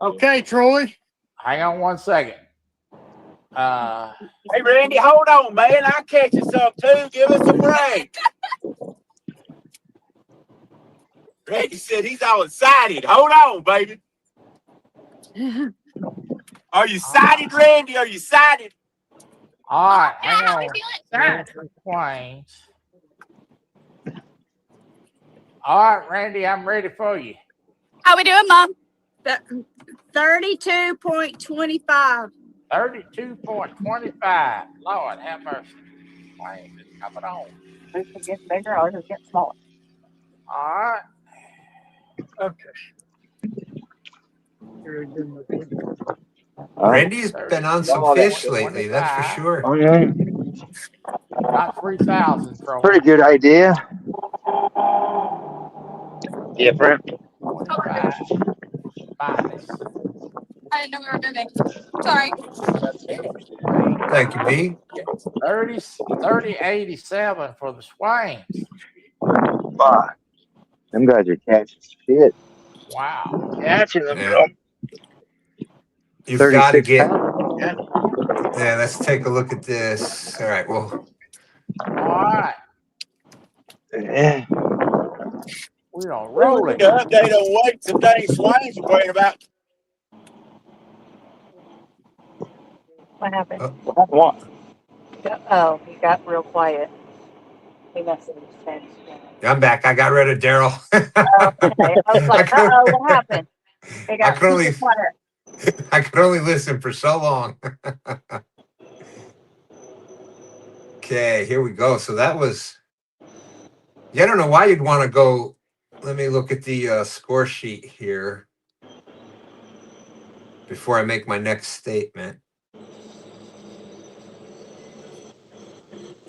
Okay, Troy.
Hang on one second.
Hey, Randy, hold on, man. I'll catch you some too. Give us a break. Randy said he's all excited. Hold on, baby. Are you excited, Randy? Are you excited?
All right, hang
How
on.
we feeling?
Planes. All right, Randy, I'm ready for you.
How we doing, Mom? 32.25.
32.25. Lord, have mercy. Planes is coming on.
Things are getting bigger, ours are getting smaller.
All right.
Okay.
Randy's been on some fish lately, that's for sure.
Oh, yeah.
About 3,000 from
Pretty good idea. Different.
25 minus.
I didn't know we were moving. Sorry.
Thank you, B.
30.87 for the Swains.
Fuck. Them guys are catching shit.
Wow.
Catching them.
Yeah. You've got to
36
get.
pounds.
Yeah, let's take a look at this. All right, well.
All right.
Yeah.
We don't roll it.
The update on weights and Dave Swain's worrying about.
What happened?
What?
Oh, he got real quiet. He must have just changed.
I'm back. I got rid of Daryl.
Okay. I was like,
could,
what happened? They
I
got
could only
super quiet.
I could only listen for so long. Okay, here we go. So that was. Yeah, I don't know why you'd want to go. Let me look at the score sheet here before I make my next statement.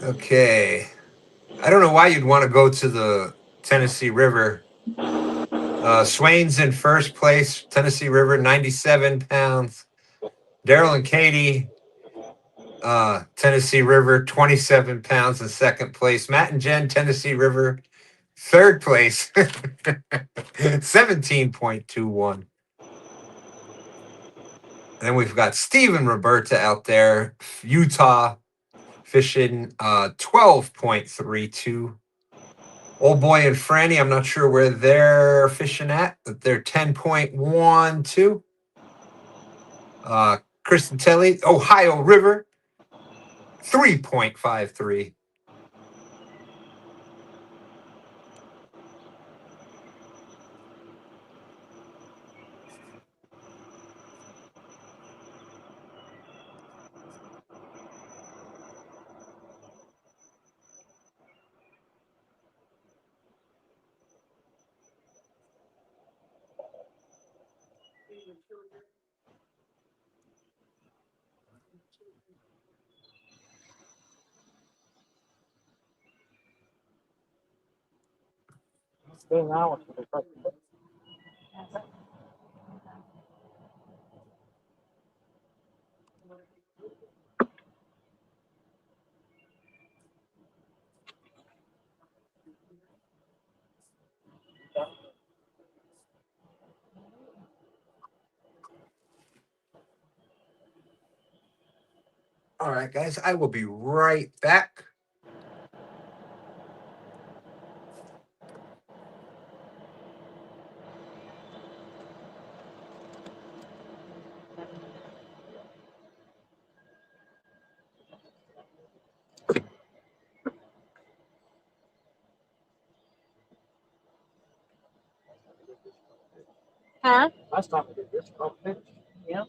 Okay. I don't know why you'd want to go to the Tennessee River. Swain's in first place, Tennessee River, 97 pounds. Daryl and Katie, Tennessee River, 27 pounds in second place. Matt and Jen, Tennessee River, third place, 17.21. And then we've got Steve and Roberta out there, Utah, fishing 12.32. Old Boy and Franny, I'm not sure where they're fishing at, but they're 10.12. Kristen Telly, Ohio River, 3.53. All right, guys, I will be right back.
Huh?
Last time we did this,
Yep.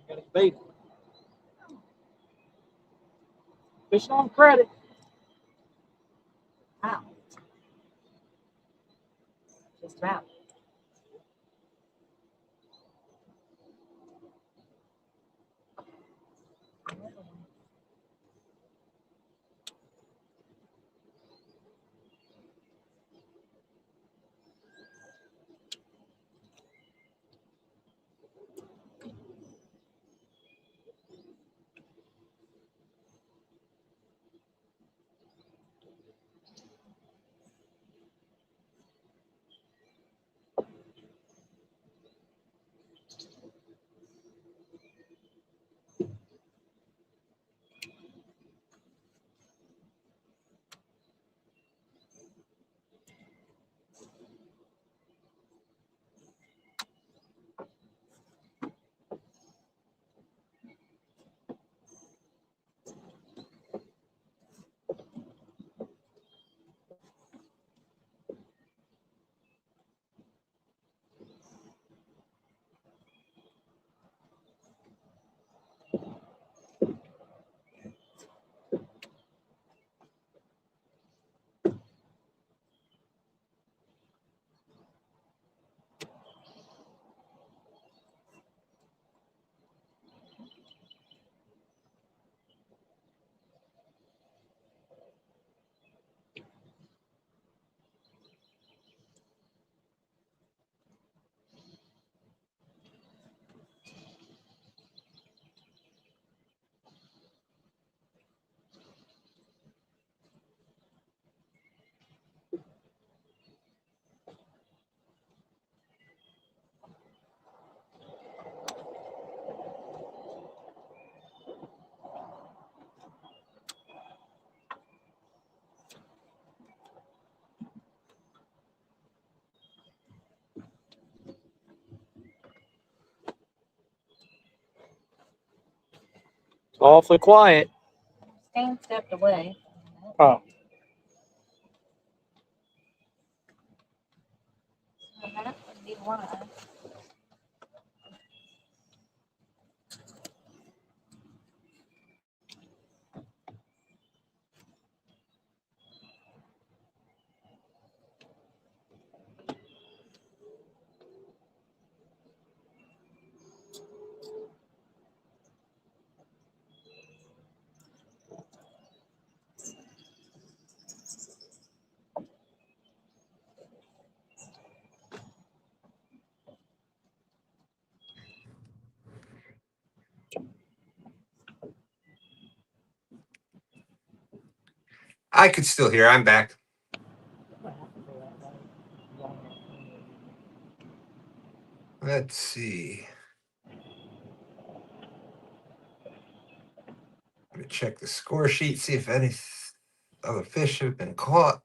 got a bait. Fishing on credit.
Wow. Just about.
Awfully quiet.
Stan stepped away.
Oh.
So that would be one.
I could still hear. I'm back. Let's see. Let me check the score sheet, see if any other fish have been caught.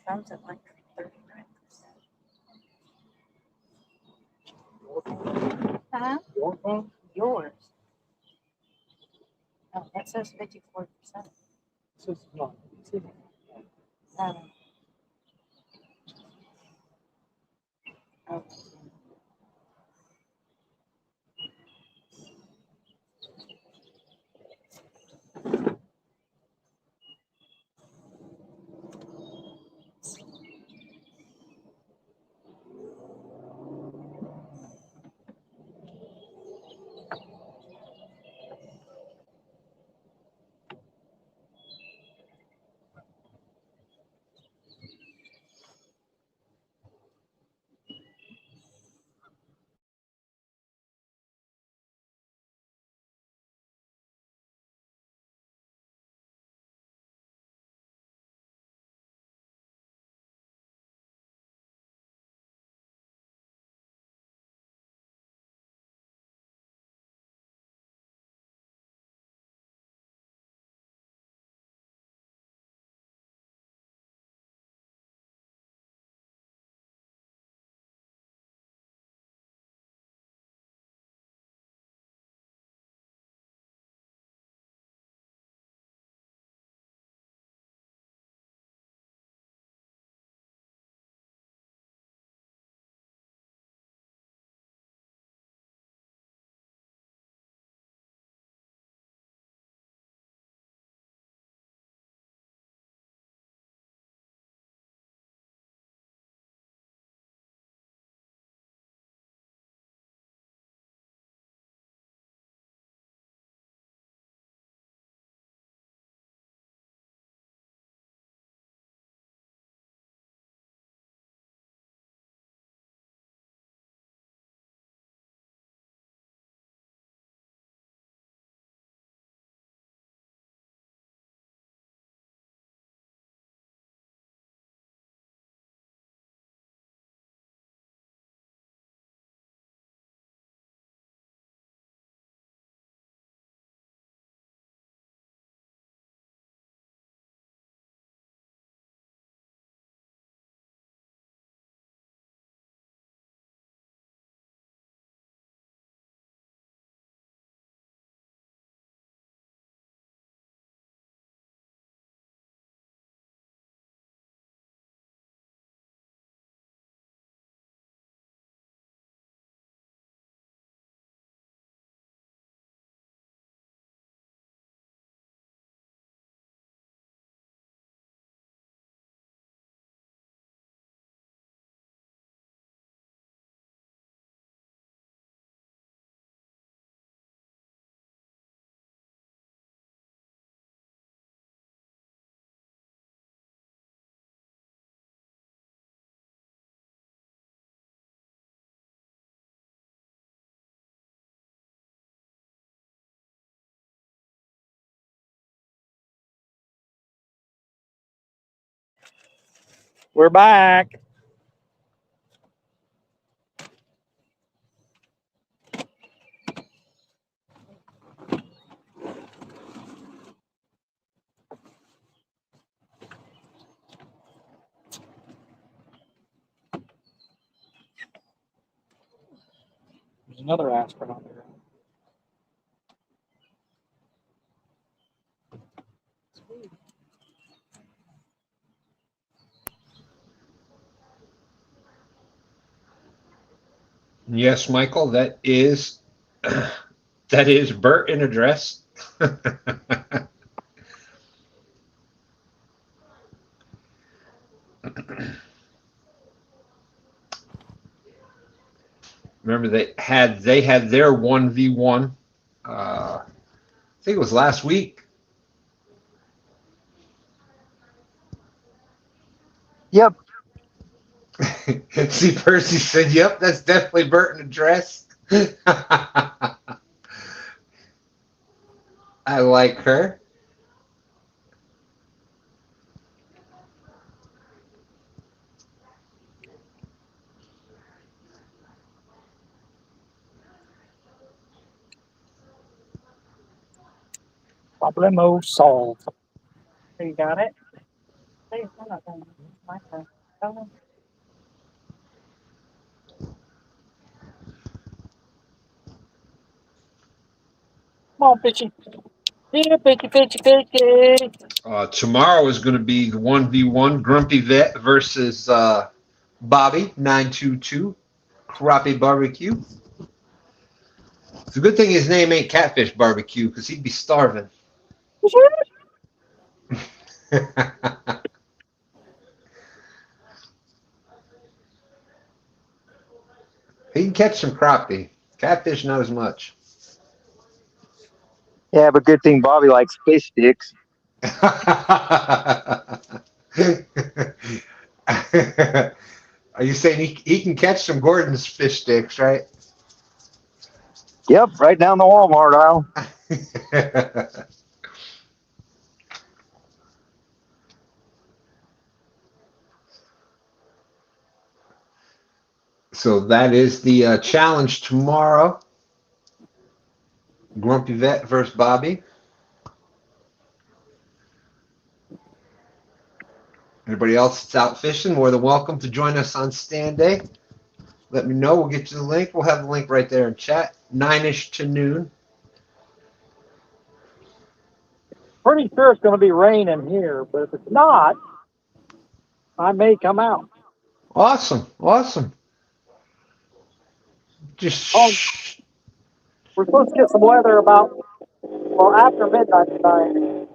Sounds like 39%. Huh?
Your phone?
Yours. Oh, that says 54%.
This is not.
Um, oh.
We're back. There's another aspirin on there.
Yes, Michael, that is Bert in a dress. Remember they had their 1v1. I think it was last week.
Yep.
See, Percy said, "Yep, that's definitely Bert in a dress." I like her.
Problemo solved.
You got it? Hey, it's not done. It's my turn. Oh,
Come on, Fishy. Yeah, fishy.
Tomorrow is going to be the 1v1 Grumpy Vet versus Bobby 922 Crappie Barbecue. It's a good thing his name ain't Catfish Barbecue because he'd be starving. He can catch some crappie. Catfish, not as much.
Yeah, but good thing Bobby likes fish sticks.
Are you saying he can catch some Gordon's fish sticks, right?
Yep, right down the Walmart aisle.
So that is the challenge tomorrow. Grumpy Vet versus Bobby. Everybody else that's out fishing, more than welcome to join us on stand day. Let me know. We'll get you the link. We'll have the link right there in chat. 9-ish to noon.
Pretty sure it's going to be raining here, but if it's not, I may come out.
Awesome. Just
We're supposed to get some weather about, after midnight tonight.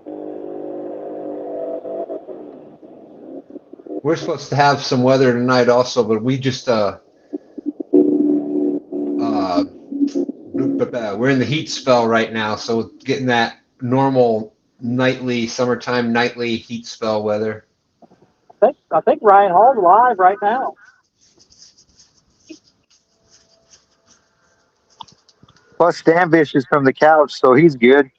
we're supposed to have some weather tonight also, but we just we're in the heat spell right now, so getting that normal summertime nightly heat spell weather.
I think Ryan Hall's live right now.
Plus, Stanfish is from the couch, so he's good.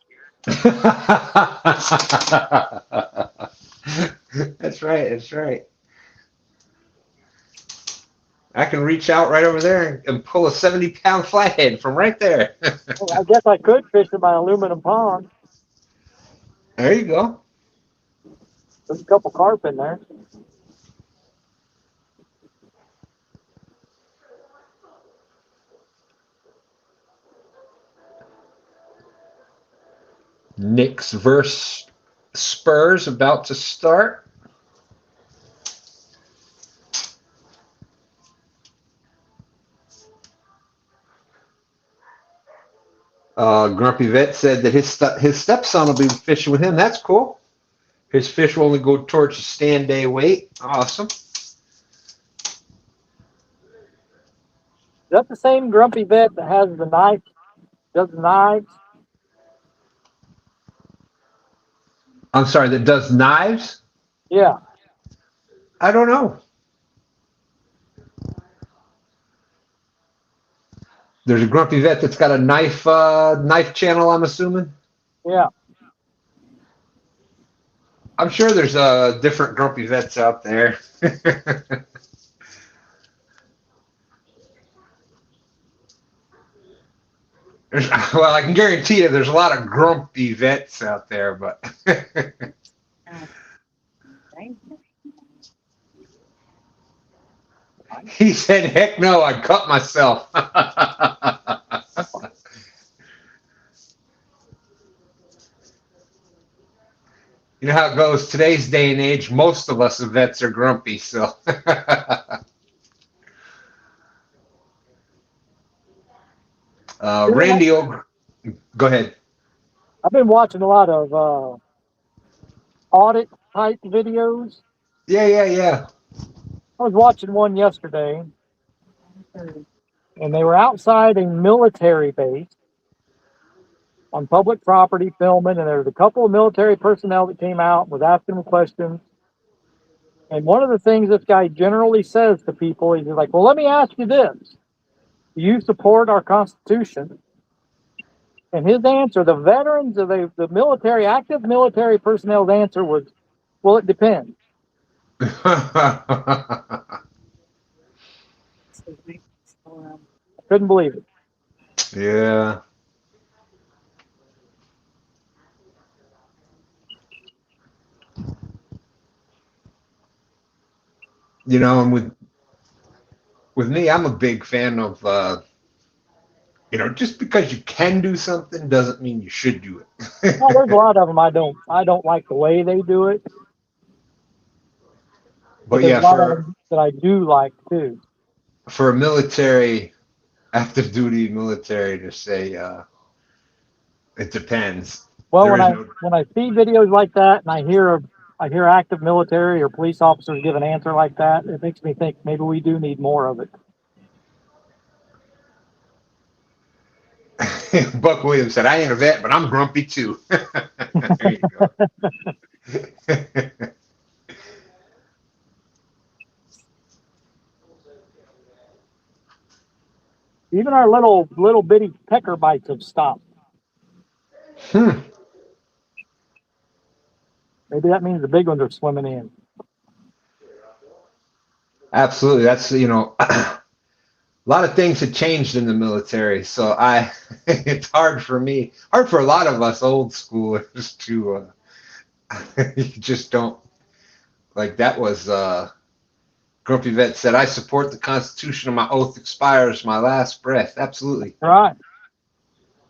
That's right. I can reach out right over there and pull a 70-pound flathead from right there.
Well, I guess I could fish in my aluminum pond.
There you go.
There's a couple carp in there.
Knicks versus Spurs about to start. Grumpy Vet said that his stepson will be fishing with him. That's cool. His fish will only go towards the stand day weight. Awesome.
Is that the same Grumpy Vet that has the knife? Does the knives?
I'm sorry, that does knives?
Yeah.
I don't know. There's a Grumpy Vet that's got a knife channel, I'm assuming.
Yeah.
I'm sure there's different grumpy vets out there. Well, I can guarantee you there's a lot of grumpy vets out there, but he said, heck no, I'd cut myself. You know how it goes today's day and age, most of us vets are grumpy, so. Randy, go ahead.
I've been watching a lot of audit type videos.
Yeah.
I was watching one yesterday, and they were outside a military base on public property filming, and there was a couple of military personnel that came out and was asking them questions. And one of the things this guy generally says to people is like, well, let me ask you this. Do you support our Constitution? And his answer, the veterans of the military, active military personnel's answer was, well, it depends. I couldn't believe it.
Yeah. You know, and with me, I'm a big fan of, you know, just because you can do something doesn't mean you should do it.
Well, there's a lot of them I don't like the way they do it. But there's a lot of them that I do like too.
For a military, active duty military to say, it depends.
Well, when I see videos like that and I hear active military or police officers give an answer like that, it makes me think maybe we do need more of it.
Buck Williams said, I ain't a vet, but I'm grumpy too. There you go.
Even our little bitty pecker bites have stopped. Maybe that means the big ones are swimming in.
Absolutely. That's, you know, a lot of things have changed in the military. So it's hard for a lot of us old schoolers to, you just don't, like that was, Grumpy Vet said, I support the Constitution and my oath expires my last breath. Absolutely.
All right.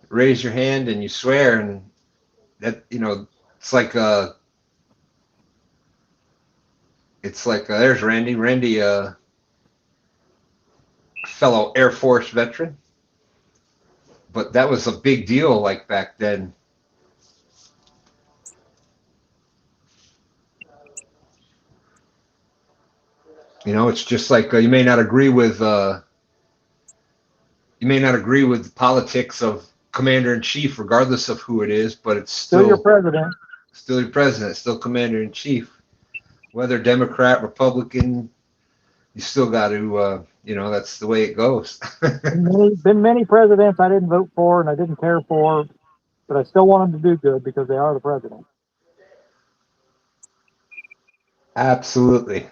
Raise your hand and you swear, and that, you know, it's like there's Randy. Randy, fellow Air Force veteran. But that was a big deal like back then. You know, it's just like you may not agree with the politics of commander in chief, regardless of who it is, but it's still
your president.
Still your president, still commander in chief. Whether Democrat, Republican, you still got to, you know, that's the way it goes.
Been many presidents I didn't vote for and I didn't care for, but I still want them to do good because they are the president.
Absolutely.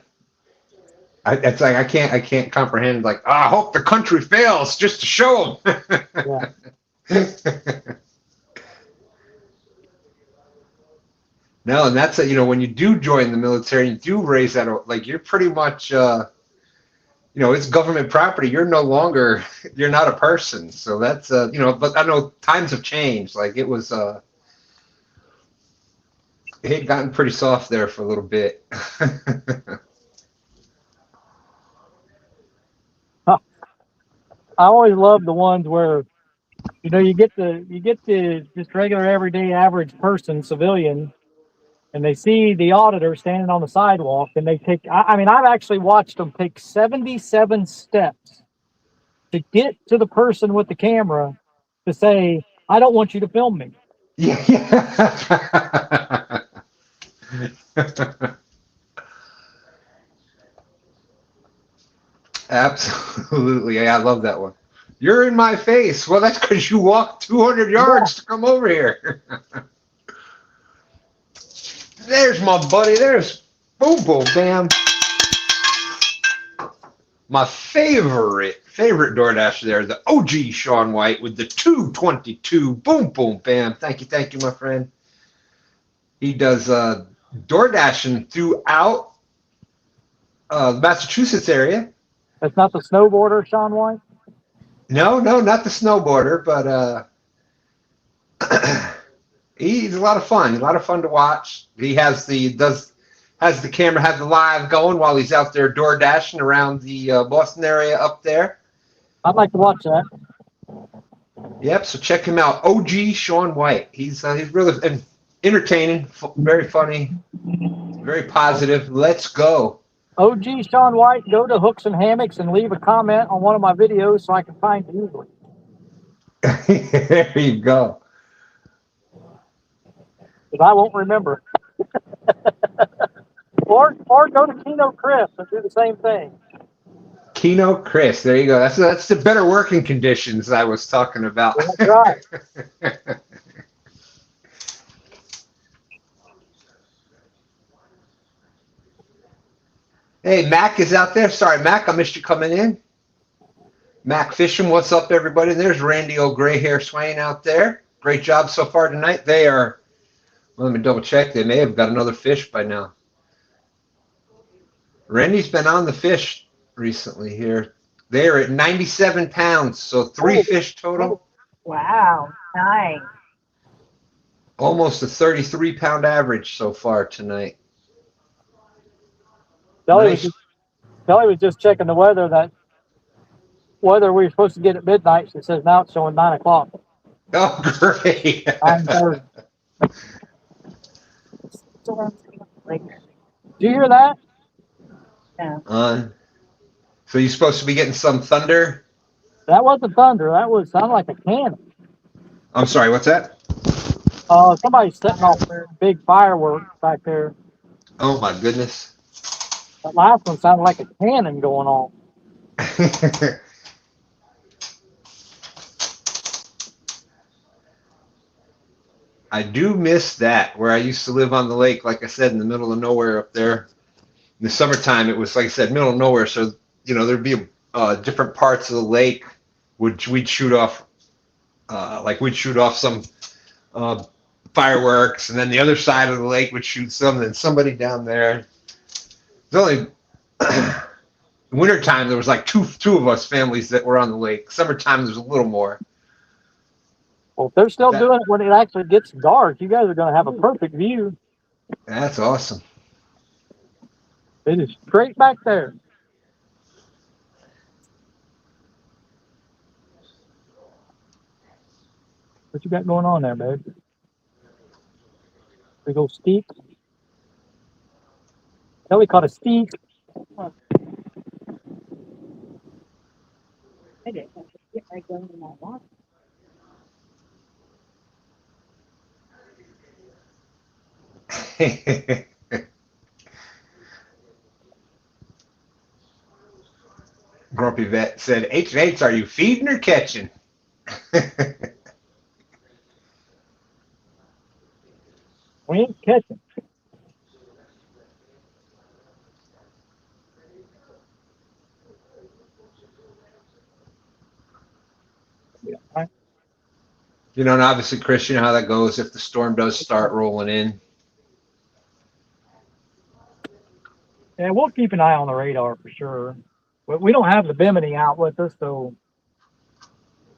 It's like I can't comprehend. Like, I hope the country fails just to show them. Yeah. No, and that's you know, when you do join the military, you do raise that, like you're pretty much, you know, it's government property. You're no longer, you're not a person. So that's, you know, but I know times have changed. Like it was, it had gotten pretty soft there for a little bit.
I always love the ones where, you know, you get the just regular everyday average person, civilian, and they see the auditor standing on the sidewalk, and they take, I mean, I've actually watched them take 77 steps to get to the person with the camera to say, I don't want you to film me.
Yeah. Absolutely. Yeah, I love that one. You're in my face. Well, that's because you walked 200 yards to come over here. There's my buddy. There's Boom Boom Bam. My favorite DoorDasher there, the OG Sean White with the 222. Boom Boom Bam. Thank you, my friend. He does DoorDashing throughout the Massachusetts area.
That's not the snowboarder, Sean White?
No, not the snowboarder, but he's a lot of fun. A lot of fun to watch. He has the camera, has the live going while he's out there door dashing around the Boston area up there.
I'd like to watch that.
Yep. So check him out, OG Sean White. He's really entertaining, very funny, very positive. Let's go.
OG Sean White, go to Hooks and Hammocks and leave a comment on one of my videos so I can find it easily.
There you go.
Because I won't remember. or go to Keno Chris and do the same thing.
Keno Chris, there you go. That's the better working conditions I was talking about.
That's right.
Hey, Mac is out there. Sorry, Mac, I missed you coming in. Mac Fishing, what's up, everybody? There's Randy old gray hair Swain out there. Great job so far tonight. They are, well, let me double check. They may have got another fish by now. Randy's been on the fish recently here. They are at 97 pounds, so 3 fish total.
Wow, nice.
Almost a 33-pound average so far tonight.
Kelly was just checking the weather. That weather we were supposed to get at midnight. She says now it's showing 9 o'clock.
Oh, great.
9:30. Did you hear that?
Yeah.
So you're supposed to be getting some thunder?
That wasn't thunder. That sounded like a cannon.
I'm sorry, what's that?
Somebody's setting off big fireworks back there.
Oh, my goodness.
That last one sounded like a cannon going on.
I do miss that, where I used to live on the lake, like I said, in the middle of nowhere up there. In the summertime, it was, like I said, middle of nowhere. So, there'd be different parts of the lake which we'd shoot off, we'd shoot off some fireworks, and then the other side of the lake would shoot some, and then somebody down there. It's only wintertime, there was like two of us families that were on the lake. Summertime, there's a little more.
Well, if they're still doing it when it actually gets dark, you guys are going to have a perfect view.
That's awesome.
It is straight back there. What you got going on there, babe? Big old steak. Kelly caught a steak.
I did. Get right going in that water.
Grumpy Vet said, H&H, are you feeding or catching?
We ain't catching. Yeah, right.
And obviously, Chris, you know how that goes if the storm does start rolling in.
Yeah, we'll keep an eye on the radar for sure. But we don't have the Bimini out with us, so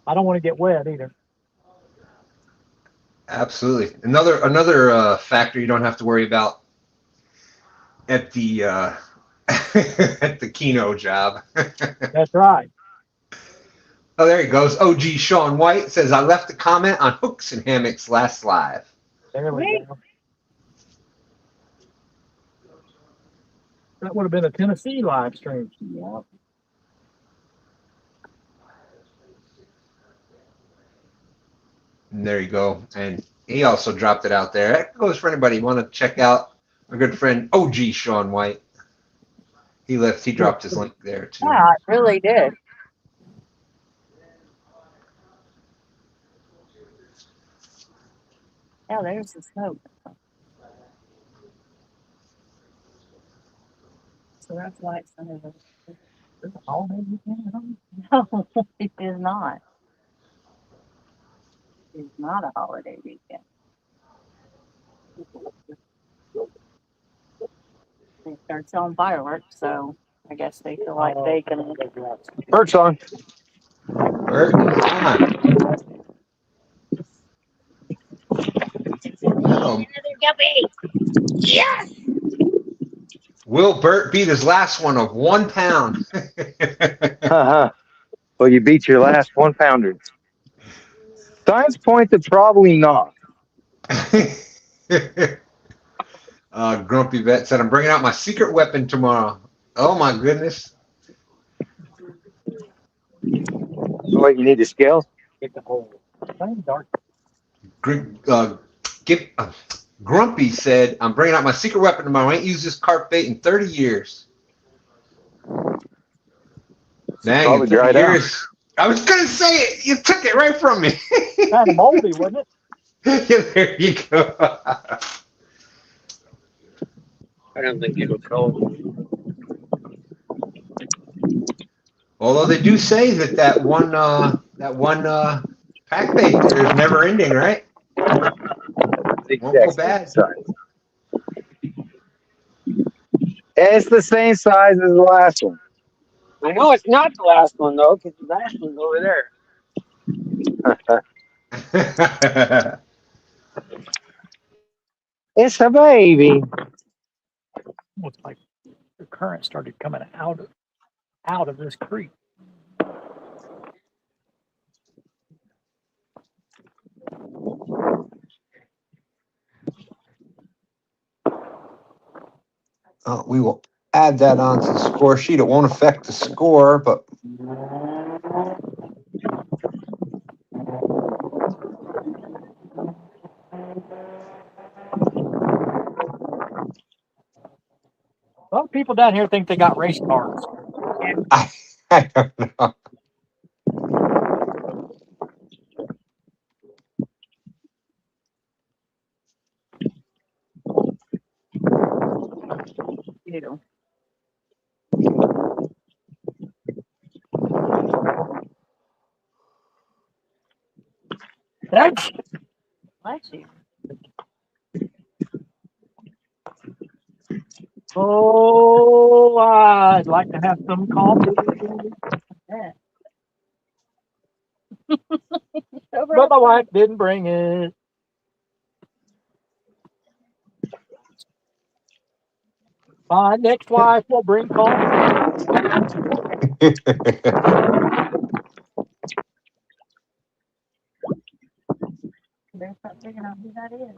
I don't want to get wet either.
Absolutely. Another factor you don't have to worry about at the at the Keno job.
That's right.
Oh, there he goes. OG Sean White says, I left a comment on Hooks and Hammocks last live.
There we go. That would have been a Tennessee live stream. Yeah.
And there you go. And he also dropped it out there. That goes for anybody want to check out our good friend OG Sean White. He dropped his link there too.
Yeah, it really did. Yeah, there's the smoke. So that's why it's under the. There's a holiday weekend at home? No, it is not. It's not a holiday weekend. They start selling fireworks, so I guess they feel like they can.
Bird song.
Bert is on. Oh,
Another guppy. Yes.
will Bert beat his last one of 1 pound?
Haha. Well, you beat your last 1 pounder. Signs point that probably not.
Grumpy Vet said, I'm bringing out my secret weapon tomorrow. Oh, my goodness.
What, you need the scales?
Get the whole thing dark.
Gr- uh, give, Grumpy said, I'm bringing out my secret weapon tomorrow. I ain't used this carp bait in 30 years. Dang,
Probably
in 30
dried out.
years. I was going to say it. You took it right from me.
Kind of moldy, wasn't it?
Yeah, there you go.
I don't think it was cold.
Although they do say that one pack bait there is never ending, right? Won't go bad.
Size. It's the same size as the last one.
I know it's not the last one though, because the last one's over there.
It's a baby.
Looks like the current started coming out of this creek.
We will add that onto the score sheet. It won't affect the score, but
A lot of people down here think they got race cars.
I don't know.
You.
That's
Bless you.
oh, I'd like to have some coffee.
Yeah.
But my wife didn't bring it. My next wife will bring coffee.
They're not figuring out who that is.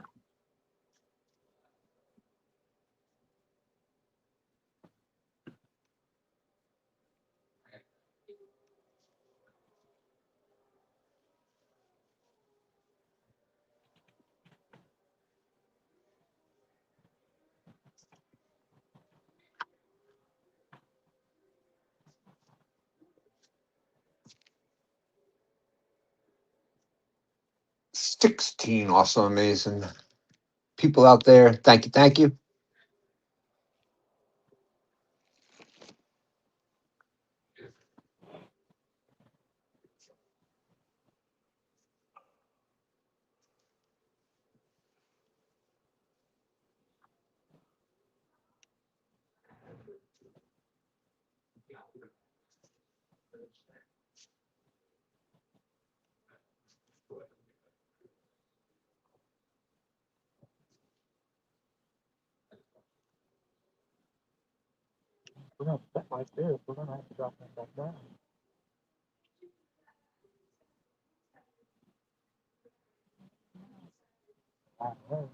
$16, also amazing. People out there, thank you, thank you.
We're gonna set like this. We're gonna have to drop that back down. I know.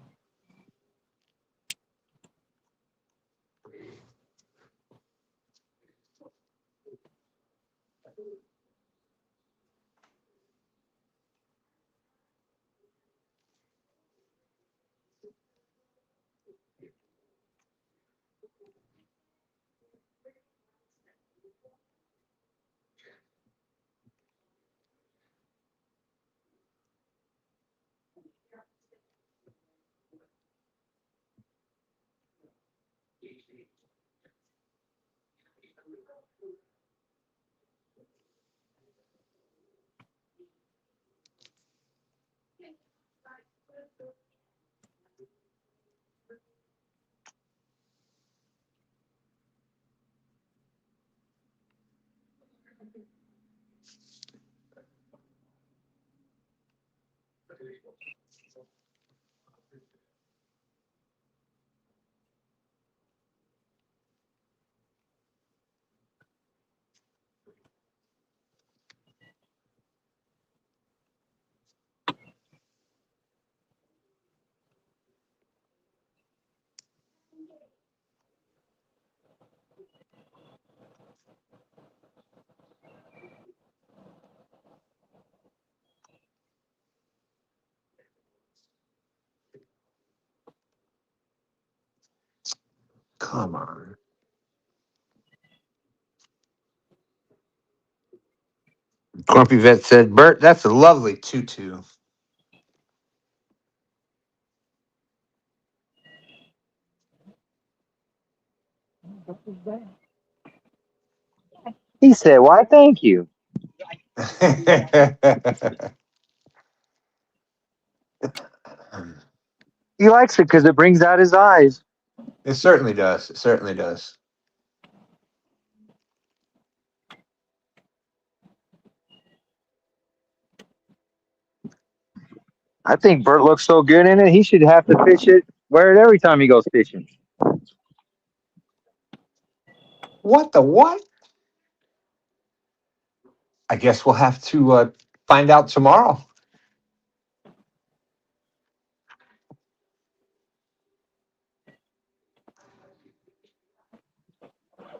Come on. Grumpy Vet said, Bert, that's a lovely tutu.
He said, "Why? Thank you." He likes it because it brings out his eyes.
It certainly does. It certainly does.
I think Bert looks so good in it. He should have to fish it, wear it every time he goes fishing.
What the what? I guess we'll have to find out tomorrow.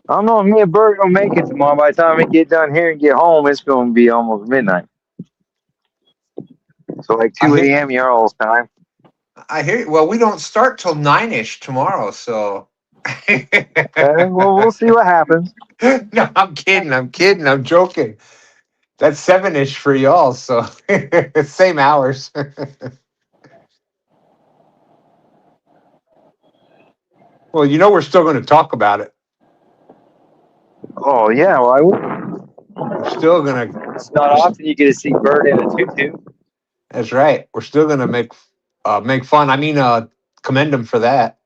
I don't know if me and Bert gonna make it tomorrow. By the time we get done here and get home, it's gonna be almost midnight. So like
I
2
hear,
a.m. your all's time.
I hear you. Well, we don't start till 9-ish tomorrow, so.
Well, we'll see what happens.
No, I'm kidding. I'm kidding. I'm joking. That's 7-ish for y'all, so same hours. Well, we're still going to talk about it.
Oh yeah, well I would.
We're still going to.
It's not often you get to see Bert in a tutu.
That's right. We're still going to make fun. I mean, commend him for that.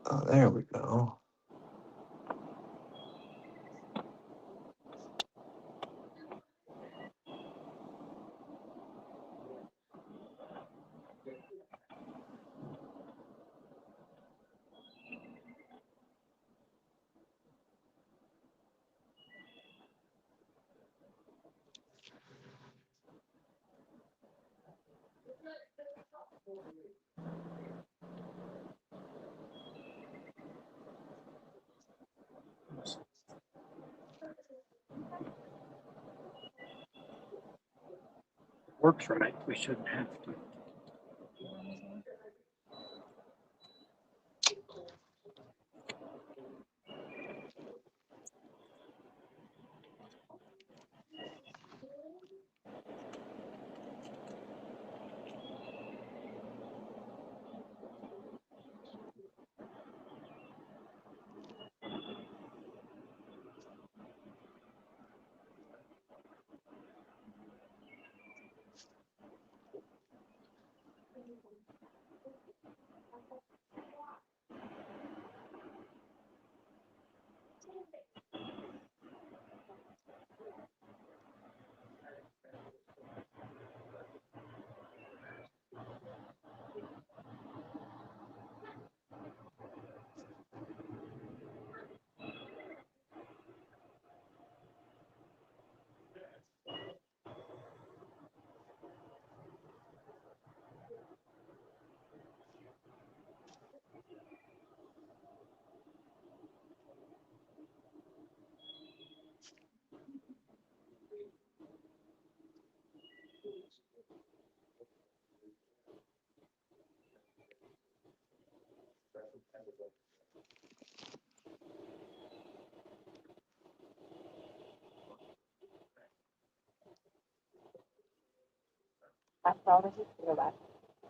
Oh, there we go.
Works right. We shouldn't have to.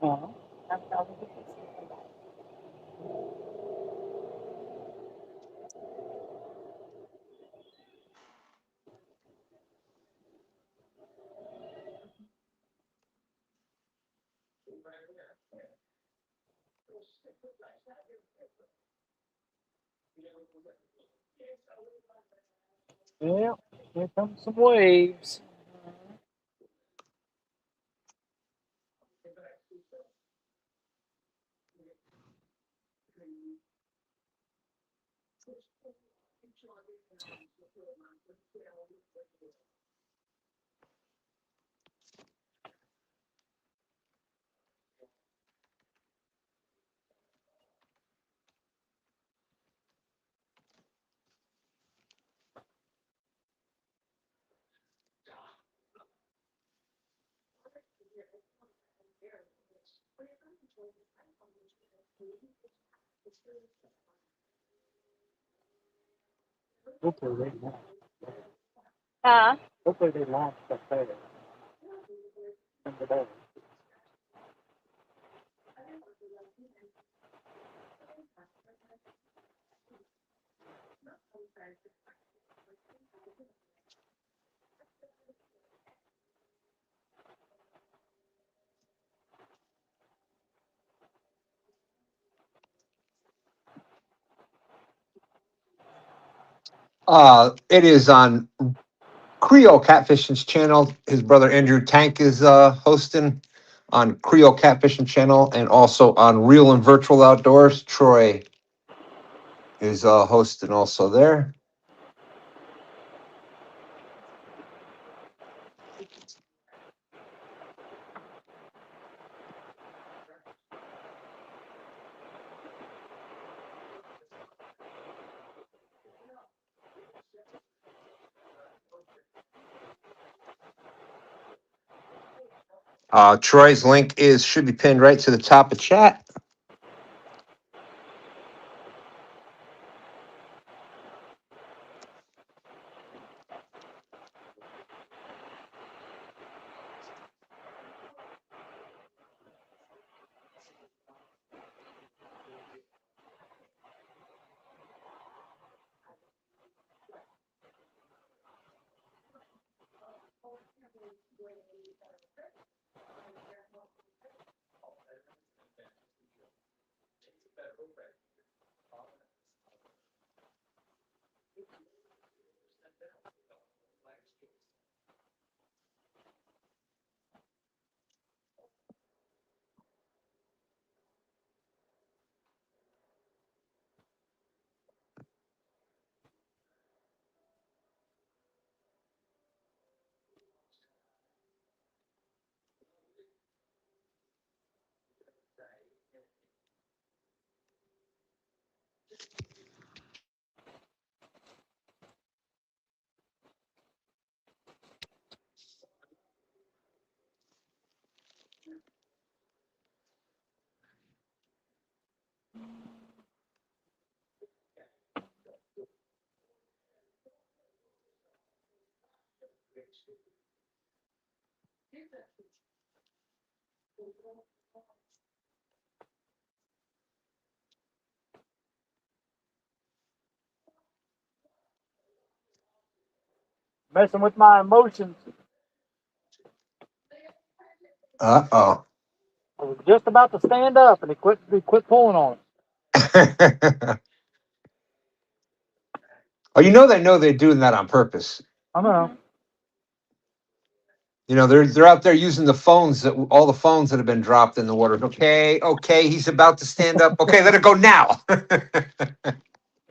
Uh-huh. Yeah, here comes some waves. Hopefully they launch.
Huh?
Hopefully they launch the fair. Today.
It is on Creole Catfishing's channel. His brother Andrew Tank is hosting on Creole Catfishing channel, and also on Real and Virtual Outdoors. Troy is hosting also there. Troy's link should be pinned right to the top of chat.
Messing with my emotions.
Uh-oh.
I was just about to stand up, and he quit pulling on it.
Oh, you know they're doing that on purpose.
I know.
You know, they're out there using all the phones that have been dropped in the water. Okay, he's about to stand up. Okay, let it go now.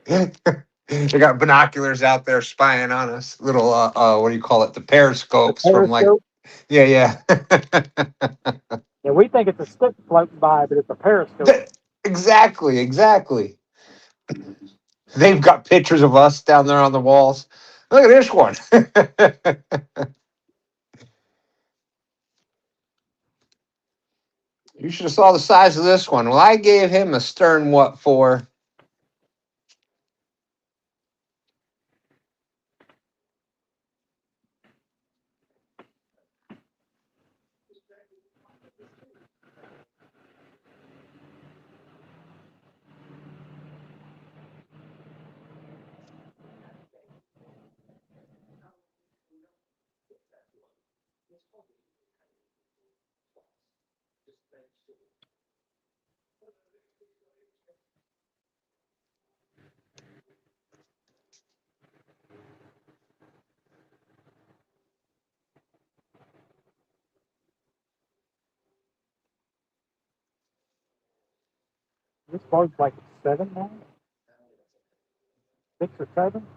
They got binoculars out there spying on us. Little what do you call it? The periscopes from
Periscope.
yeah.
Yeah, we think it's a stick floating by, but it's a periscope.
Exactly. They've got pictures of us down there on the walls. Look at this one. You should have saw the size of this one. Well, I gave him a stern what for?
This bar's like 7 now? 6 or 7?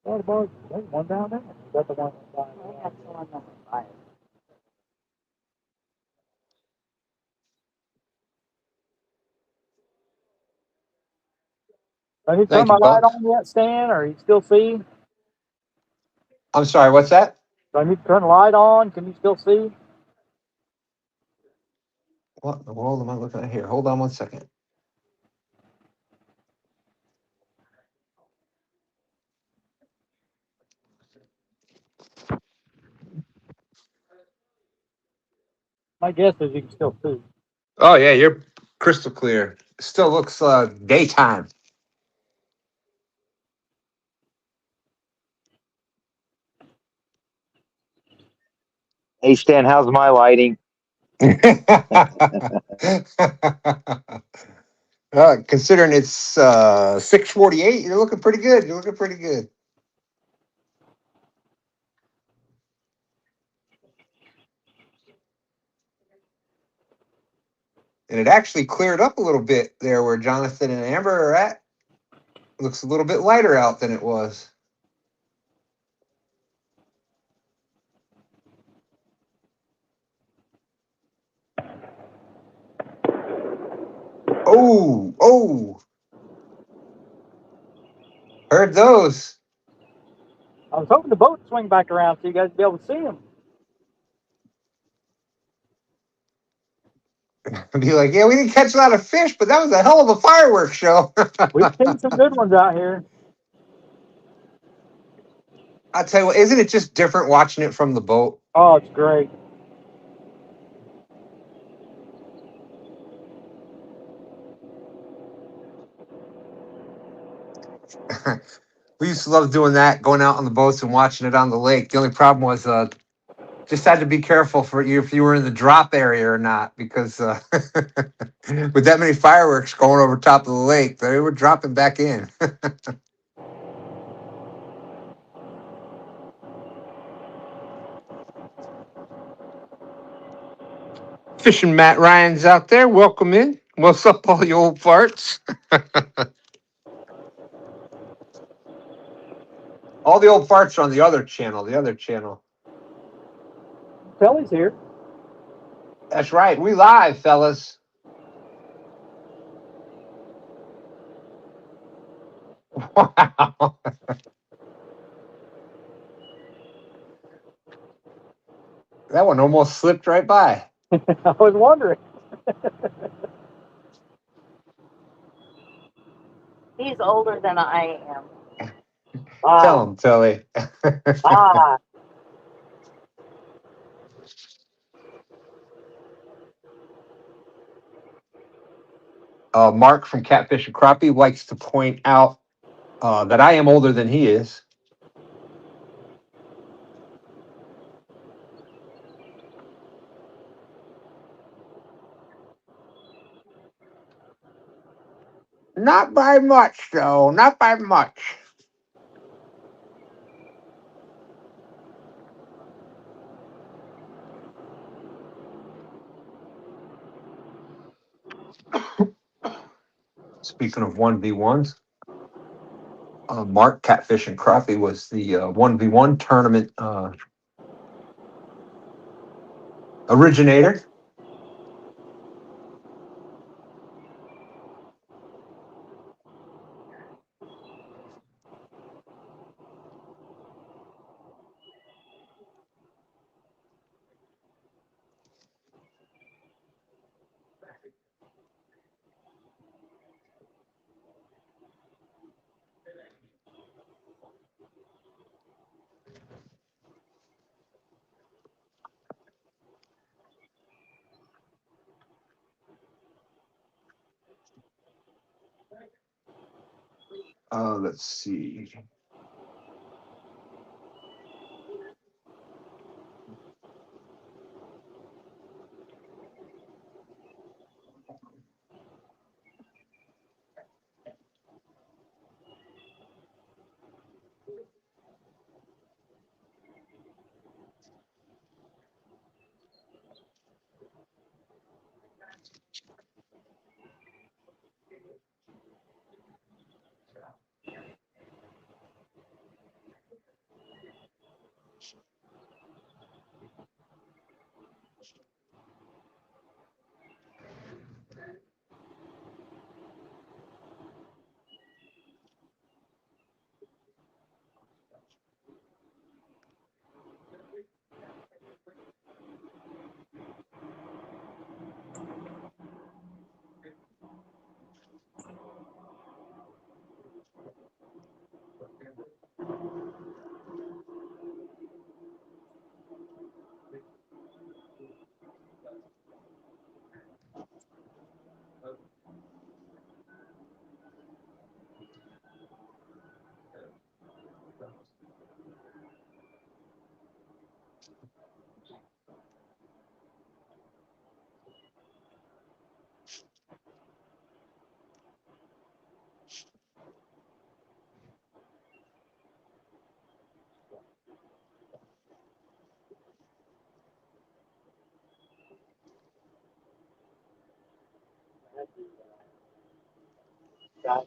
Oh, the bar's, there's one down there. Is that the one?
That's the one number 5.
Do I need to turn
Thank
my
you,
light
Buck.
on yet, Stan, or you still see?
I'm sorry, what's that?
Do I need to turn the light on? Can you still see?
What in the world am I looking at here? Hold on one second.
My guess is you can still see.
Oh yeah, you're crystal clear. Still looks daytime.
Hey Stan, how's my lighting?
Considering it's 6:48, you're looking pretty good. You're looking pretty good. And it actually cleared up a little bit there where Jonathan and Amber are at. Looks a little bit lighter out than it was. Oh, heard those.
I was hoping the boat would swing back around so you guys would be able to see them.
Be like, yeah, we didn't catch a lot of fish, but that was a hell of a fireworks show.
We've seen some good ones out here.
I tell you what, isn't it just different watching it from the boat?
Oh, it's great.
We used to love doing that, going out on the boats and watching it on the lake. The only problem was just had to be careful for you if you were in the drop area or not, because with that many fireworks going over top of the lake, they were dropping back in. Fishing Matt Ryan's out there. Welcome in. What's up, all you old farts? All the old farts are on the other channel. The other channel.
Kelly's here.
That's right. We live, fellas. Wow. That one almost slipped right by.
I was wondering.
He's older than I am.
Tell him, Telly.
Ah.
Mark from Catfish and Crappie likes to point out that I am older than he is. Not by much, though. Not by much. Speaking of 1v1s, Mark Catfish and Crappie was the 1v1 tournament originator. Let's see. on.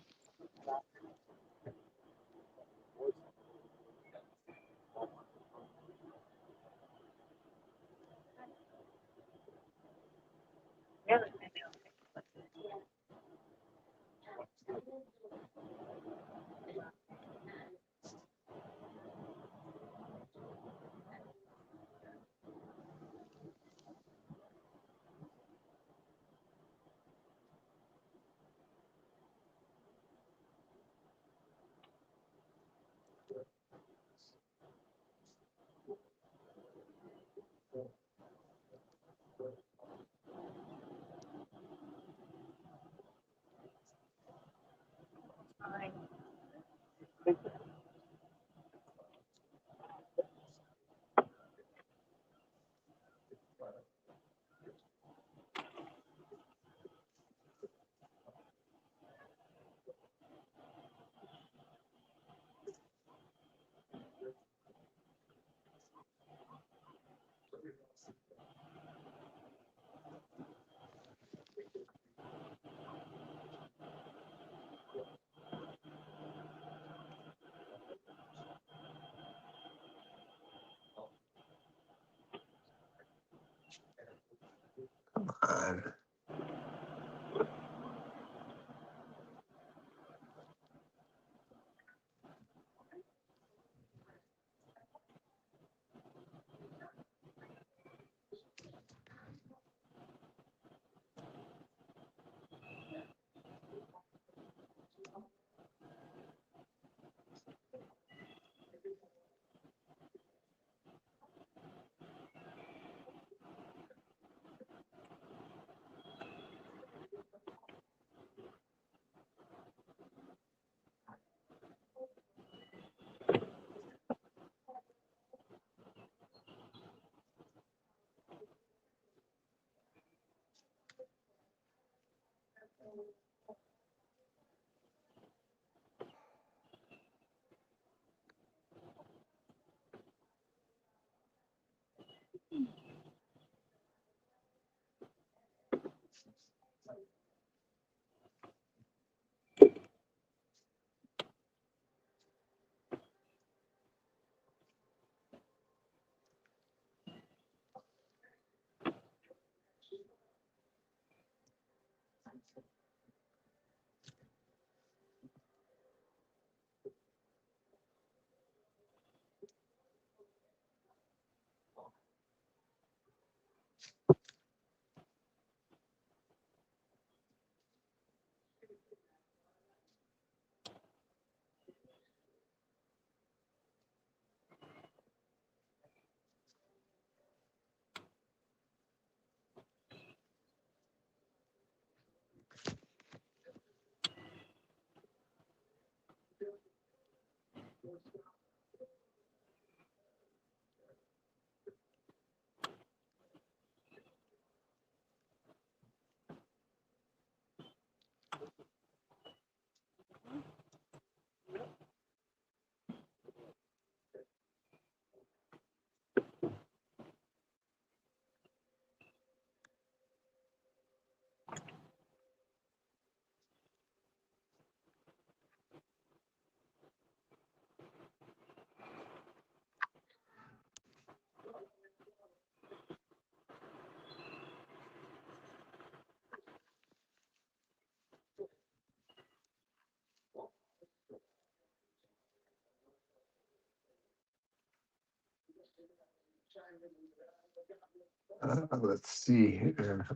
Let's see here.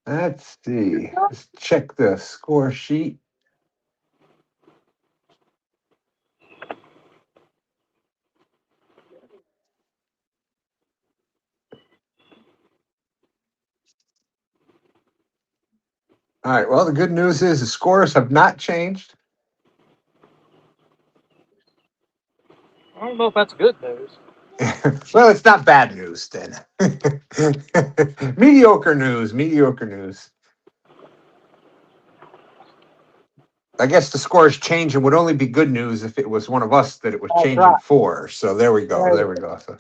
Let's see. Let's check the score sheet. All right. Well, the good news is the scores have not changed.
I don't know if that's good news.
Well, it's not bad news then. Mediocre news. Mediocre news. I guess the scores changing would only be good news if it was one of us that it was
That's
changing
right.
for. So there we go. There we go. So,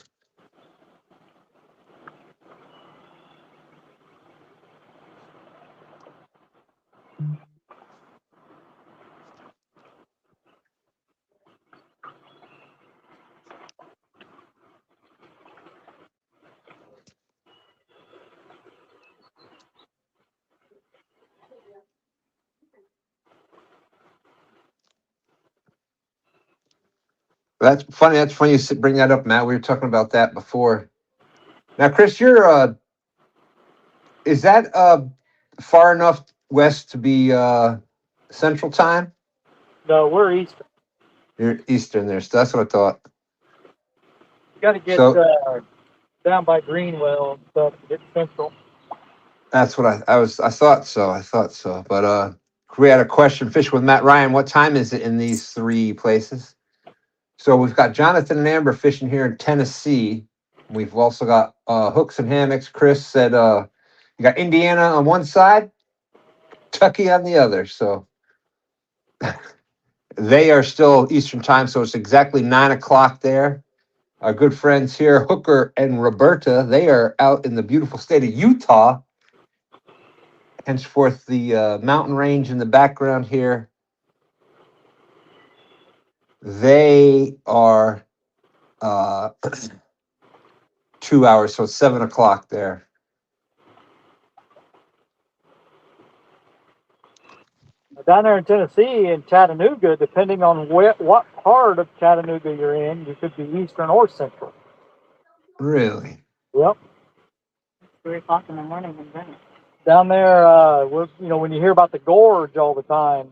that's funny. That's funny you bring that up, Matt. We were talking about that before. Now, Chris, you're is that far enough west to be Central Time?
No, we're Eastern.
You're Eastern there, so that's what I thought.
You got to get
So
down by Greenwell and stuff to get Central.
that's what I thought so. I thought so. But we had a question. Fish with Matt Ryan. What time is it in these three places? So we've got Jonathan and Amber fishing here in Tennessee. We've also got hooks and hammocks. Chris said you got Indiana on one side, Kentucky on the other. So they are still Eastern time. So it's exactly 9 o'clock there. Our good friends here, Hooker and Roberta, they are out in the beautiful state of Utah. Henceforth, the mountain range in the background here. They are 2 hours, so it's 7 o'clock there.
Down there in Tennessee, in Chattanooga, depending on what part of Chattanooga you're in, you could be Eastern or Central.
Really?
Yep.
3 o'clock in the morning in Venice.
Down there, when you hear about the gorge all the time,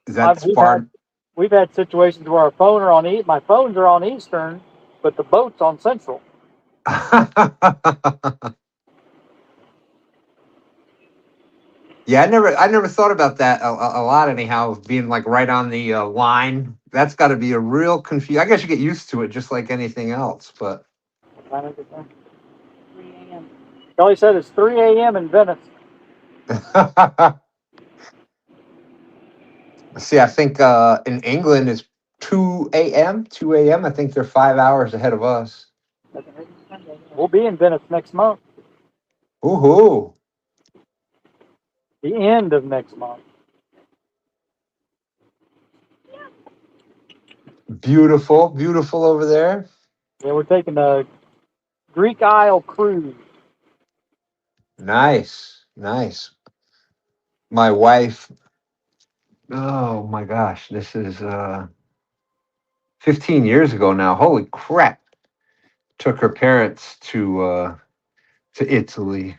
That's far.
We've had situations where my phones are on Eastern, but the boat's on Central.
Yeah, I never thought about that a lot. Anyhow, being like right on the line, that's got to be a real confuse. I guess you get used to it, just like anything else. But
3 a.m.
Kelly said it's 3 a.m. in Venice.
see, I think in England it's 2 a.m. 2 a.m. I think they're 5 hours ahead of us.
We'll be in Venice next month.
Woohoo!
The end of next month.
Beautiful, beautiful over there.
Yeah, we're taking a Greek Isle cruise.
Nice, nice. My wife. Oh my gosh, this is 15 years ago now. Holy crap! Took her parents to Italy.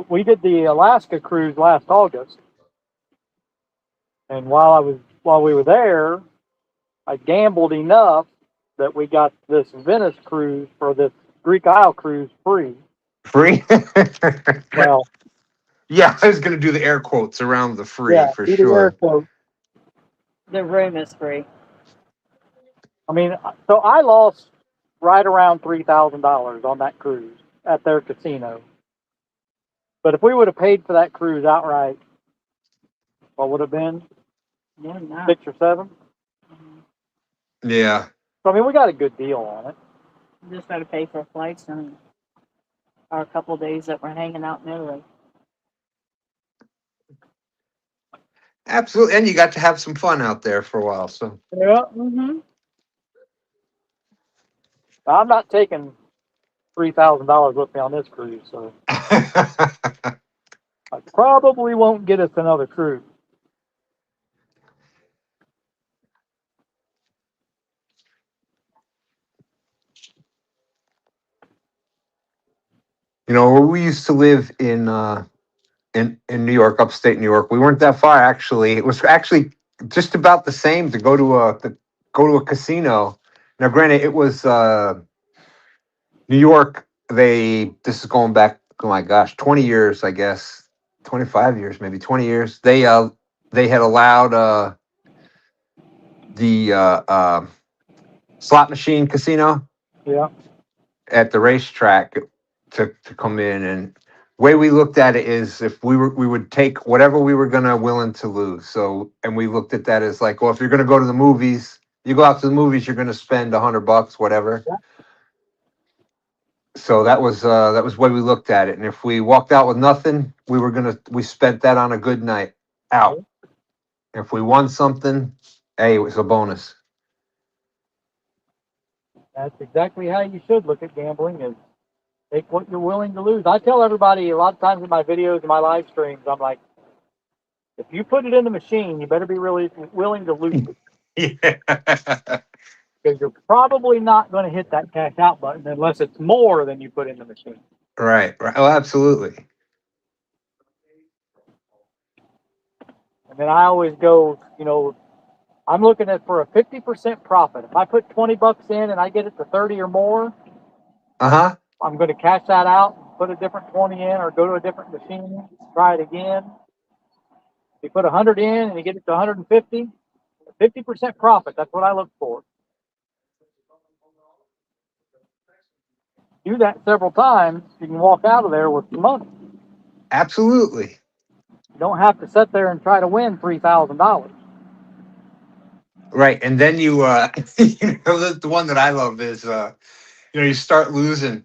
We did the Alaska cruise last August, and while we were there, I gambled enough that we got this Venice cruise for this Greek Isle cruise free.
Free?
Well,
yeah, I was gonna do the air quotes around the free for
do the
sure.
air quote.
The room is free.
I mean, so I lost right around $3,000 on that cruise at their casino. But if we would have paid for that cruise outright, what would have been?
More than that.
6 or 7?
Yeah.
So I mean, we got a good deal on it.
Just got to pay for flights and our couple of days that we're hanging out in Italy.
Absolutely, and you got to have some fun out there for a while. So
Yeah.
Mm-hmm.
I'm not taking $3,000 with me on this cruise, so I probably won't get us another cruise.
you know, we used to live in New York, upstate New York. We weren't that far actually. It was actually just about the same to go to a casino. Now, granted, it was New York this is going back, oh my gosh, 20 years, I guess, 25 years, maybe 20 years. They had allowed the slot machine casino
Yeah.
at the racetrack to come in, and way we looked at it is if we would take whatever we were gonna willing to lose. So, and we looked at that as like, well, if you're gonna go to the movies, you go out to the movies, you're gonna spend $100, whatever.
Yeah.
So that was the way we looked at it. And if we walked out with nothing, we spent that on a good night out. If we won something, hey, it was a bonus.
That's exactly how you should look at gambling, is take what you're willing to lose. I tell everybody a lot of times in my videos and my live streams, I'm like, if you put it in the machine, you better be really willing to lose it.
Yeah.
Because you're probably not going to hit that cash out button unless it's more than you put in the machine.
Right. Oh, absolutely.
And then I always go, I'm looking at for a 50% profit. If I put $20 in and I get it to 30 or more,
Uh-huh.
I'm going to cash that out, put a different 20 in, or go to a different machine, try it again. If you put 100 in and you get it to 150, 50% profit. That's what I look for. Do that several times, you can walk out of there with some money.
Absolutely.
You don't have to sit there and try to win $3,000.
Right. And then you the one that I love is you start losing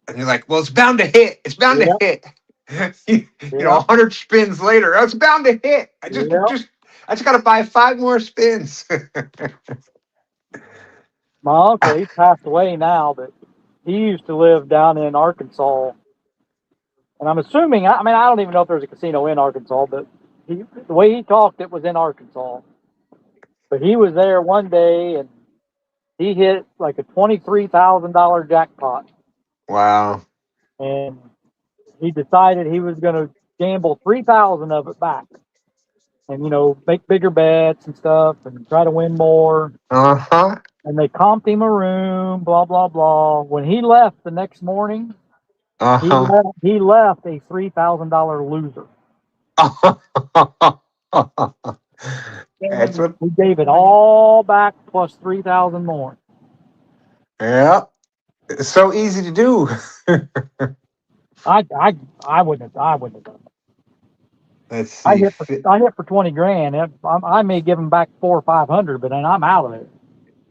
and you're like, well, it's bound to hit. It's bound to hit. 100 spins later, it's bound to hit. I just got to buy 5 more spins.
My uncle, he passed away now, but he used to live down in Arkansas. And I'm assuming, I don't even know if there's a casino in Arkansas, but the way he talked, it was in Arkansas. But he was there one day and he hit like a $23,000 jackpot.
Wow.
And he decided he was going to gamble 3,000 of it back. And, make bigger bets and stuff and try to win more.
Uh-huh.
And they comped him a room, blah, blah, blah. When he left the next morning,
Uh-huh.
he left a $3,000 loser.
That's what.
We gave it all back plus 3,000 more.
Yeah. It's so easy to do.
I wouldn't have done it.
Let's see.
I hit for 20 grand. I may give them back 400 or 500, but then I'm out of it.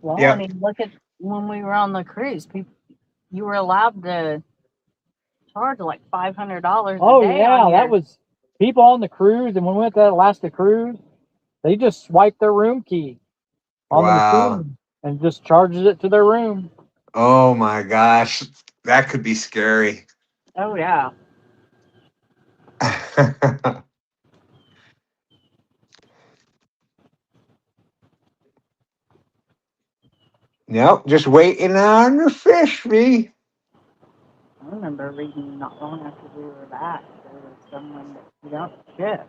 Well,
Yeah.
I mean, look at when we were on the cruise. You were allowed to charge like $500
Oh
a day.
yeah, that was people on the cruise, and when we went to that Alaska cruise, they just swiped their room key on the
Wow.
machine and just charges it to their room.
Oh my gosh. That could be scary.
Oh yeah.
Nope, just waiting on the fish, me.
I remember reading not long after we were back, there was someone that got shit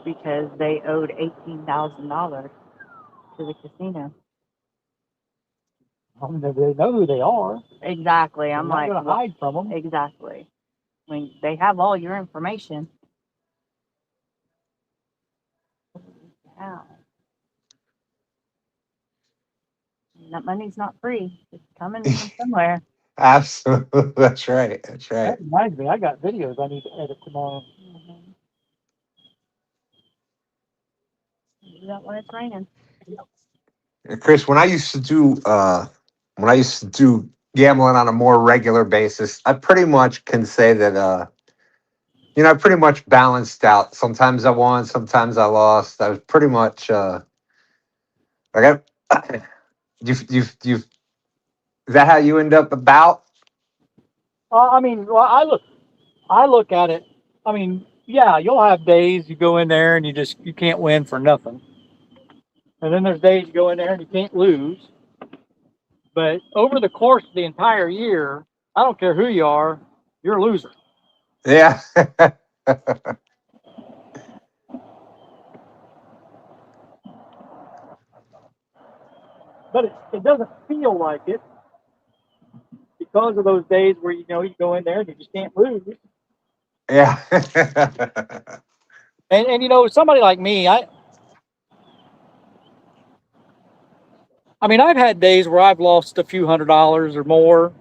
because they owed $18,000 to the casino.
I mean, they know who they are.
Exactly. I'm
not
like,
going to hide from them.
Exactly. I mean, they have all your information. Wow. That money's not free. It's coming from somewhere.
Absolutely. That's right. That's right.
That reminds me, I got videos I need to edit tomorrow.
Do that when it's raining.
Chris, when I used to do gambling on a more regular basis, I pretty much can say that I pretty much balanced out. Sometimes I won, sometimes I lost. I was pretty much like is that how you end up about?
I mean, well, I look at it. I mean, yeah, you'll have days you go in there and you can't win for nothing, and then there's days you go in there and you can't lose. But over the course of the entire year, I don't care who you are, you're a loser.
Yeah.
But it doesn't feel like it because of those days where, you go in there and you just can't lose.
Yeah.
And somebody like me, I mean, I've had days where I've lost a few $100s or more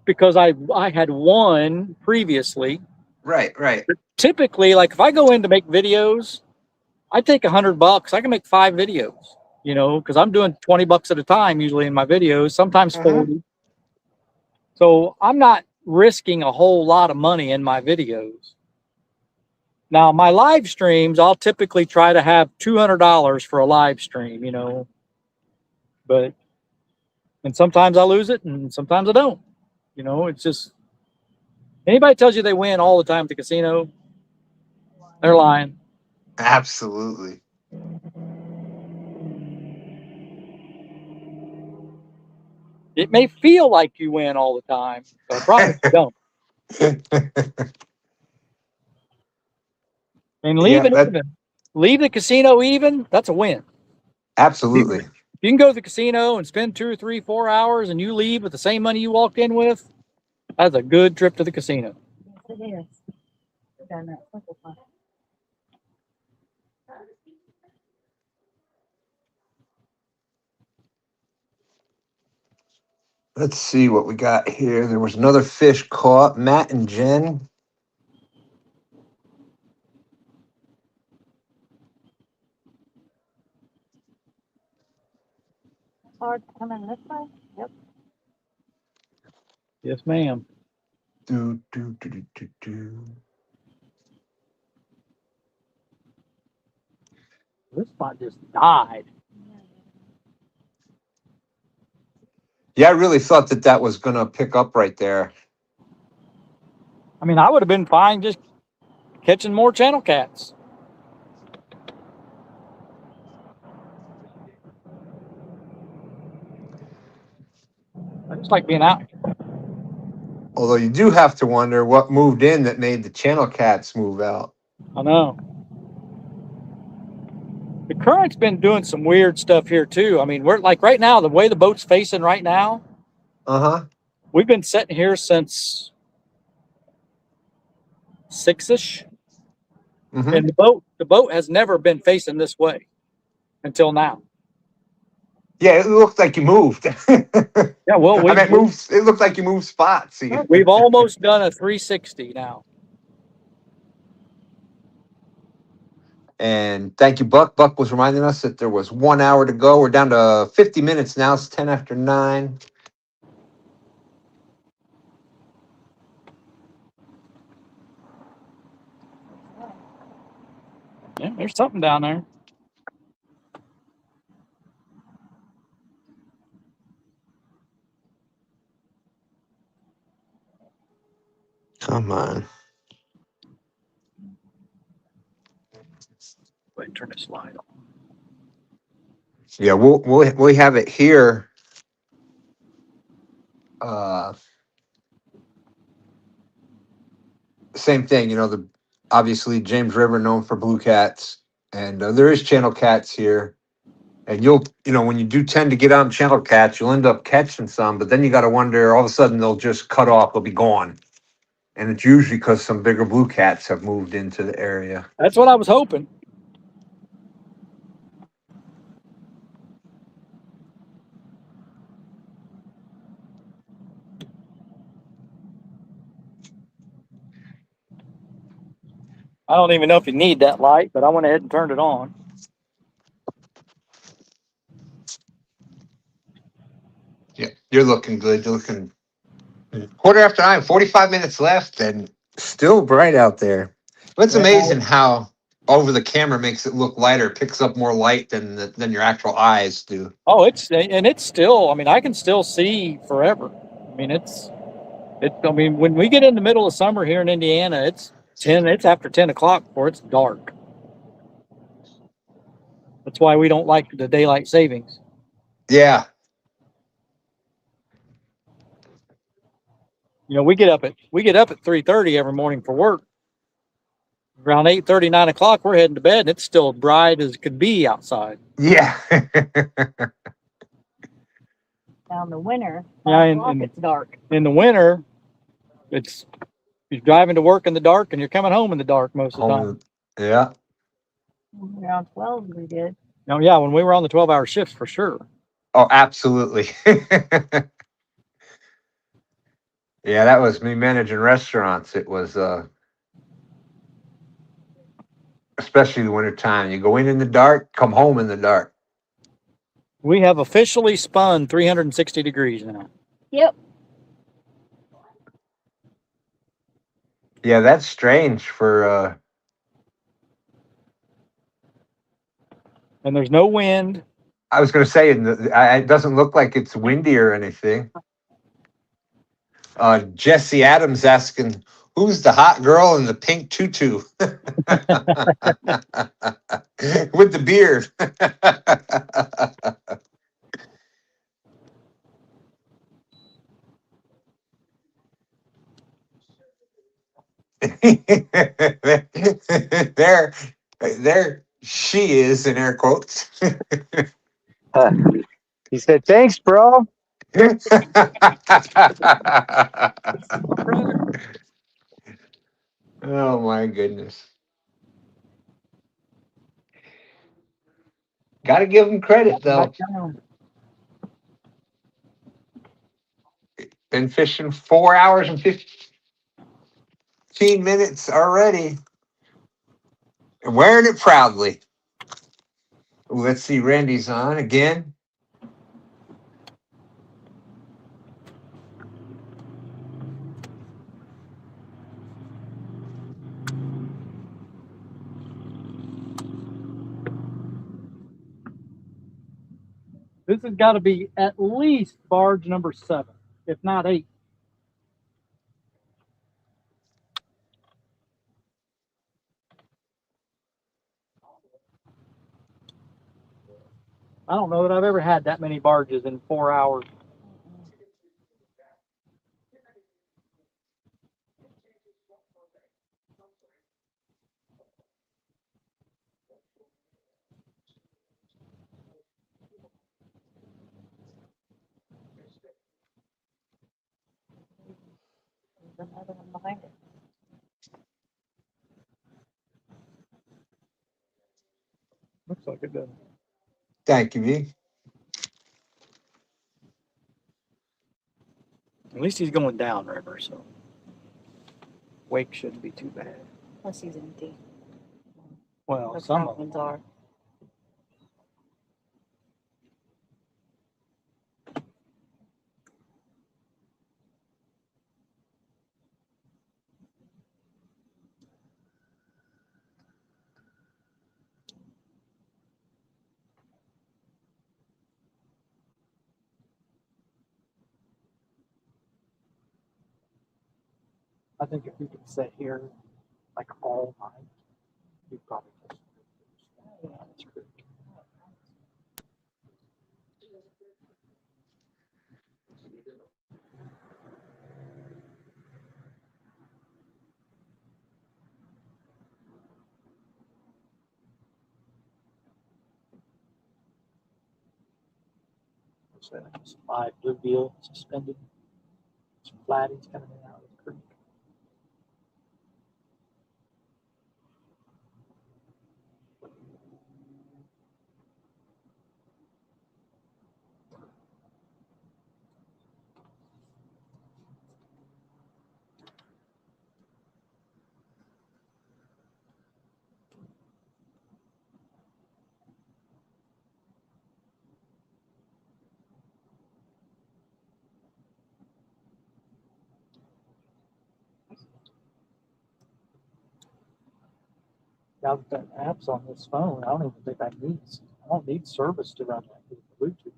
because I had won previously.
Right.
But typically, like if I go in to make videos, I take $100. I can make 5 videos, because I'm doing $20 at a time usually in my videos, sometimes 40. So I'm not risking a whole lot of money in my videos. Now, my live streams, I'll typically try to have $200 for a live stream, but and sometimes I lose it and sometimes I don't. It's just anybody tells you they win all the time at the casino, they're lying.
Absolutely.
It may feel like you win all the time, but I promise you don't. And leave it even. Leave the casino even, that's a win.
Absolutely.
If you can go to the casino and spend 2 or 3, 4 hours and you leave with the same money you walked in with, that's a good trip to the casino.
Yes, it is. Done that simple fun.
Let's see what we got here. There was another fish caught. Matt and Jen.
Hard coming this way. Yep.
Yes, ma'am.
Do, do, do, do, do, do.
This spot just died.
Yeah, I really thought that was going to pick up right there.
I mean, I would have been fine just catching more channel cats. I just like being out.
Although you do have to wonder what moved in that made the channel cats move out.
I know. The current's been doing some weird stuff here too. I mean, we're like right now, the way the boat's facing right now, we've been sitting here since 6-ish. And the boat has never been facing this way until now.
Yeah, it looked like you moved.
Yeah, well,
I mean, it looked like you moved spots.
We've almost done a 360 now.
And thank you, Buck. Buck was reminding us that there was 1 hour to go. We're down to 50 minutes now. It's 10 after 9.
Yeah, there's something down there.
Come on.
Wait, turn this light on.
Yeah, we'll have it here. Same thing, obviously James River known for blue cats, and there is channel cats here. And when you do tend to get on channel cats, you'll end up catching some, but then you got to wonder, all of a sudden they'll just cut off, they'll be gone. And it's usually because some bigger blue cats have moved into the area.
That's what I was hoping. I don't even know if you need that light, but I went ahead and turned it on.
Yeah, you're looking good. You're looking 9:15, 45 minutes left, and still bright out there. But it's amazing how over the camera makes it look lighter, picks up more light than your actual eyes do.
Oh, it's still, I mean, I can still see forever. I mean, I mean, when we get in the middle of summer here in Indiana, it's after 10 o'clock before it's dark. That's why we don't like the daylight savings.
Yeah.
We get up at 3:30 every morning for work. Around 8:30, 9 o'clock, we're heading to bed, and it's still bright as it could be outside.
Yeah.
Now in the winter,
Yeah,
5
and-
o'clock
and-
it's dark.
In the winter, it's you're driving to work in the dark and you're coming home in the dark most of the time.
Yeah.
Around 12 we did.
No, yeah, when we were on the 12-hour shifts for sure.
Oh, absolutely. Yeah, that was me managing restaurants. It was especially the winter time. You go in the dark, come home in the dark.
We have officially spun 360 degrees now.
Yep.
Yeah, that's strange for
And there's no wind.
I was going to say it doesn't look like it's windy or anything. Jesse Adams asking, who's the hot girl in the pink tutu? With the beard. there she is in air quotes.
He said, "Thanks, bro."
Oh my goodness. Got to give him credit though. Been fishing 4 hours and 15 minutes already. And wearing it proudly. Let's see, Randy's on again.
This has got to be at least barge number 7, if not 8. I don't know that I've ever had that many barges in 4 hours.
There's another one behind it.
Looks like it does.
Thank you, V.
At least he's going downriver, so wake shouldn't be too bad.
Plus he's empty.
Well,
The
some
front
of them
ones are.
I think if you could sit here like all night, you'd probably just that's great. So there's 5 bluegill suspended, some flatties coming in out of the creek. Now that that app's on this phone, I don't even think I don't need service to run that with Bluetooth.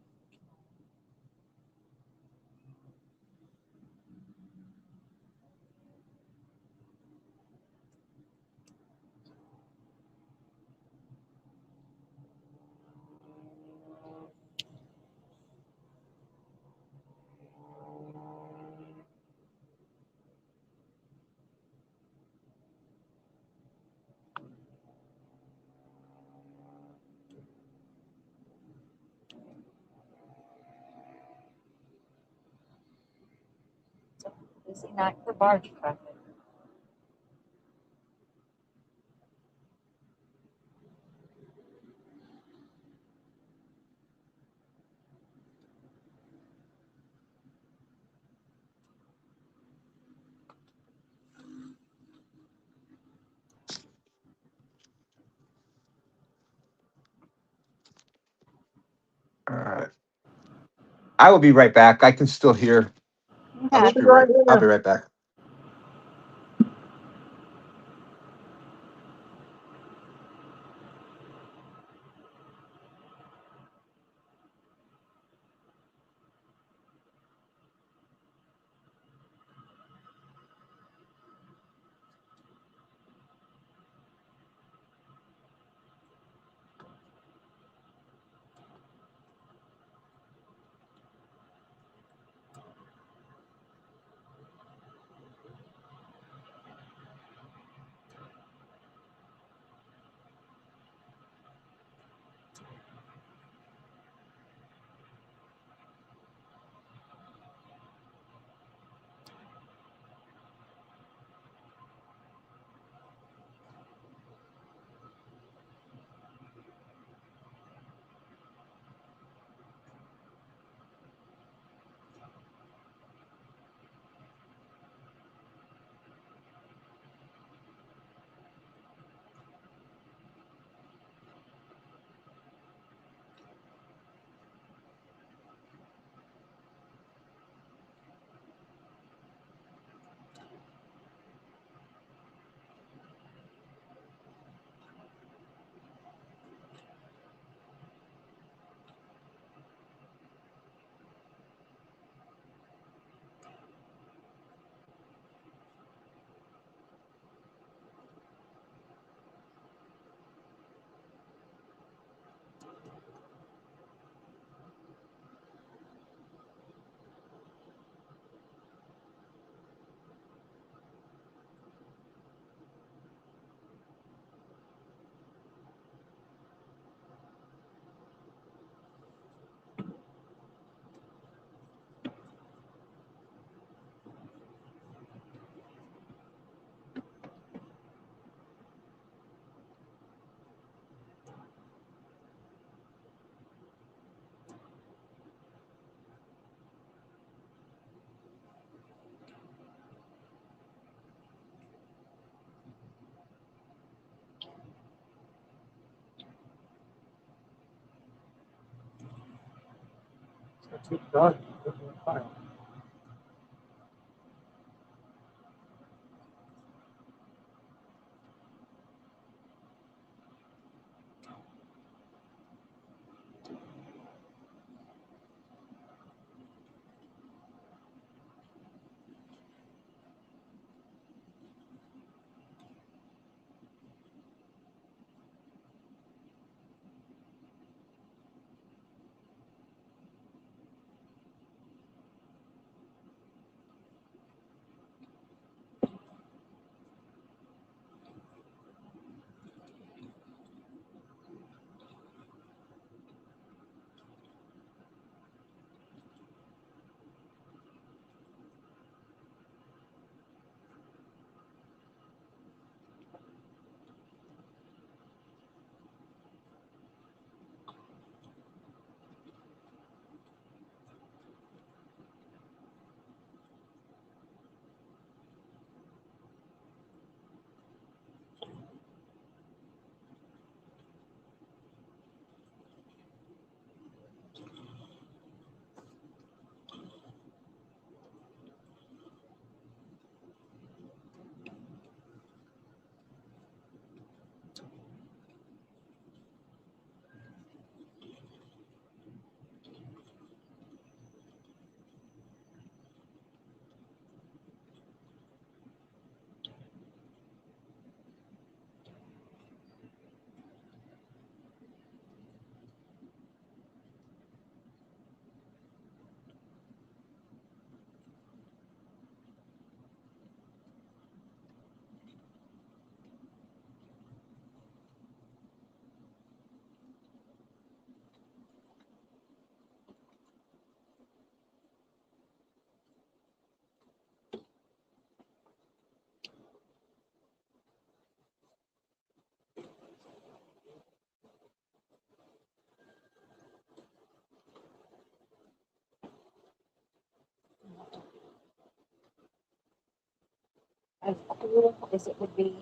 Is he not for barge traffic?
All right. I will be right back. I can still hear.
Okay.
I'll be right back.
as cool as it would be,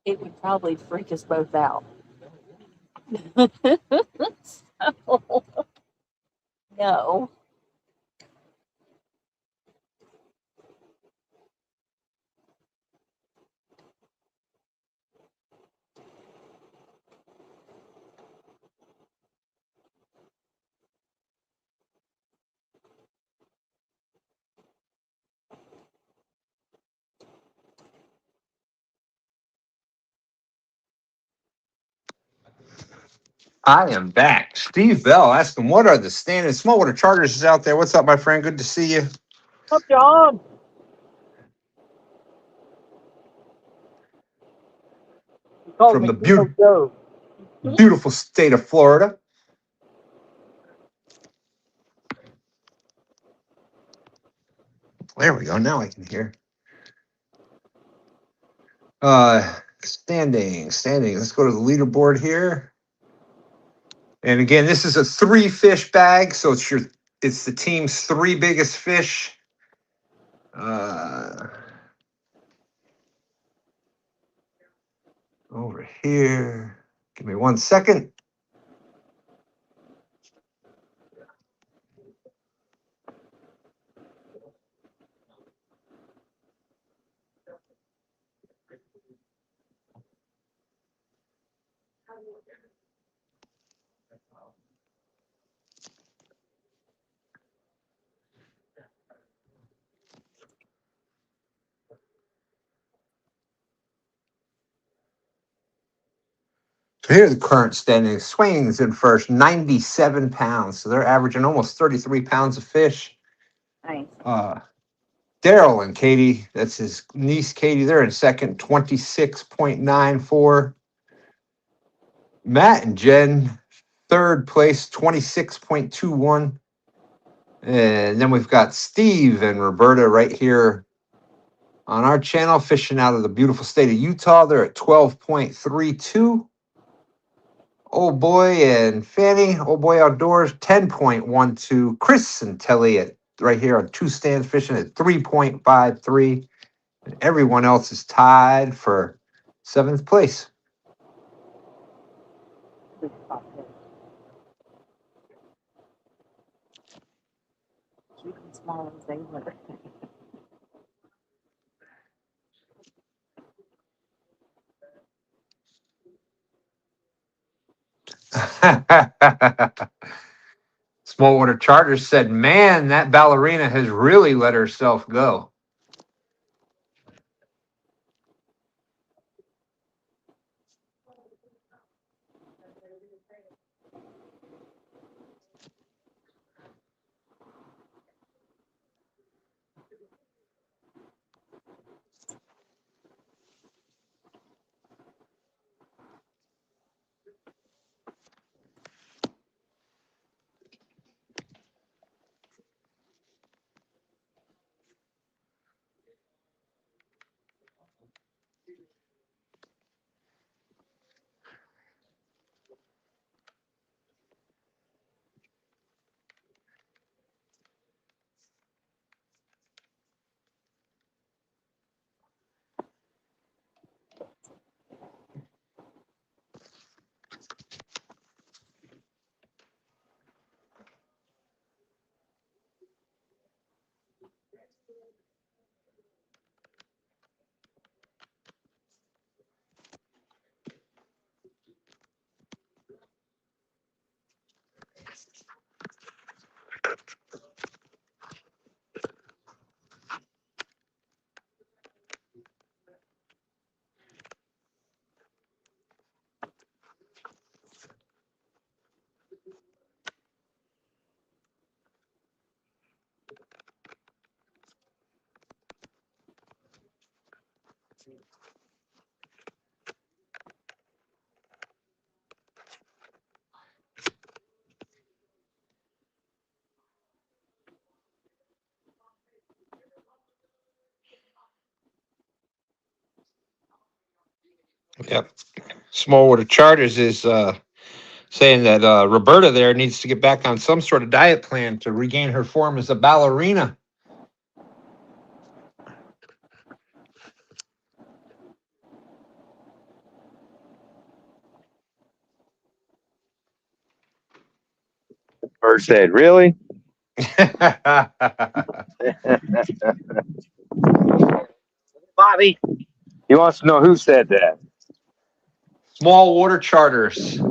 it would probably freak us both out. So, no.
I am back. Steve Bell asking, what are the standings? Smallwater Chargers is out there. What's up, my friend? Good to see you.
Up, John. He calls
From
me
the
Kilo Joe.
beautiful state of Florida. There we go. Now I can hear. Standings. Let's go to the leaderboard here. And again, this is a 3-fish bag, so it's the team's 3 biggest fish. Over here. Give me 1 second. So here are the current standings. Swain's in first, 97 pounds. So they're averaging almost 33 pounds of fish.
Nice.
Daryl and Katie, that's his niece Katie, they're in second, 26.94. Matt and Jen, third place, 26.21. And then we've got Steve and Roberta right here on our channel, fishing out of the beautiful state of Utah. They're at 12.32. Old Boy and Fanny, Old Boy Outdoors, 10.12. Chris and Telly at right here on 2 stands fishing at 3.53. And everyone else is tied for 7th place.
Keep them small as they were.
Smallwater Charters said, man, that ballerina has really let herself go. Yep. Smallwater Charters is saying that Roberta there needs to get back on some sort of diet plan to regain her form as a ballerina.
Robert said, "Really?"
Bobby.
He wants to know who said that.
Small water charters.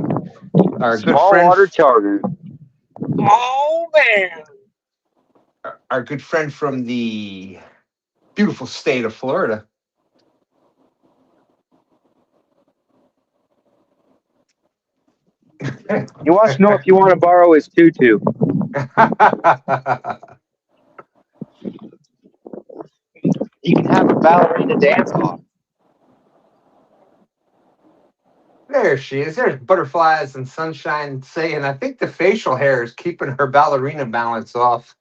Our good
Small
friend,
water charter.
Oh man.
our good friend from the beautiful state of Florida.
He wants to know if you want to borrow his tutu. You can have a ballerina dance off.
There she is. There's butterflies and sunshine saying, I think the facial hair is keeping her ballerina balance off.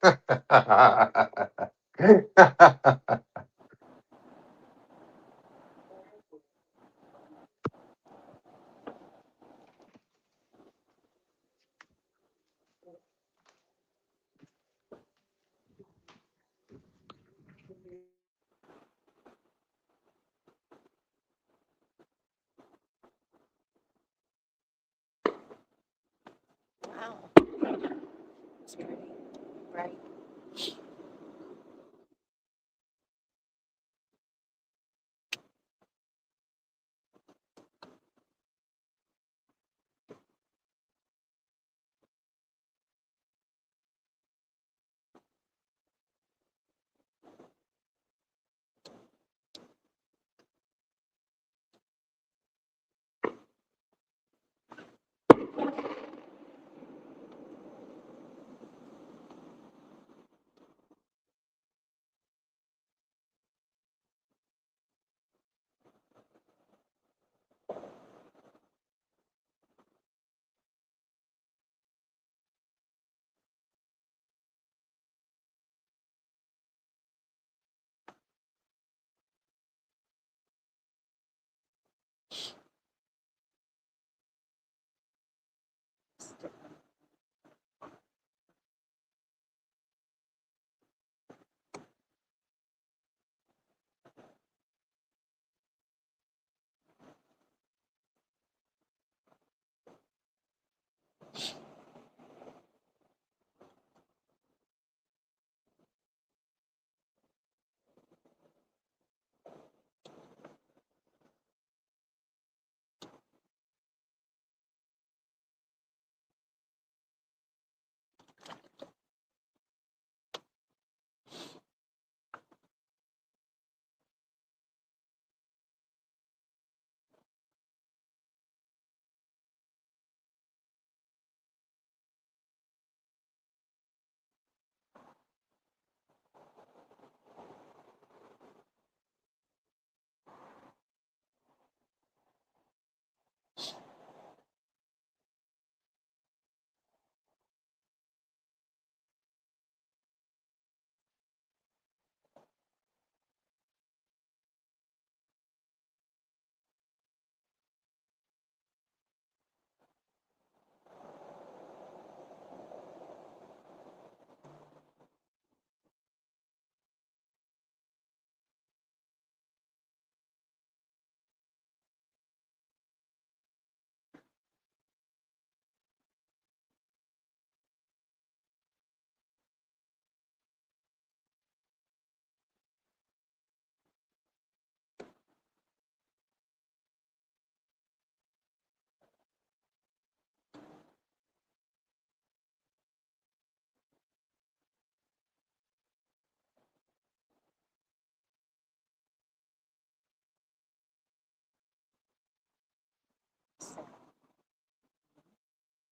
Wow. It's pretty bright.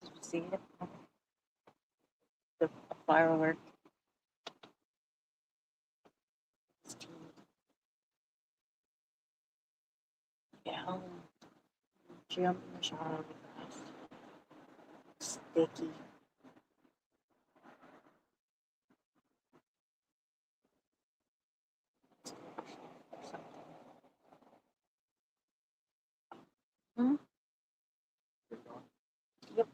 Did you see it? The firework. Yeah. Jump in the shower fast. Sticky. Hmm? Yep.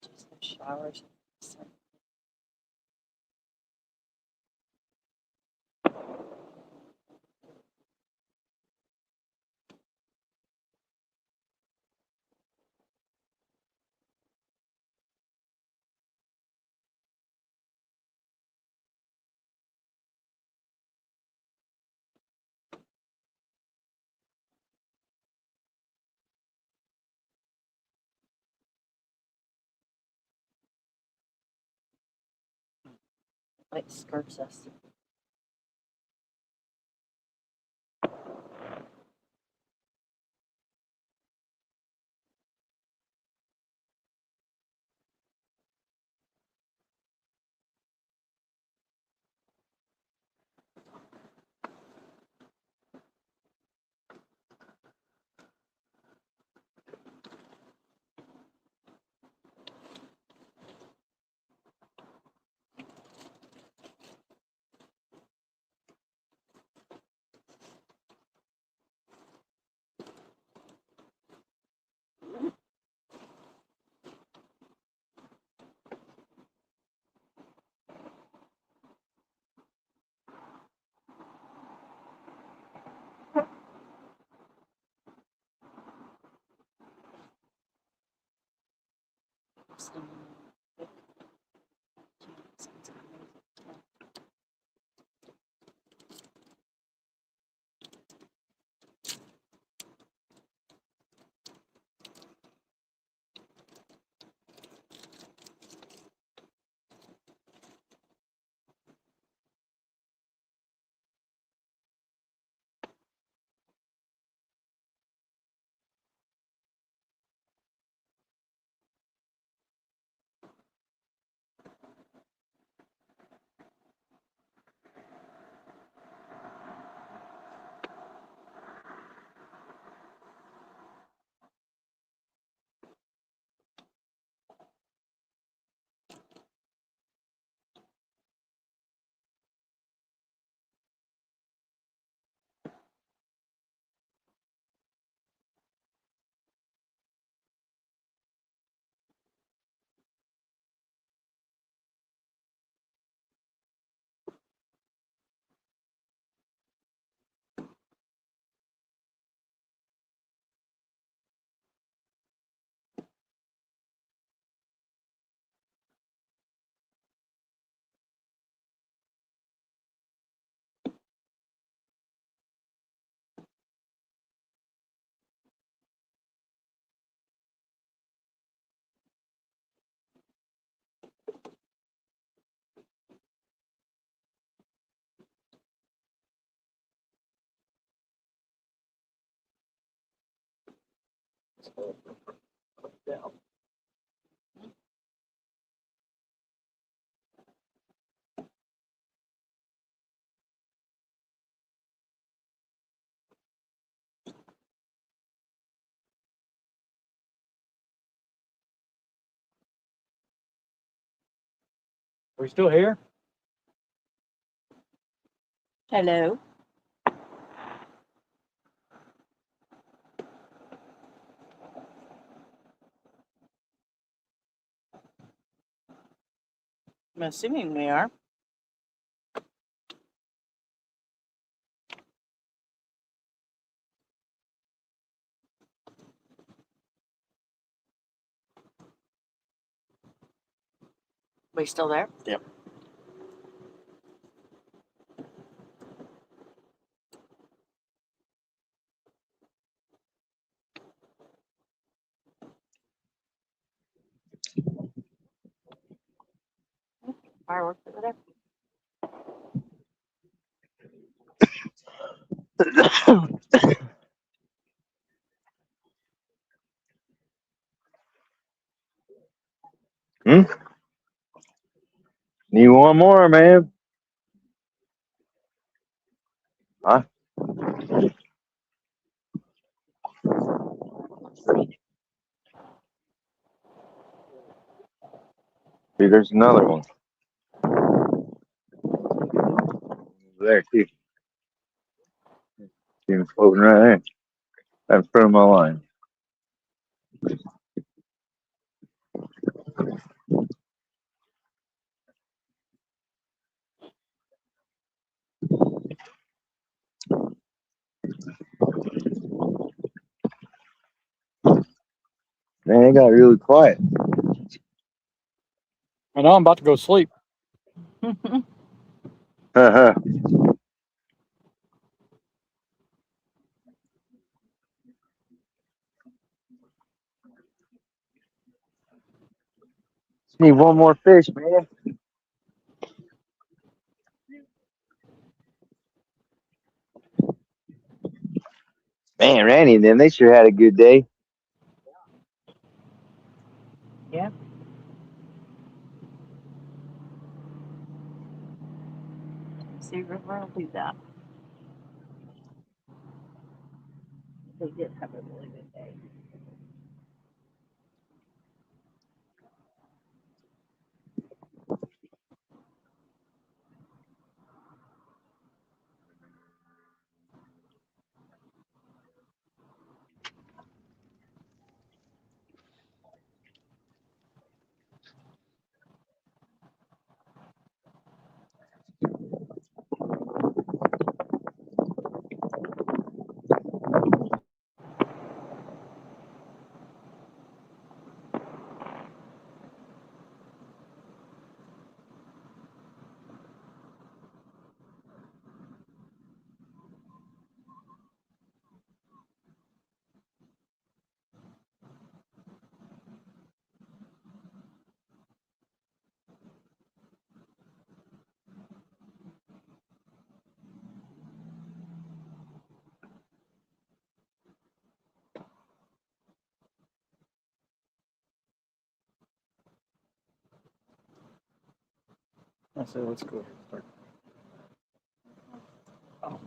Just the showers. It skirts us.
Are we still here?
Hello. I'm assuming we are. We still there?
Yep.
Fireworks over there.
Need one more, man. Huh? See, there's another one. There, too. See him floating right there. Right in front of my line. Man, it got really quiet.
And now I'm about to go sleep.
Haha. Just need one more fish, man. Man, Randy and them, they sure had a good day.
Yeah. See, River will do that. They did have a really good day.
I said, let's go ahead and start. Oh.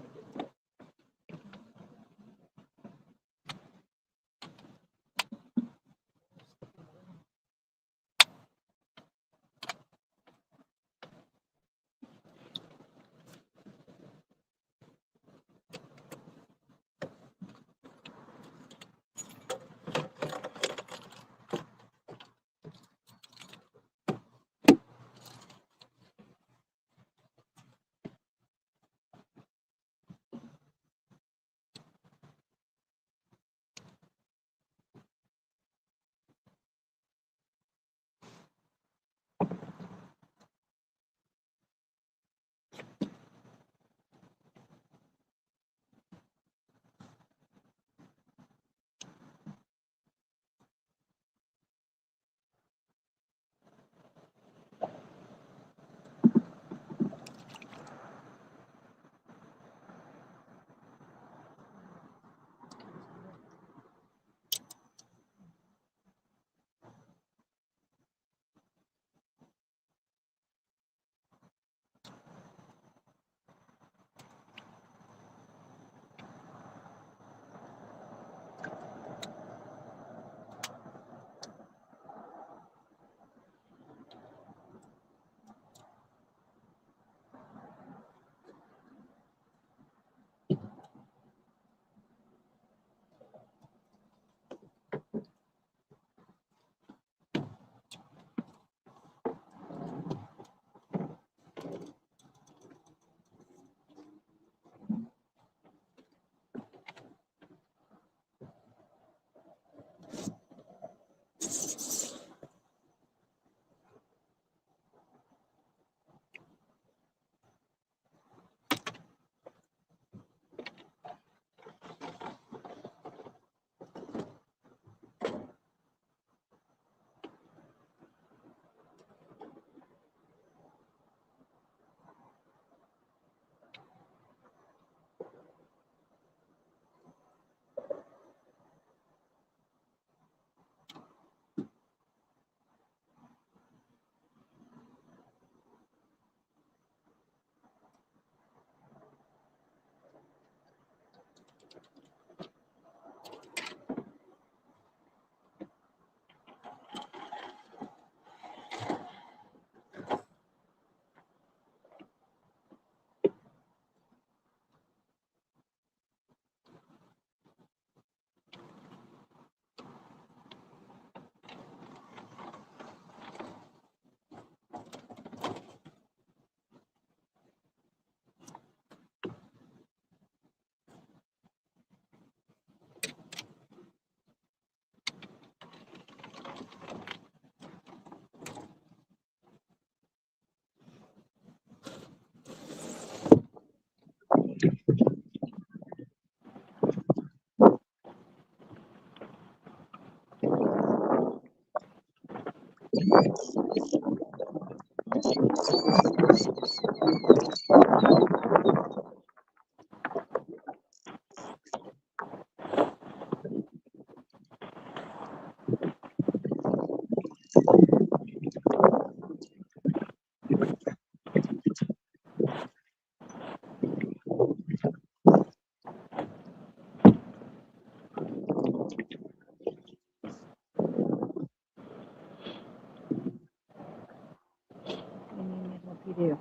What do you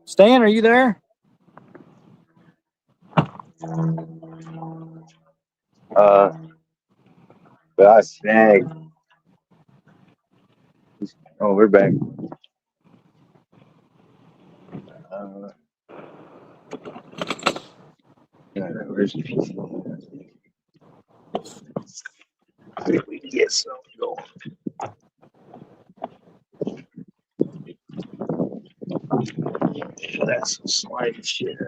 Stan, are you there?
But I snagged. Oh, we're back. Where's the PC? I think we can get some going. That's some slimy shit. I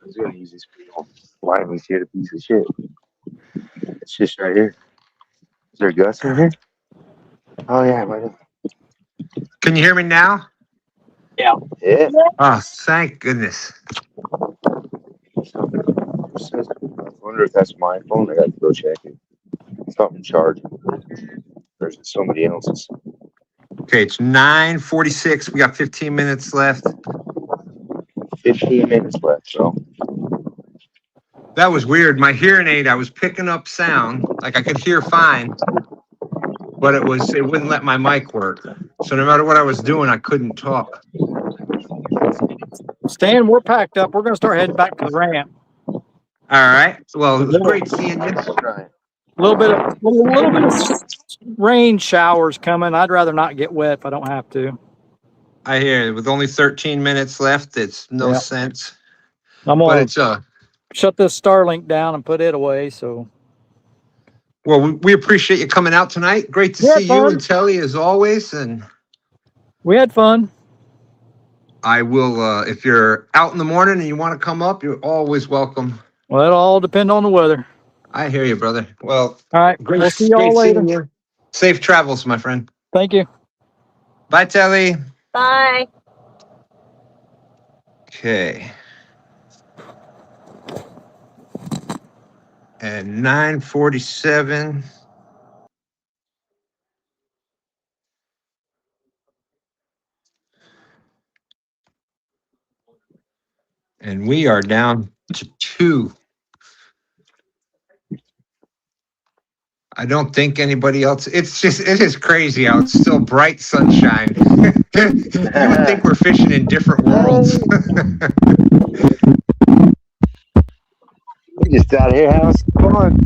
was gonna use this big old slimy shit, a piece of shit. It's just right here. Is there Gus in here? Oh yeah, right.
Can you hear me now?
Yeah. Yeah.
Oh, thank goodness.
I wonder if that's my phone. I got to go check it. Something charging. Or is it somebody else's?
Okay, it's 9:46. We got 15 minutes left.
15 minutes left, bro.
That was weird. My hearing aid, I was picking up sound, like I could hear fine, but it wouldn't let my mic work. So no matter what I was doing, I couldn't talk.
Stan, we're packed up. We're going to start heading back to the ramp.
All right. Well, it was great seeing you.
A little bit of rain showers coming. I'd rather not get wet if I don't have to.
I hear you. With only 13 minutes left, it's no sense.
I'm
But
gonna
it's
shut this Starlink down and put it away. So,
well, we appreciate you coming out tonight. Great to
we had
see you
fun.
and Telly as always. And
We had fun.
I will, if you're out in the morning and you want to come up, you're always welcome.
Well, it'll all depend on the weather.
I hear you, brother. Well,
All right. We'll see y'all later.
seeing you. Safe travels, my friend.
Thank you.
Bye, Telly.
Bye.
Okay. And 9:47. And we are down to 2. I don't think anybody else. It is crazy how it's still bright sunshine. You would think we're fishing in different worlds.
We just out here having some fun.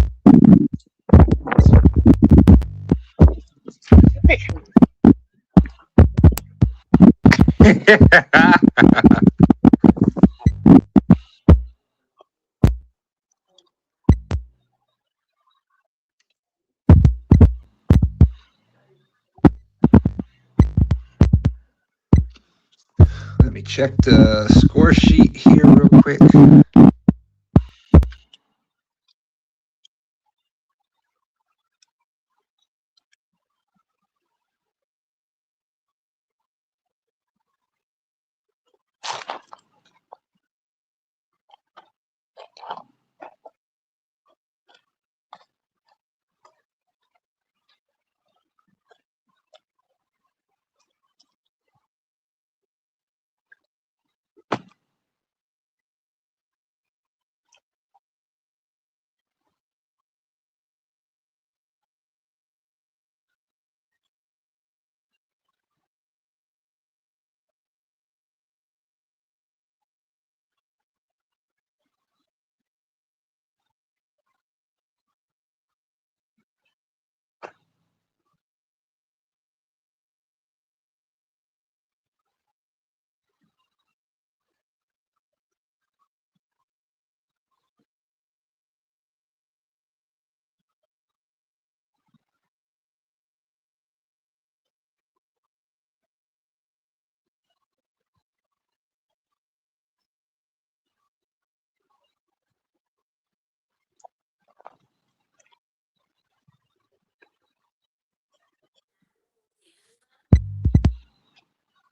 Let me check the score sheet here real quick.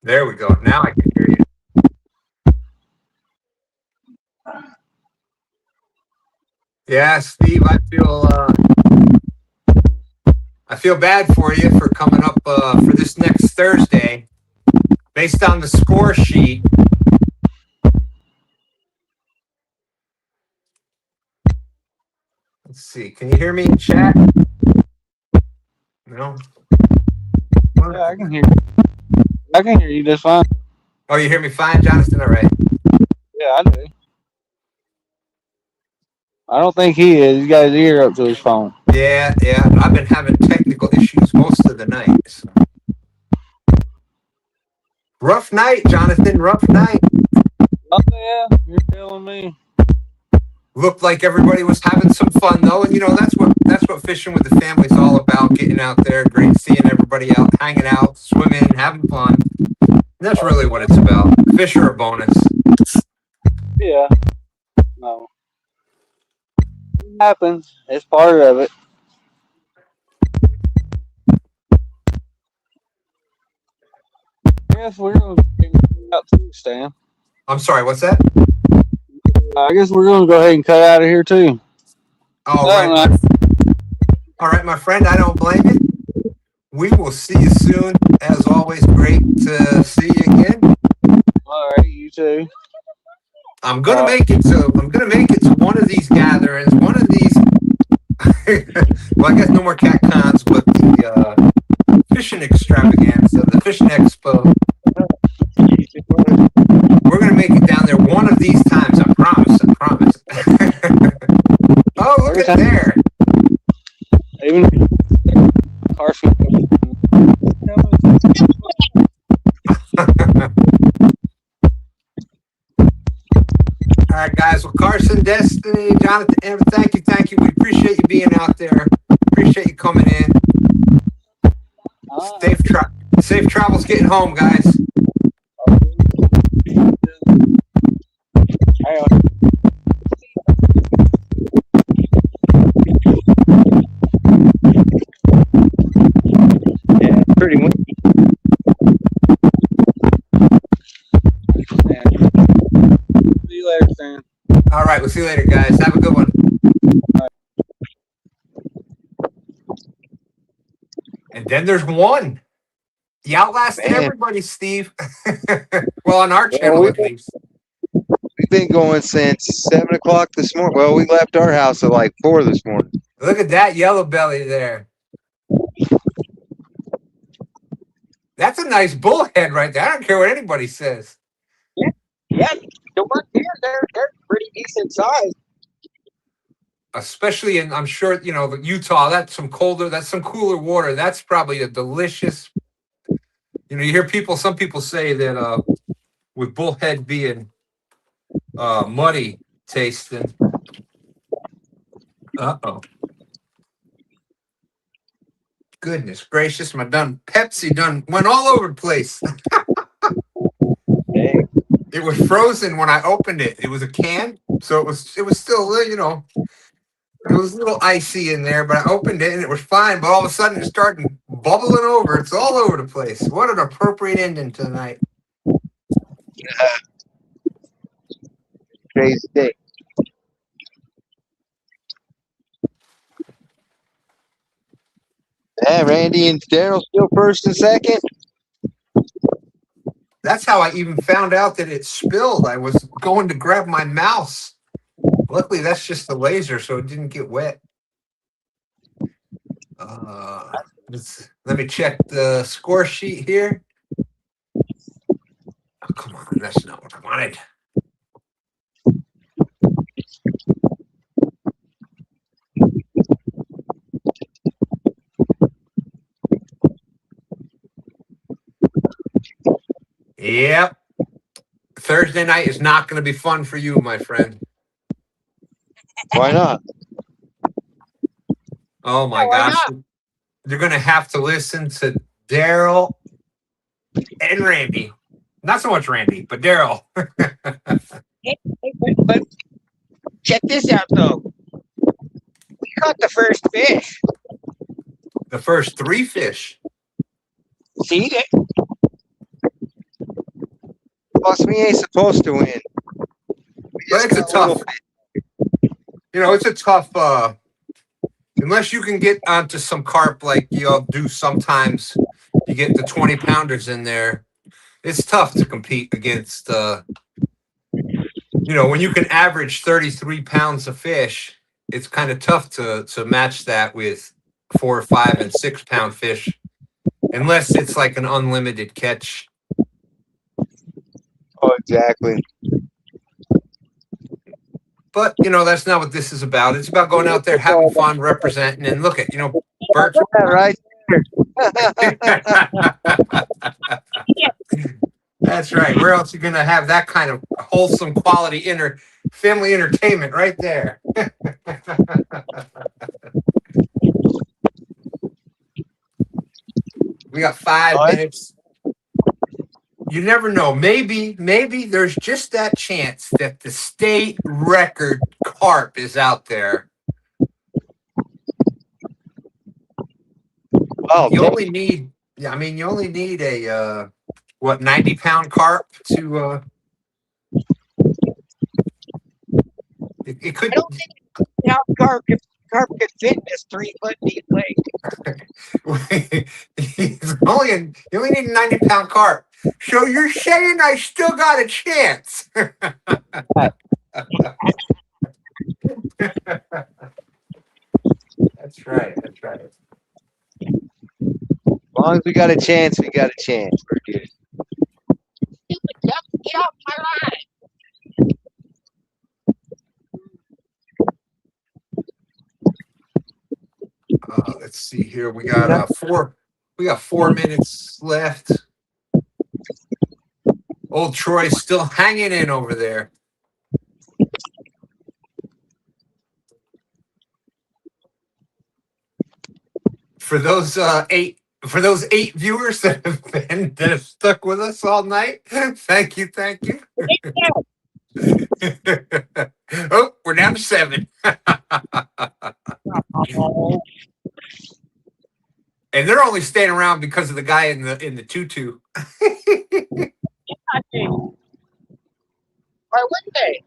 There we go. Now I can hear you. Yeah, Steve, I feel bad for you for coming up for this next Thursday. Based on the score sheet, let's see. Can you hear me in chat? No.
Yeah, I can hear you. I can hear you just fine.
Oh, you hear me fine, Jonathan? All right.
Yeah, I do. I don't think he is. He's got his ear up to his phone.
Yeah. I've been having technical issues most of the night. So. Rough night, Jonathan. Rough night.
Oh yeah, you're telling me.
Looked like everybody was having some fun though, and that's what fishing with the family is all about. Getting out there, great seeing everybody out, hanging out, swimming, having fun. And that's really what it's about. Fish are a bonus.
Yeah. No. It happens. It's part of it. I guess we're gonna go out too, Stan.
I'm sorry. What's that?
I guess we're gonna go ahead and cut out of here too.
All right, my friend. I don't blame you. We will see you soon. As always, great to see you again.
All right, you too.
I'm gonna make it to one of these gatherings. One of these. Well, I guess no more cat cons, but the fishing extravaganza, the fishing expo. We're gonna make it down there one of these times. I promise. Oh, look at there.
Even Carson.
All right, guys. Well, Carson, Destiny, Jonathan, Amber, thank you. We appreciate you being out there. Appreciate you coming in. Safe travels getting home, guys.
Yeah, pretty much.
See you later, Stan.
All right, we'll see you later, guys. Have a good one. And then there's one. You outlasted everybody, Steve. Well, on our channel at least.
We've been going since 7 o'clock this morning. Well, we left our house at like 4 this morning.
Look at that yellow belly there. That's a nice bullhead right there. I don't care what anybody says.
Yeah, the ones here, they're pretty decent size.
Especially in, I'm sure, the Utah, that's some cooler water. That's probably a delicious, you hear some people say that with bullhead being muddy tasting. Uh-oh. Goodness gracious, my Pepsi went all over the place. It was frozen when I opened it. It was a can, so it was still, it was a little icy in there, but I opened it and it was fine. But all of a sudden it started bubbling over. It's all over the place. What an appropriate ending tonight.
Crazy day. Yeah, Randy and Daryl still first and second.
That's how I even found out that it spilled. I was going to grab my mouse. Luckily, that's just the laser, so it didn't get wet. Let me check the score sheet here. Oh, come on, that's not what I wanted. Yep. Thursday night is not going to be fun for you, my friend.
Why not?
Oh, my gosh. You're going to have to listen to Daryl and Randy. Not so much Randy, but Daryl.
But check this out, though. We caught the first fish.
The first 3 fish.
See that?
Plus, we ain't supposed to win.
But it's a tough, it's a tough, unless you can get onto some carp like y'all do sometimes, you get the 20 pounders in there. It's tough to compete against, when you can average 33 pounds of fish, it's kind of tough to match that with 4 or 5 and 6 pound fish, unless it's like an unlimited catch.
Oh, exactly.
But, that's not what this is about. It's about going out there, having fun, representing, and look at, Bert's
right there.
That's right. Where else are you going to have that kind of wholesome quality family entertainment right there? We got 5 minutes. You never know. Maybe there's just that chance that the state record carp is out there.
Well,
you only need a 90-pound carp to it could.
I don't think carp could fit in this 3-foot deep lake.
you only need a 90-pound carp. So you're saying I still got a chance? That's right.
As long as we got a chance, we got a chance. We're good.
Get off my line.
Let's see here. We got 4 minutes left. Old Troy's still hanging in over there. For those 8 viewers that have stuck with us all night, thank you. Oh, we're down to 7. And they're only staying around because of the guy in the tutu.
Why wouldn't they?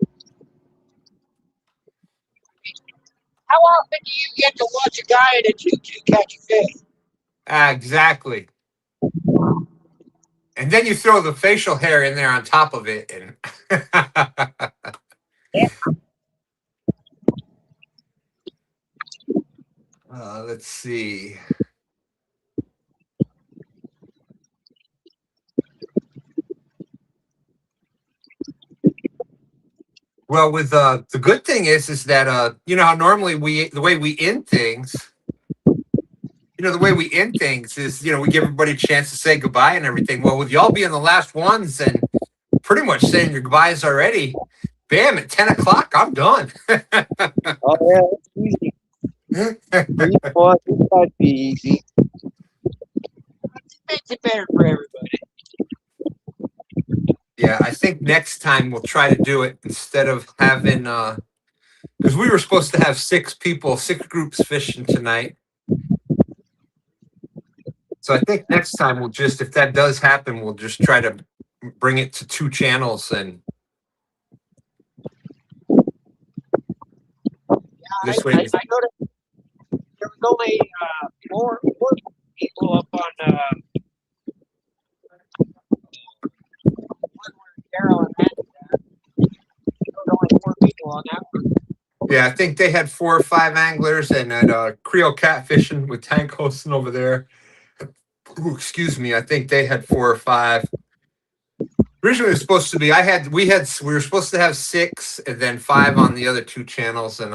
How often do you get to watch a guy in a tutu catch a fish?
Exactly. And then you throw the facial hair in there on top of it, and let's see. Well, with the good thing is that how normally the way we end things is we give everybody a chance to say goodbye and everything. Well, with y'all being the last ones and pretty much saying your goodbyes already, bam, at 10 o'clock, I'm done.
Oh yeah, it's easy. It might be easy.
Makes it better for everybody.
Yeah, I think next time we'll try to do it instead of having because we were supposed to have 6 groups fishing tonight. So I think next time if that does happen, we'll just try to bring it to 2 channels and this way.
I know that there was only 4 people up on Carol and Matt. There was only 4 people on that one.
Yeah, I think they had 4 or 5 anglers, and at Creole Catfishing with Tank hosting over there. Ooh, excuse me, I think they had 4 or 5. Originally, it was supposed to be. We were supposed to have 6, and then 5 on the other 2 channels, and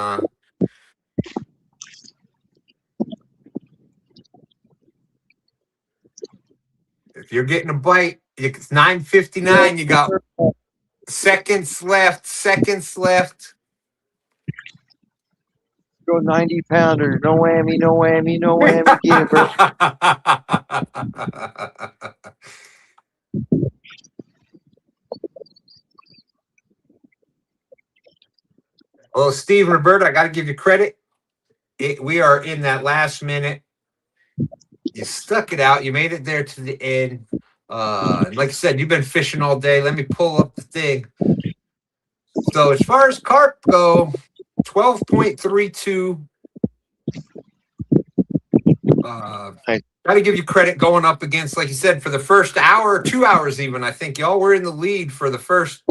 if you're getting a bite, it's 9:59. You got seconds left.
Go 90-pounder. No whammy. Get it, bro.
Well, Steve and Roberta, I got to give you credit. We are in that last minute. You stuck it out. You made it there to the end. Like I said, you've been fishing all day. Let me pull up the thing. So as far as carp go, 12.32. Got to give you credit going up against, like you said, for the first hour, 2 hours even. I think y'all were in the lead for the first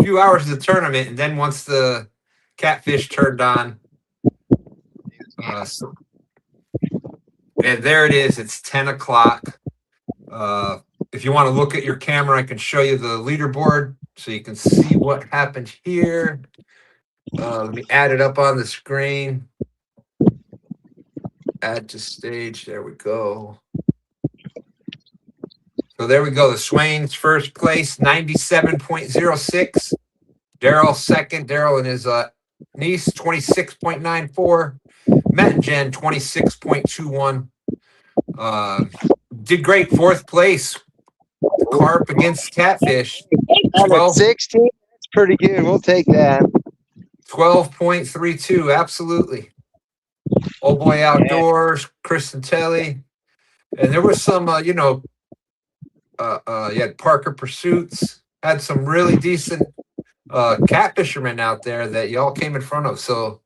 few hours of the tournament, and then once the catfish turned on, and there it is. It's 10 o'clock. If you want to look at your camera, I can show you the leaderboard so you can see what happened here. Let me add it up on the screen. Add to stage. There we go. So there we go. The Swain's first place, 97.06. Daryl second. Daryl and his niece, 26.94. Matt and Jen, 26.21. Did great. Fourth place. Carp against catfish.
16. That's pretty good. We'll take that.
12.32. Absolutely. Old Boy Outdoors, Chris and Telly. And there was some, you had Parker Pursuits, had some really decent cat fishermen out there that y'all came in front of. So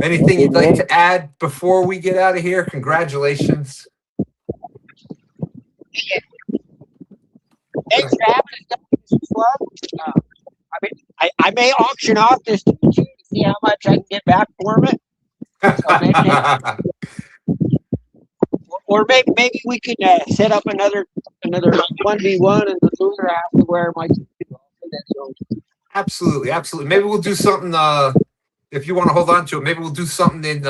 anything you'd like to add before we get out of here? Congratulations.
Thanks for having us. This was fun. I may auction off this to see how much I can get back for it. Or maybe we could set up another 1v1 and the loser has to wear my.
Absolutely. Maybe we'll do something. If you want to hold on to it, maybe we'll do something in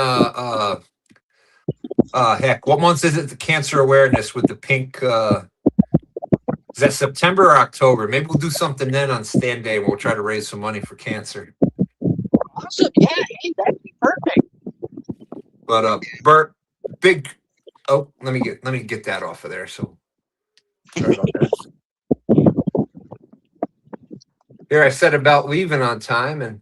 heck, what month is it? The cancer awareness with the pink. Is that September or October? Maybe we'll do something then on Stand Day. We'll try to raise some money for cancer.
Awesome. Yeah, hey, that'd be perfect.
But Bert, big. Oh, let me get that off of there. So sorry about that. Here I said about leaving on time, and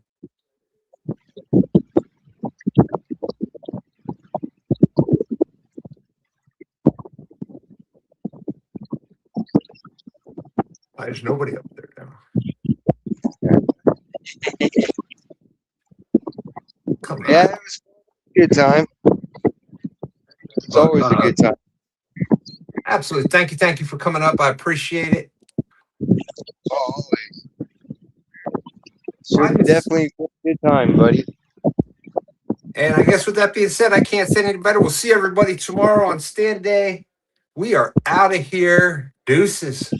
there's nobody up there now. Come on.
Yeah, it was a good time. It's always a good time.
Absolutely. Thank you for coming up. I appreciate it.
Always. Sure, definitely a good time, buddy.
And I guess with that being said, I can't say any better. We'll see everybody tomorrow on Stand Day. We are out of here. Deuces.